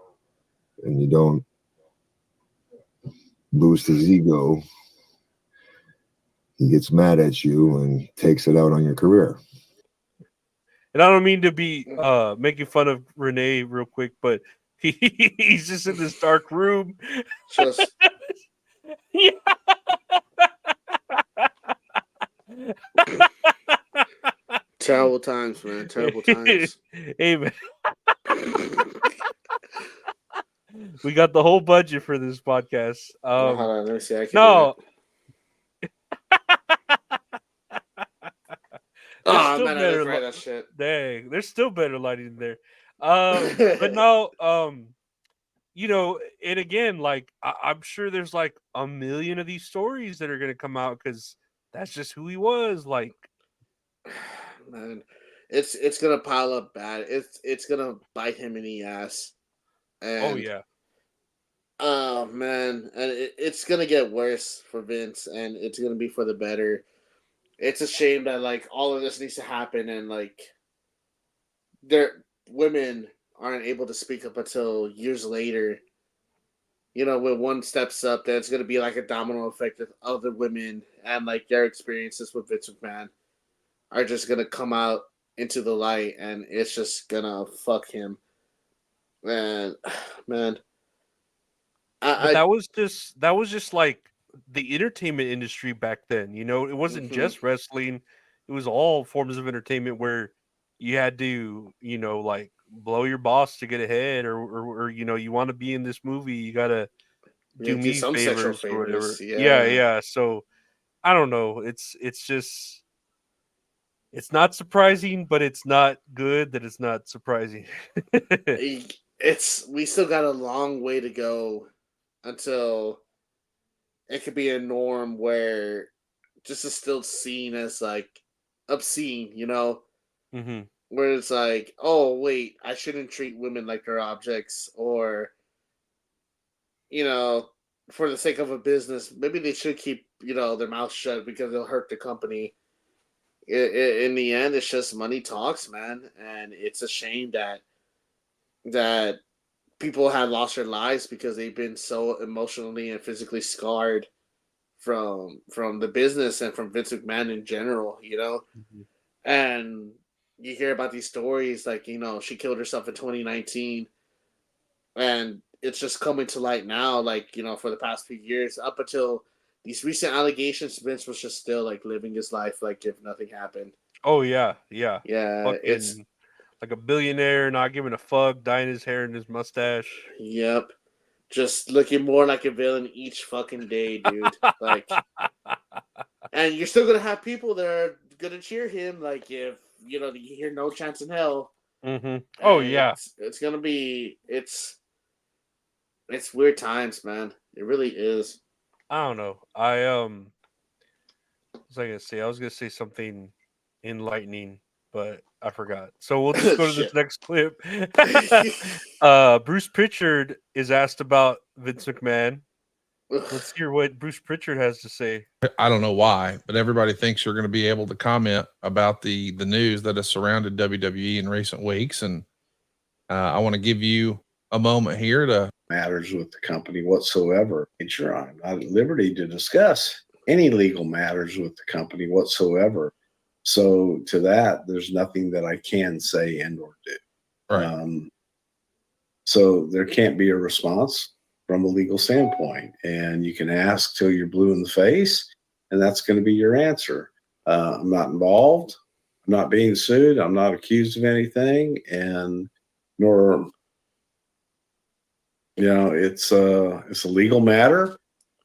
and you don't boost his ego, he gets mad at you and takes it out on your career. And I don't mean to be making fun of Renee real quick, but he's just in this dark room. Just Yeah. terrible times, man. Terrible times. Hey, man. We got the whole budget for this podcast. Hold on, let me see. I can No. do it. Oh still man, I better look right at shit. Dang, there's still better lighting there. But no, you know, and again, like I'm sure there's like a million of these stories that are gonna come out because that's just who he was. Like, Man, it's gonna pile up bad. It's gonna bite him in the ass. And, oh yeah, oh man, and it's gonna get worse for Vince, and it's gonna be for the better. It's a shame that like all of this needs to happen, and like their women aren't able to speak up until years later. You know, when one steps up, then it's gonna be like a domino effect of other women, and like their experiences with Vince McMahon are just gonna come out into the light, and it's just gonna fuck him. And man, but that was just like the entertainment industry back then. You know, it wasn't Mhm. just wrestling; it was all forms of entertainment where you had to, you know, like blow your boss to get ahead, or you know, you want to be in this movie, you gotta yeah, do do me some sexual favors or whatever. favors. Yeah, Yeah, yeah. So I don't know. It's just it's not surprising, but it's not good that it's not surprising. it's we still got a long way to go until it could be a norm where just is still seen as like obscene, you know, hmm where it's like, oh wait, I shouldn't treat women like they're objects, or you know, for the sake of a business, maybe they should keep their mouth shut because it'll hurt the company. In the end, it's just money talks, man, and it's a shame that people have lost their lives because they've been so emotionally and physically scarred from the business and from Vince McMahon in general, And you hear about these stories like, she killed herself in 2019, and it's just coming to light now, like, for the past few years, up until these recent allegations, Vince was just still like living his life like if nothing happened. Oh yeah, yeah. Yeah, it's Fucking like a billionaire, not giving a fuck, dyeing his hair and his mustache. yep. Just looking more like a villain each fucking day, dude. Like, and you're still gonna have people that are gonna cheer him. Like, if you hear "No Chance in Hell." Oh yeah. It's gonna be it's weird times, man. It really is. I don't know. What was I gonna say? I was gonna say something enlightening, but I forgot. So we'll just go to this Shit. next clip. Bruce Pritchard is asked about Vince McMahon. Let's hear what Bruce Pritchard has to say. I don't know why, but everybody thinks you're going to be able to comment about the news that has surrounded WWE in recent weeks, and I want to give you a moment here to matters with the company whatsoever. Sure, I'm not at liberty to discuss any legal matters with the company whatsoever. So to that, there's nothing that I can say and or do. Right. So there can't be a response from a legal standpoint, and you can ask till you're blue in the face, and that's going to be your answer. I'm not involved. I'm not being sued. I'm not accused of anything, and nor, it's a legal matter.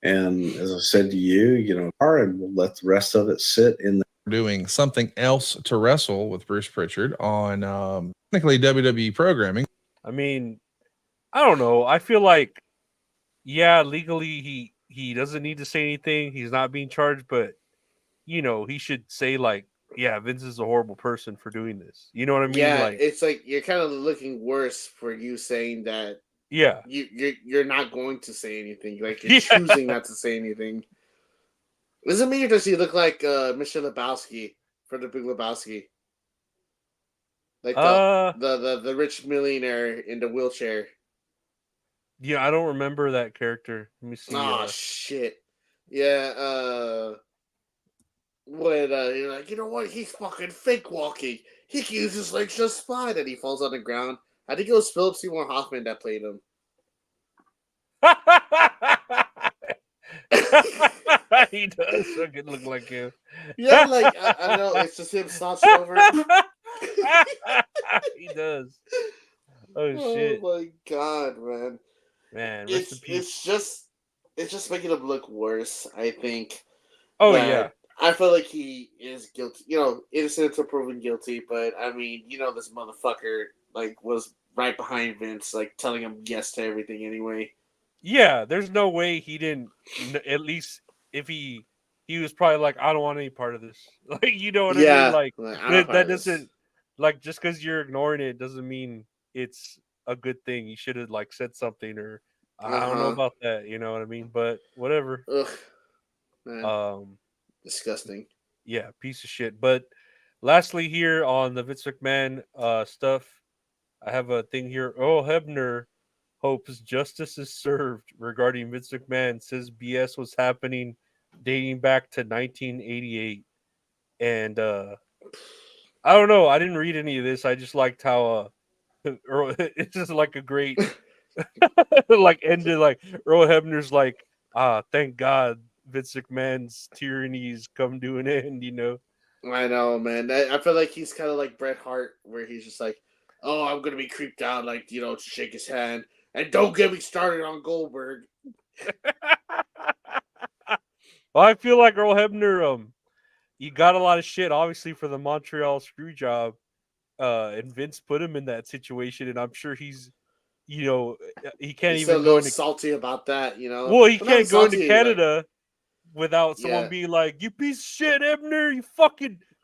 And as I said to you, and we'll let the rest of it sit in the doing something else to wrestle with Bruce Pritchard on technically WWE programming. I mean, I don't know. I feel like, yeah, legally he doesn't need to say anything. He's not being charged, but he should say like, yeah, Vince is a horrible person for doing this. You know what I mean? Yeah, Like, it's like you're kind of looking worse for you saying that. Yeah, you're not going to say anything. Like you're choosing not to say anything. Does it mean or does he look like Mr. Lebowski from The Big Lebowski? Like the rich millionaire in the wheelchair. Yeah, I don't remember that character. Let me see. Oh shit. Yeah, when you're like, you know what, he's fucking fake walking. He can use his legs just fine, and he falls on the ground. I think it was Philip Seymour Hoffman that played him. He does fucking look like him. Yeah, like I don't know, it's just him slouched over. He does. Oh shit! Oh my god, man! Man, it's just making him look worse. I think. Oh But yeah. I feel like he is guilty. You know, innocent until proven guilty. But I mean, you know, this motherfucker like was right behind Vince, like telling him yes to everything anyway. Yeah, there's no way he didn't. At least if he was probably like, I don't want any part of this. Like, you know what I Yeah, mean? Like like, I don't that part of this. doesn't like just because you're ignoring it doesn't mean it's a good thing. You should have like said something or I don't know about that. You know what I mean? But whatever. Ugh, man, Um, disgusting. yeah, piece of shit. But lastly, here on the Vince McMahon stuff, I have a thing here. Earl Hebner hopes justice is served regarding Vince McMahon. Says BS was happening dating back to 1988. And I don't know. I didn't read any of this. I just liked how Earl, it's just like a great like ended like Earl Hebner's like thank God Vince McMahon's tyrannies come to an end, you know. I know, man. I feel like he's kind of like Bret Hart, where he's just like, "Oh, I'm gonna be creeped out, like, you know, to shake his hand, and don't get me started on Goldberg." Well, I feel like Earl Hebner, he got a lot of shit, obviously, for the Montreal screw job. And Vince put him in that situation, and I'm sure he's, you know, he can't He's even a go little into. salty about that, you know. Well, he Well, not can't go into salty, Canada without Yeah. someone being like, "You piece of shit, Hebner!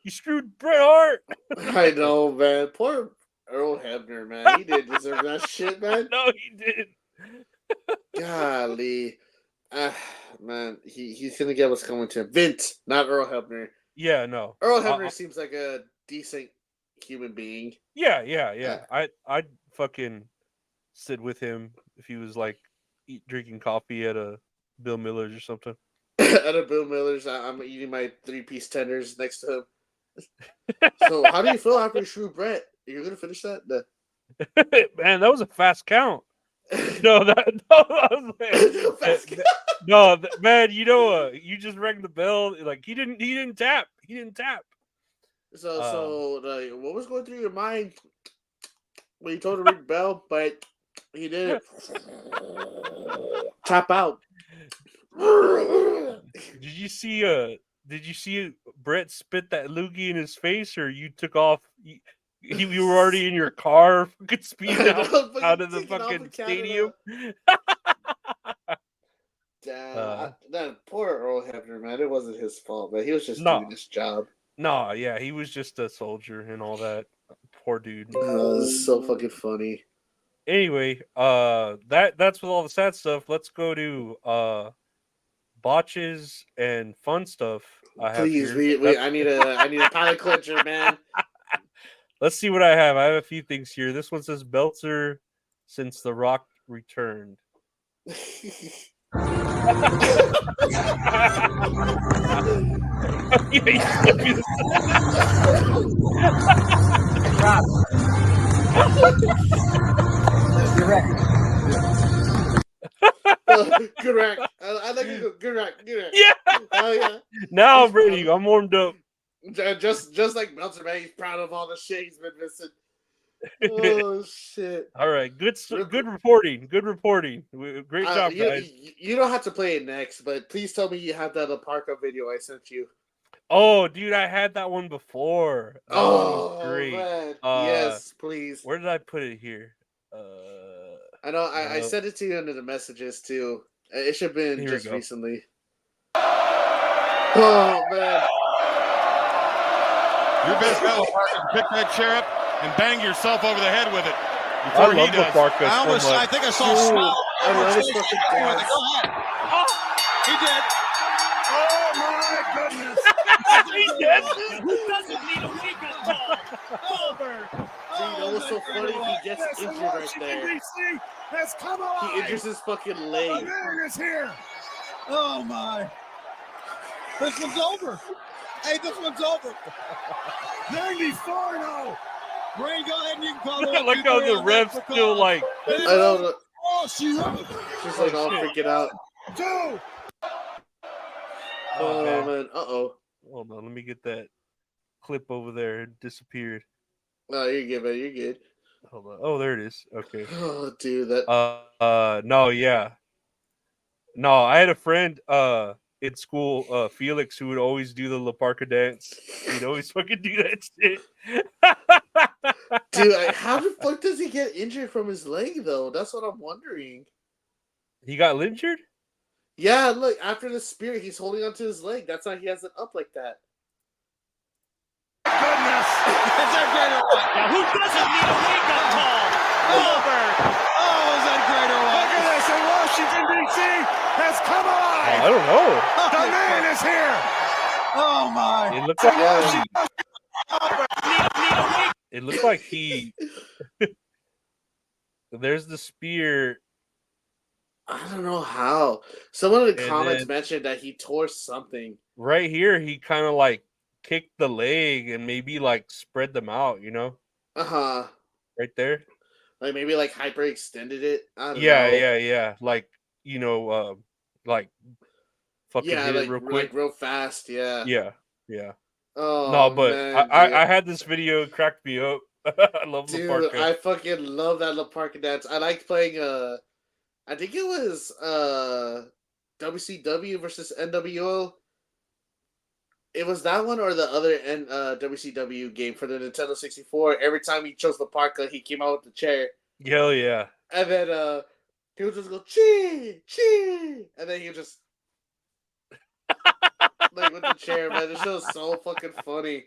You screwed Bret Hart." I know, man. Poor Earl Hebner, man. He didn't deserve that shit, man. No, he didn't. Golly. Man, he's going to get what's coming to him. Vince, not Earl Hebner. Yeah, no. Earl Hebner seems like a decent human being. Yeah. I'd fucking sit with him if he was like drinking coffee at a Bill Miller's or something. At a Bill Miller's, I'm eating my 3-piece tenders next to him. So, how do you feel after you screw Brett? You're going to finish that? No. Man, that was a fast count. No, man, you know, you just rang the bell. Like he didn't tap. So, what was going through your mind when you told him to ring the bell, but he didn't tap out? Did you see Brett spit that loogie in his face, or you took off? You were already in your car, fucking speeding out of the fucking stadium. Damn, that poor Earl Hebner, man. It wasn't his fault, but he was just doing his job. No, yeah, he was just a soldier and all that. Poor dude. It's so fucking funny. Anyway, that's with all the sad stuff. Let's go to botches and fun stuff. Please, I need a palate cleanser, man. Let's see what I have. I have a few things here. This one says Melzer since The Rock returned. Correct. I like you. Correct. Yeah. Oh yeah. Now I'm ready. I'm warmed up. Just like Melzer, man. He's proud of all the shit he's been missing. Oh shit! All right, good reporting. Good reporting. Great job, guys. You don't have to play it next, but please tell me you have that Parka video I sent you. Oh, dude, I had that one before. That was great. Man. Yes, please. Where did I put it here? I know. I sent it to you under the messages too. It should have been just recently. Oh man! Your best battle partner is pick that chair up and bang yourself over the head with it I before love he does. I think I saw smile. I love his fucking dance. He did. Oh my goodness. Who doesn't need a wake-up call? Goldberg. Dude, that was so funny. He gets injured right there. DC has come alive. He injures his fucking The leg. man is here. Oh my. This one's over. Hey, this one's over. 94-0. Brain, go ahead and you can call it. I like how the refs still like. I don't know. Oh, she's Just like all freaking out. Two. Oh man. Uh-oh. Hold on, let me get that clip over there. It disappeared. No, you're good, man. You're good. Hold on. Oh, there it is. Okay. Oh, dude, that. No, yeah. No, I had a friend in school, Felix, who would always do the La Parka dance. He'd always fucking do that shit. Dude, how the fuck does he get injured from his leg, though? That's what I'm wondering. He got injured? Yeah, look, after the spear, he's holding onto his leg. That's why he has it up like that. Goodness. Is that great or what? Now, who doesn't need a wake-up call? Goldberg. Oh, is that great or what? Look at this. And Washington, D.C. has come alive. I don't know. The man is here. Oh, my. It looks like it looked like he. There's the spear. I don't know how. Someone in the And comments then- mentioned that he tore something. Right here, he kind of like kicked the leg and maybe like spread them out, you know? Uh-huh. Right there. Like maybe like hyperextended it. I don't Yeah, know. yeah. Like, you know, like fucking Yeah, hit like it real quick. like real fast, yeah. Yeah. Oh, No, but man, I had this video, it cracked me up. I love the dude, parka. I fucking love that La Parka dance. I liked playing I think it was WCW versus NWO. It was that one or the other WCW game for the Nintendo 64. Every time he chose La Parka, he came out with the chair. Hell yeah. And then he would just go chee chee, and then he would just like with the chair, man. This shit was so fucking funny.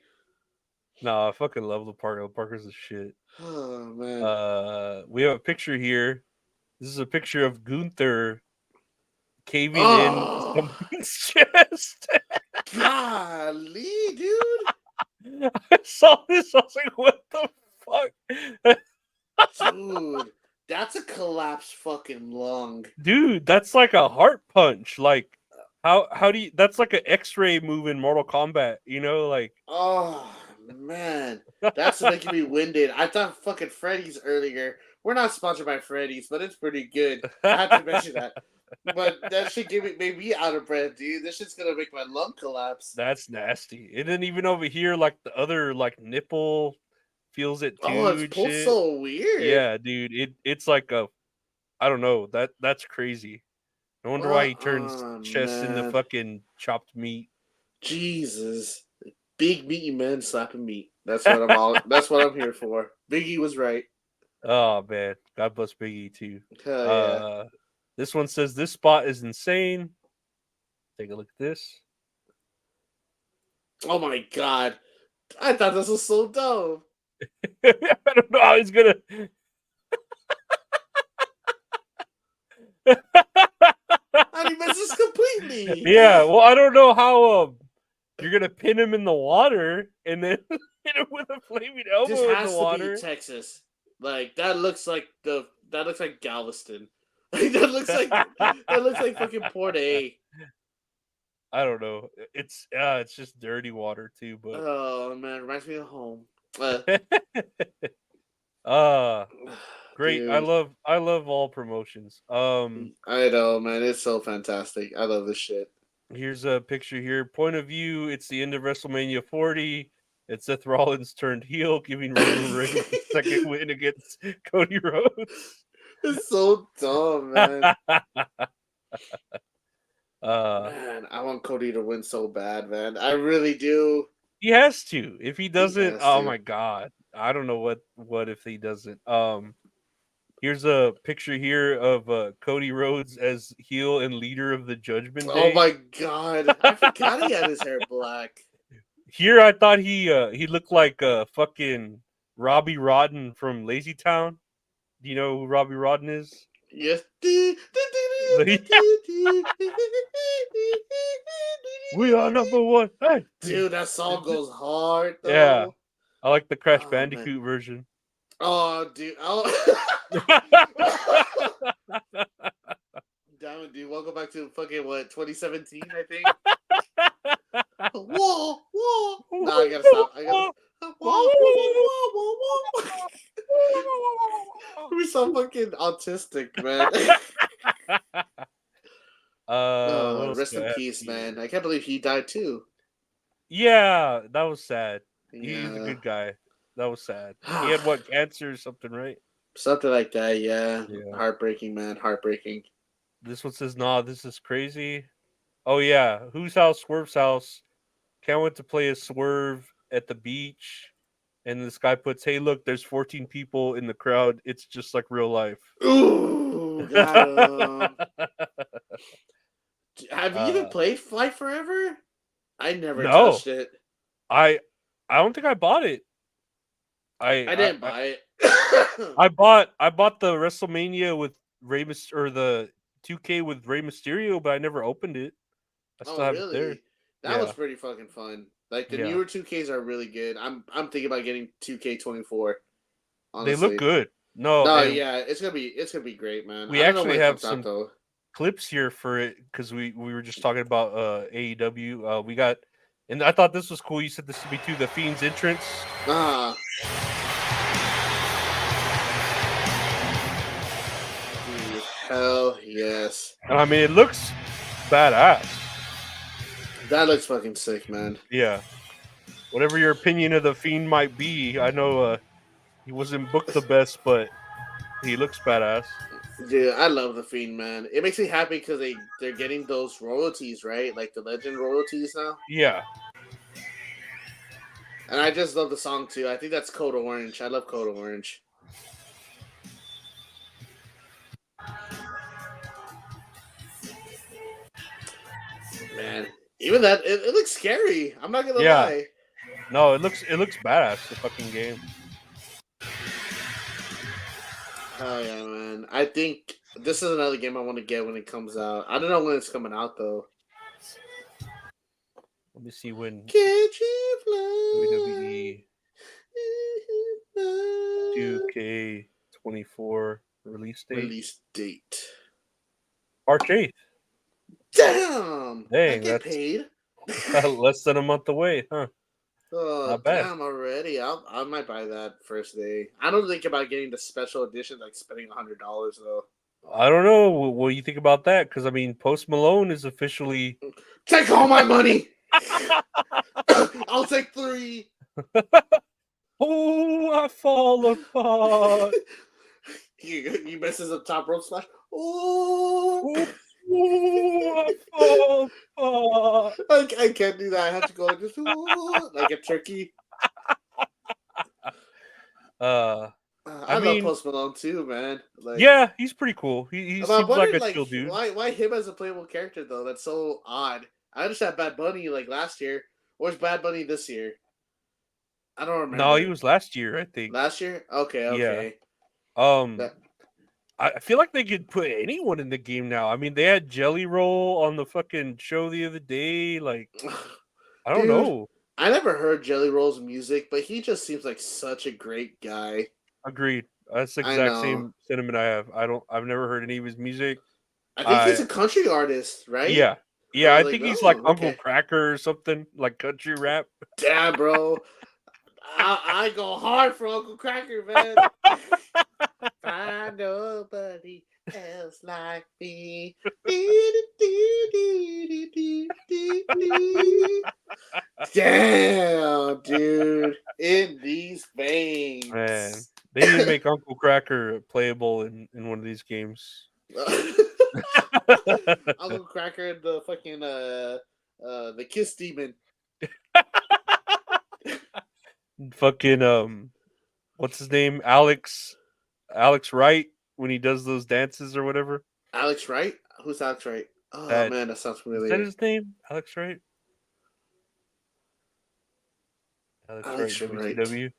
No, I fucking love the parka. The parka's the shit. Oh man. We have a picture here. This is a picture of Gunther caving Oh. in someone's chest. Golly, dude. I saw this. I was like, what the fuck? Dude, that's a collapsed fucking lung. Dude, that's like a heart punch. Like, how do you? That's like an X-ray move in Mortal Kombat. You know, like. Oh man, that's making me winded. I thought fucking Freddy's earlier. We're not sponsored by Freddy's, but it's pretty good. I have to mention that. But that shit made me out of breath, dude. This shit's gonna make my lung collapse. That's nasty. And then even over here, like the other like nipple feels it too. Oh, it's and pulled shit. so weird. Yeah, dude. It's like a, I don't know. That's crazy. No wonder why he turns chest into man. fucking chopped meat. Jesus, big meaty men slapping meat. That's what I'm all. That's what I'm here for. Biggie was right. Oh man, God bless Biggie too. Hell yeah. This one says this spot is insane. Take a look at this. Oh my god, I thought this was so dumb. I don't know how he's gonna. And he misses completely. Yeah, well, I don't know how you're gonna pin him in the water and then hit him with a flaming elbow This in has the to water. be Texas. Like that looks like Galveston. that looks like fucking Port A. I don't know. It's just dirty water too, but Oh man, reminds me of home. great. Dude. I love all promotions. I know, man. It's so fantastic. I love this shit. Here's a picture here. Point of view, it's the end of WrestleMania 40. It's Seth Rollins turned heel, giving Roman Reigns the second win against Cody Rhodes. It's so dumb, man. Uh, Man, I want Cody to win so bad, man. I really do. he has to. If he doesn't, has oh to. my god. I don't know what if he doesn't. Here's a picture here of Cody Rhodes as heel and leader of the Judgment Day. Oh my god. I forgot he had his hair black. Here I thought he looked like fucking Robbie Rodden from Lazy Town. Do you know who Robbie Rodden is? Yes. We are number one. Hey, Dude, that song goes hard though. Yeah, I like the Crash Oh, Bandicoot version. Oh, dude. Oh. Damn it, dude. Welcome back to fucking what, 2017, I think. Whoa, whoa. Nah, I gotta stop. We're so fucking autistic, man. What Rest in else? peace, man. I can't believe he died too. Yeah, that was sad. He's a Yeah. good guy. That was sad. He had what, cancer or something, right? Something like that, yeah. Yeah. Heartbreaking, man. Heartbreaking. This one says, "Nah, this is crazy." Oh yeah, whose house? Swerve's house. Can't wait to play a Swerve at the beach. And this guy puts, "Hey, look, there's 14 people in the crowd. It's just like real life." Ooh, got him. Have you even played Flight Forever? I never touched it. I don't think I bought it. I didn't buy it. I bought the WrestleMania with Rey or the 2K with Rey Mysterio, but I never opened it. I still have it there. That was pretty fucking fun. Like the newer 2Ks are really good. I'm thinking about getting 2K24. Honestly. They look good. No, yeah, it's gonna be great, man. We actually have some clips here for it because we were just talking about AEW. We got, and I thought this was cool. You said this would be too, the Fiend's entrance. Dude, hell yes. I mean, it looks badass. That looks fucking sick, man. Yeah. Whatever your opinion of the Fiend might be, I know he wasn't booked the best, but he looks badass. Dude, I love the Fiend, man. It makes me happy because they're getting those royalties, right? Like the Legend royalties now. Yeah. And I just love the song too. I think that's Code Orange. I love Code Orange. Man, even that it looks scary. I'm not gonna lie. No, it looks badass. The fucking game. Oh yeah, man. I think this is another game I want to get when it comes out. I don't know when it's coming out though. Let me see when. Can't you fly? WWE 2K24 release date. March 8th. Damn! Dang, I get paid. Less than a month away, huh? Oh, Not bad. damn! Already, I might buy that first day. I don't think about getting the special edition, like spending $100 though. I don't know. What do you think about that? Because I mean, Post Malone is officially take all my money. I'll take 3. Oh, I fall apart. He messes up top rope splash. Oh, I fall apart. I can't do that. I have to go like this, like a turkey. I love Post Malone too, man. Like, yeah, he's pretty cool. He seems like a chill dude. Why him as a playable character though? That's so odd. I understand Bad Bunny like last year. Where's Bad Bunny this year? I don't remember. No, he was last year, I think. Last year? Okay. Yeah. I feel like they could put anyone in the game now. I mean, they had Jelly Roll on the fucking show the other day. Like, I don't know. I never heard Jelly Roll's music, but he just seems like such a great guy. Agreed. That's the exact same sentiment I have. I've never heard any of his music. I think he's a country artist, right? Yeah. Yeah, I think he's like Uncle Cracker or something, like country rap. Damn, bro. I go hard for Uncle Cracker, man. Find nobody else like me. Damn, dude. In these veins. Man, they need to make Uncle Cracker playable in one of these games. Uncle Cracker and the fucking the Kiss Demon. Fucking what's his name? Alex Wright, when he does those dances or whatever. Alex Wright? Who's Alex Wright? Oh man, that sounds familiar. Is that his name? Alex Wright? Alex Wright. WCW.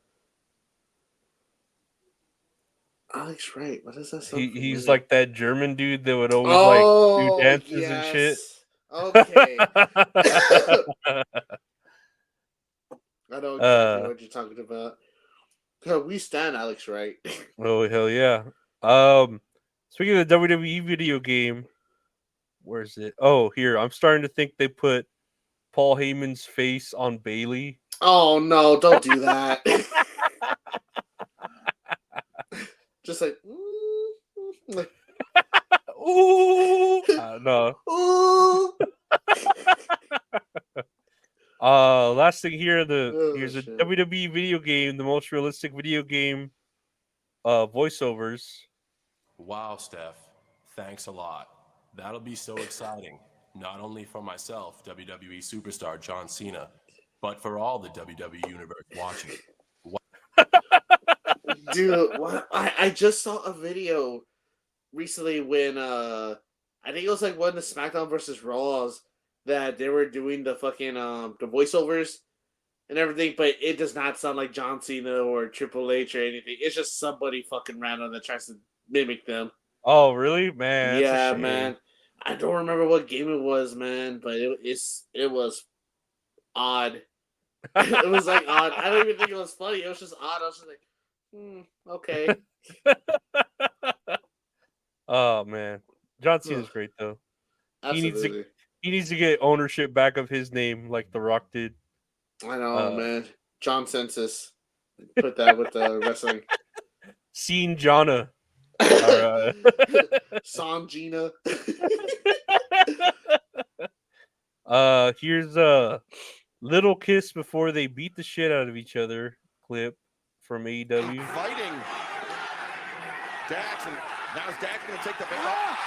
Alex Wright. What does that sound? He's like that German dude that would always like do dances and shit. Okay. I know exactly what you're talking about. We stand Alex right. Oh hell yeah. Speaking of the WWE video game, where is it? Oh, here. I'm starting to think they put Paul Heyman's face on Bailey. Oh no, don't do that. Just like ooh. No. Ooh. Last thing here, here's a shit. WWE video game, the most realistic video game voiceovers. Wow, Steph. Thanks a lot. That'll be so exciting, not only for myself, WWE superstar John Cena, but for all the WWE universe watching. Dude, what? I just saw a video recently when I think it was like one of the SmackDown versus Raws that they were doing the fucking the voiceovers and everything, but it does not sound like John Cena or Triple H or anything. It's just somebody fucking random that tries to mimic them. Oh, really? Man, that's a Yeah, shame. man. I don't remember what game it was, man, but it was odd. It was like odd. I don't even think it was funny. It was just odd. I was just like, okay. Oh man, John Cena's great though. Absolutely. He needs to get ownership back of his name like The Rock did. I know, man. John Census. Put that with the wrestling. Scene Jonna. Songina. Here's a little kiss before they beat the shit out of each other clip from AEW. Fighting. Dax, and now is Dax going to take the bait off?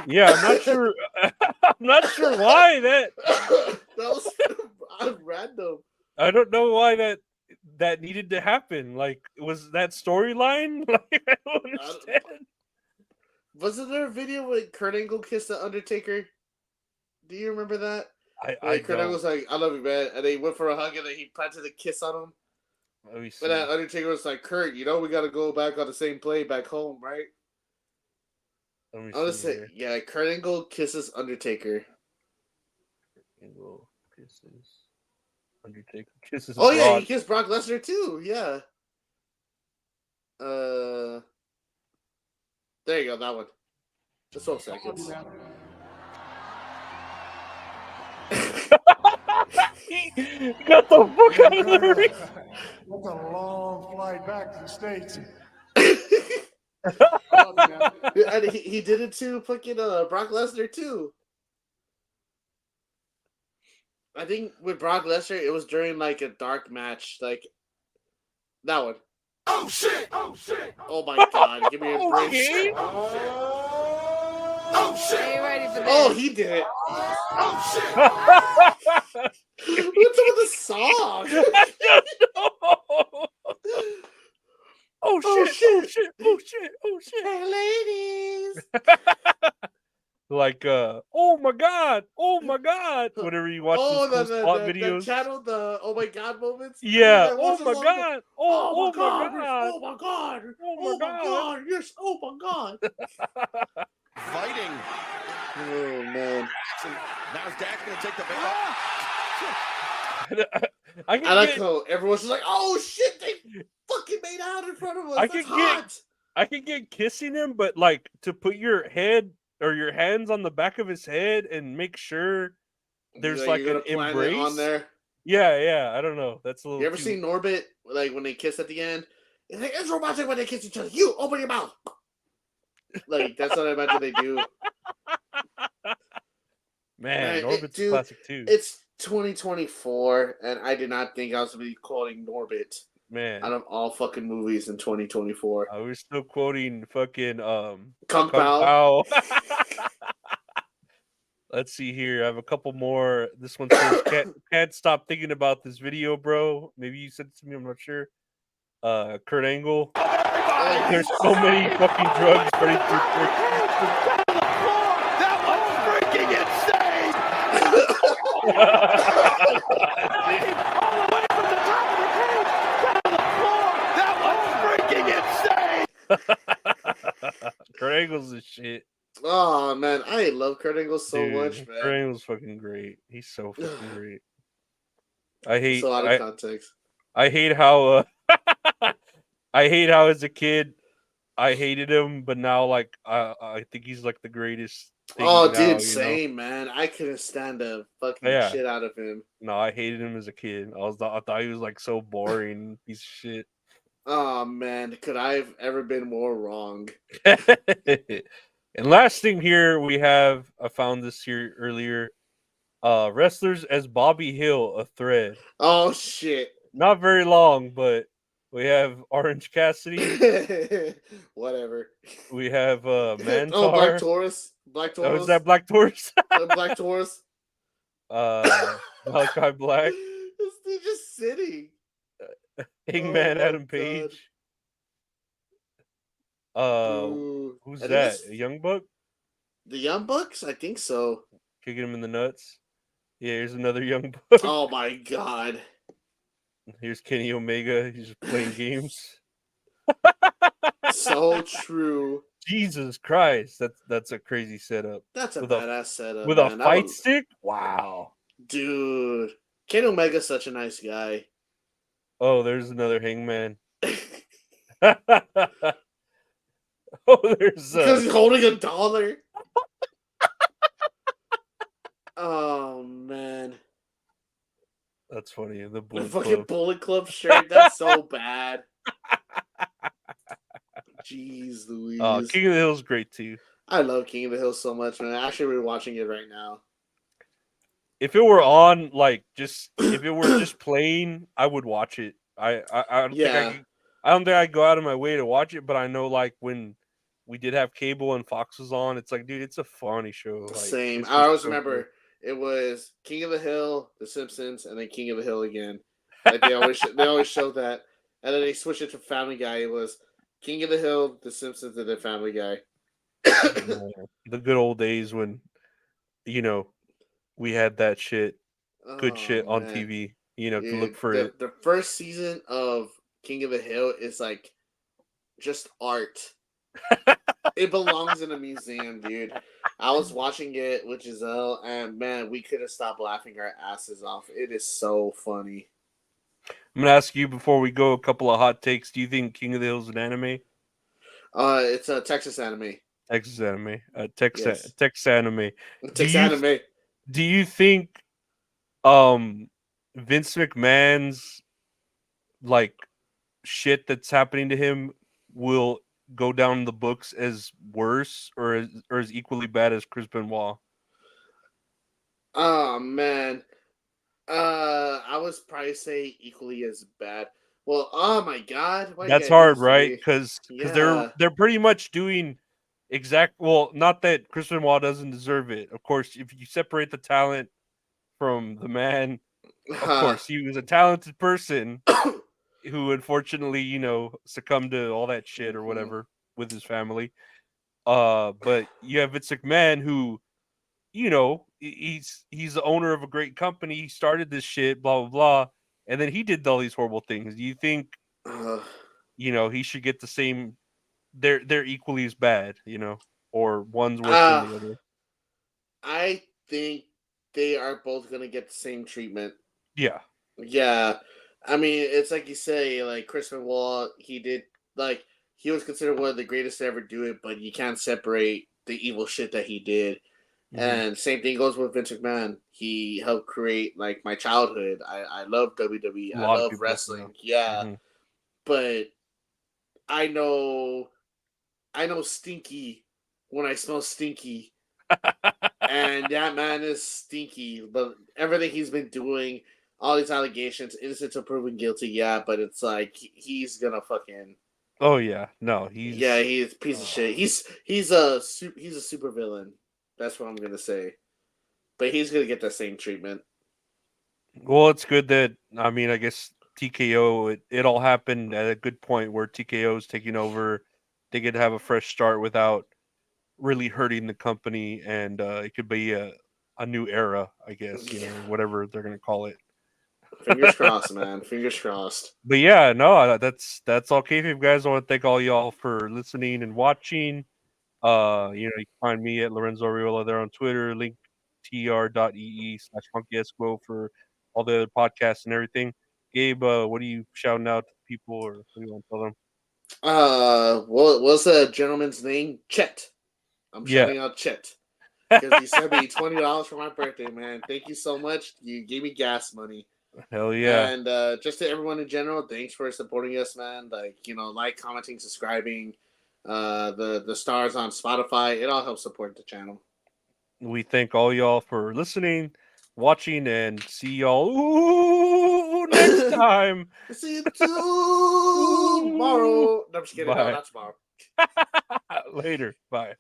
Yeah, I'm not sure. I'm not sure why that. That was random. I don't know why that needed to happen. Like, was that storyline? Like, I don't understand. Wasn't there a video when Kurt Angle kissed the Undertaker? Do you remember that? Kurt Angle was like, "I love you, man," and they went for a hug, and then he planted a kiss on him. Let me see. But that Undertaker was like, "Kurt, you know we got to go back on the same play back home, right?" Let me I was see say, here. yeah, Kurt Angle kisses Undertaker. Angle kisses Undertaker kisses. Oh yeah, Brock. he kissed Brock Lesnar too. Yeah. There you go, that one. Just 12 seconds. He got the fuck out of the ring. That's a long flight back to the States. And he did it to fucking Brock Lesnar too. I think with Brock Lesnar, it was during like a dark match, like that one. Oh shit! Oh shit! Oh my god! Give me a break. Okay. Oh shit! Are you ready for this? Oh, he did it. Oh shit! What's up with the song? Oh shit! Oh shit! Oh shit! Hey, ladies. Like oh my god! Oh my god! Whenever you watch those cool spot videos, the channel, the oh my god moments. yeah. Like, Oh my god! Oh my god! Oh my god! Oh my god! Yes! Oh my god! Fighting. Oh man! Now is Dax going to take the bait off? I like how everyone's just like, "Oh shit! They fucking made out in front of us." I can get kissing him, but like to put your head or your hands on the back of his head and make sure there's like an embrace on there. Yeah. I don't know. That's a little. You ever seen Norbit like when they kiss at the end? It's like it's romantic when they kiss each other. You open your mouth. Like that's what I imagine they do. Man, Norbit's classic too. It's 2024, and I did not think I was going to be quoting Norbit. Man, out of all fucking movies in 2024, I was still quoting fucking Kung Pao. Let's see here. I have a couple more. This one says, "Can't stop thinking about this video, bro." Maybe you said it to me. I'm not sure. Kurt Angle. There's so many fucking drugs ready to. That was freaking insane! That was freaking insane! Kurt Angle's the shit. Oh man, I love Kurt Angle so much, Dude, man. Kurt Angle's fucking great. He's so fucking great. I It's hate a lot of context. I hate how I hate how as a kid I hated him, but now like I think he's like the greatest thing Oh, now, dude, you know. same man. I couldn't stand the fucking Yeah. shit out of him. No, I hated him as a kid. I thought he was like so boring piece of shit. Oh man, could I have ever been more wrong? And last thing here we have, I found this here earlier. Wrestlers as Bobby Hill, a thread. Oh shit. Not very long, but we have Orange Cassidy. Whatever. We have Mantar. Oh, Black Taurus. Black Oh, Taurus. is that Black Taurus? Black Taurus. Malachi Black. This dude just sitting. Hangman my Adam God. Page. Ooh. Who's And that? this- A Young Buck? The Young Bucks? I think so. Kicking him in the nuts. Yeah, here's another Young Buck. Oh my God. Here's Kenny Omega. He's just playing games. So true. Jesus Christ, that's a crazy setup. That's a With badass setup. with man. a I fight would- stick. Wow. Dude. Kenny Omega's such a nice guy. Oh, there's another Hangman. Oh, there's Because he's holding $1. Oh man. that's funny. The The Bullet fucking Club. Bullet Club shirt. That's so bad. Jeez Louise. King of the Hill's great too. I love King of the Hill so much, man. Actually, we're watching it right now. If it were on, like, just if it were just playing, I would watch it. I don't think Yeah. I don't think I'd go out of my way to watch it, but I know like when we did have cable and Fox was on, it's like, dude, it's a funny show. Like, Same. it's I always just so remember good. it was King of the Hill, The Simpsons, and then King of the Hill again. Like they always show that, and then they switched it to Family Guy. It was King of the Hill, The Simpsons, and then Family Guy. The good old days when, you know, we had that shit, good Oh, shit on man. TV. You know, to Dude, look for the, it. the first season of King of the Hill is like just art. It belongs in a museum, dude. I was watching it with Giselle, and man, we couldn't stop laughing our asses off. It is so funny. I'm gonna ask you before we go a couple of hot takes. Do you think King of the Hill is an anime? It's a Texas anime. Texas anime. Yes. Texas anime. Texas anime. Do you think Vince McMahon's like shit that's happening to him will go down the books as worse or as equally bad as Chris Benoit? Oh man. I would probably say equally as bad. Well, oh my god. Why you That's gotta do hard, this to right? me? Because Yeah. they're pretty much doing well, not that Chris Benoit doesn't deserve it. Of course, if you separate the talent from the man, of course, he was a talented person who unfortunately, you know, succumbed to all that shit or whatever with his family. But you have Vince McMahon who, you know, he's the owner of a great company. He started this shit, blah blah blah, and then he did all these horrible things. Do you think, you know, he should get the same? They're equally as bad, you know, or one's worse than the other. I think they are both gonna get the same treatment. Yeah. Yeah. I mean, it's like you say, like Chris Benoit, he did like he was considered one of the greatest to ever do it, but you can't separate the evil shit that he did. Mhm. And same thing goes with Vince McMahon. He helped create like my childhood. I love WWE. A I lot of love people, wrestling. yeah. Yeah. But I know stinky when I smell stinky. And that man is stinky. But everything he's been doing, all these allegations, innocent until proven guilty, yeah, but it's like he's gonna fucking Oh yeah, no, he's he's a piece of shit. He's a super villain. That's what I'm gonna say. But he's gonna get that same treatment. Well, it's good that I mean, I guess TKO it all happened at a good point where TKO is taking over. They could have a fresh start without really hurting the company, and it could be a new era, I guess, you know, whatever they're gonna call it. Fingers crossed, man. Fingers crossed. But yeah, no, that's all kayfabe, guys. I want to thank all y'all for listening and watching. You can find me at Lorenzo Ariola there on Twitter, linktr.ee/funkyesquo for all the other podcasts and everything. Gabe, what are you shouting out to people, or what do you want to tell them? What's the gentleman's name? Chet. I'm Yeah. shouting out Chet because he sent me $20 for my birthday, man. Thank you so much. You gave me gas money. Hell yeah. And just to everyone in general, thanks for supporting us, man. Like, commenting, subscribing, the stars on Spotify. It all helps support the channel. We thank all y'all for listening, watching, and see y'all next time. See you tomorrow. No, I'm just kidding. No, Bye. not tomorrow. Later. Bye.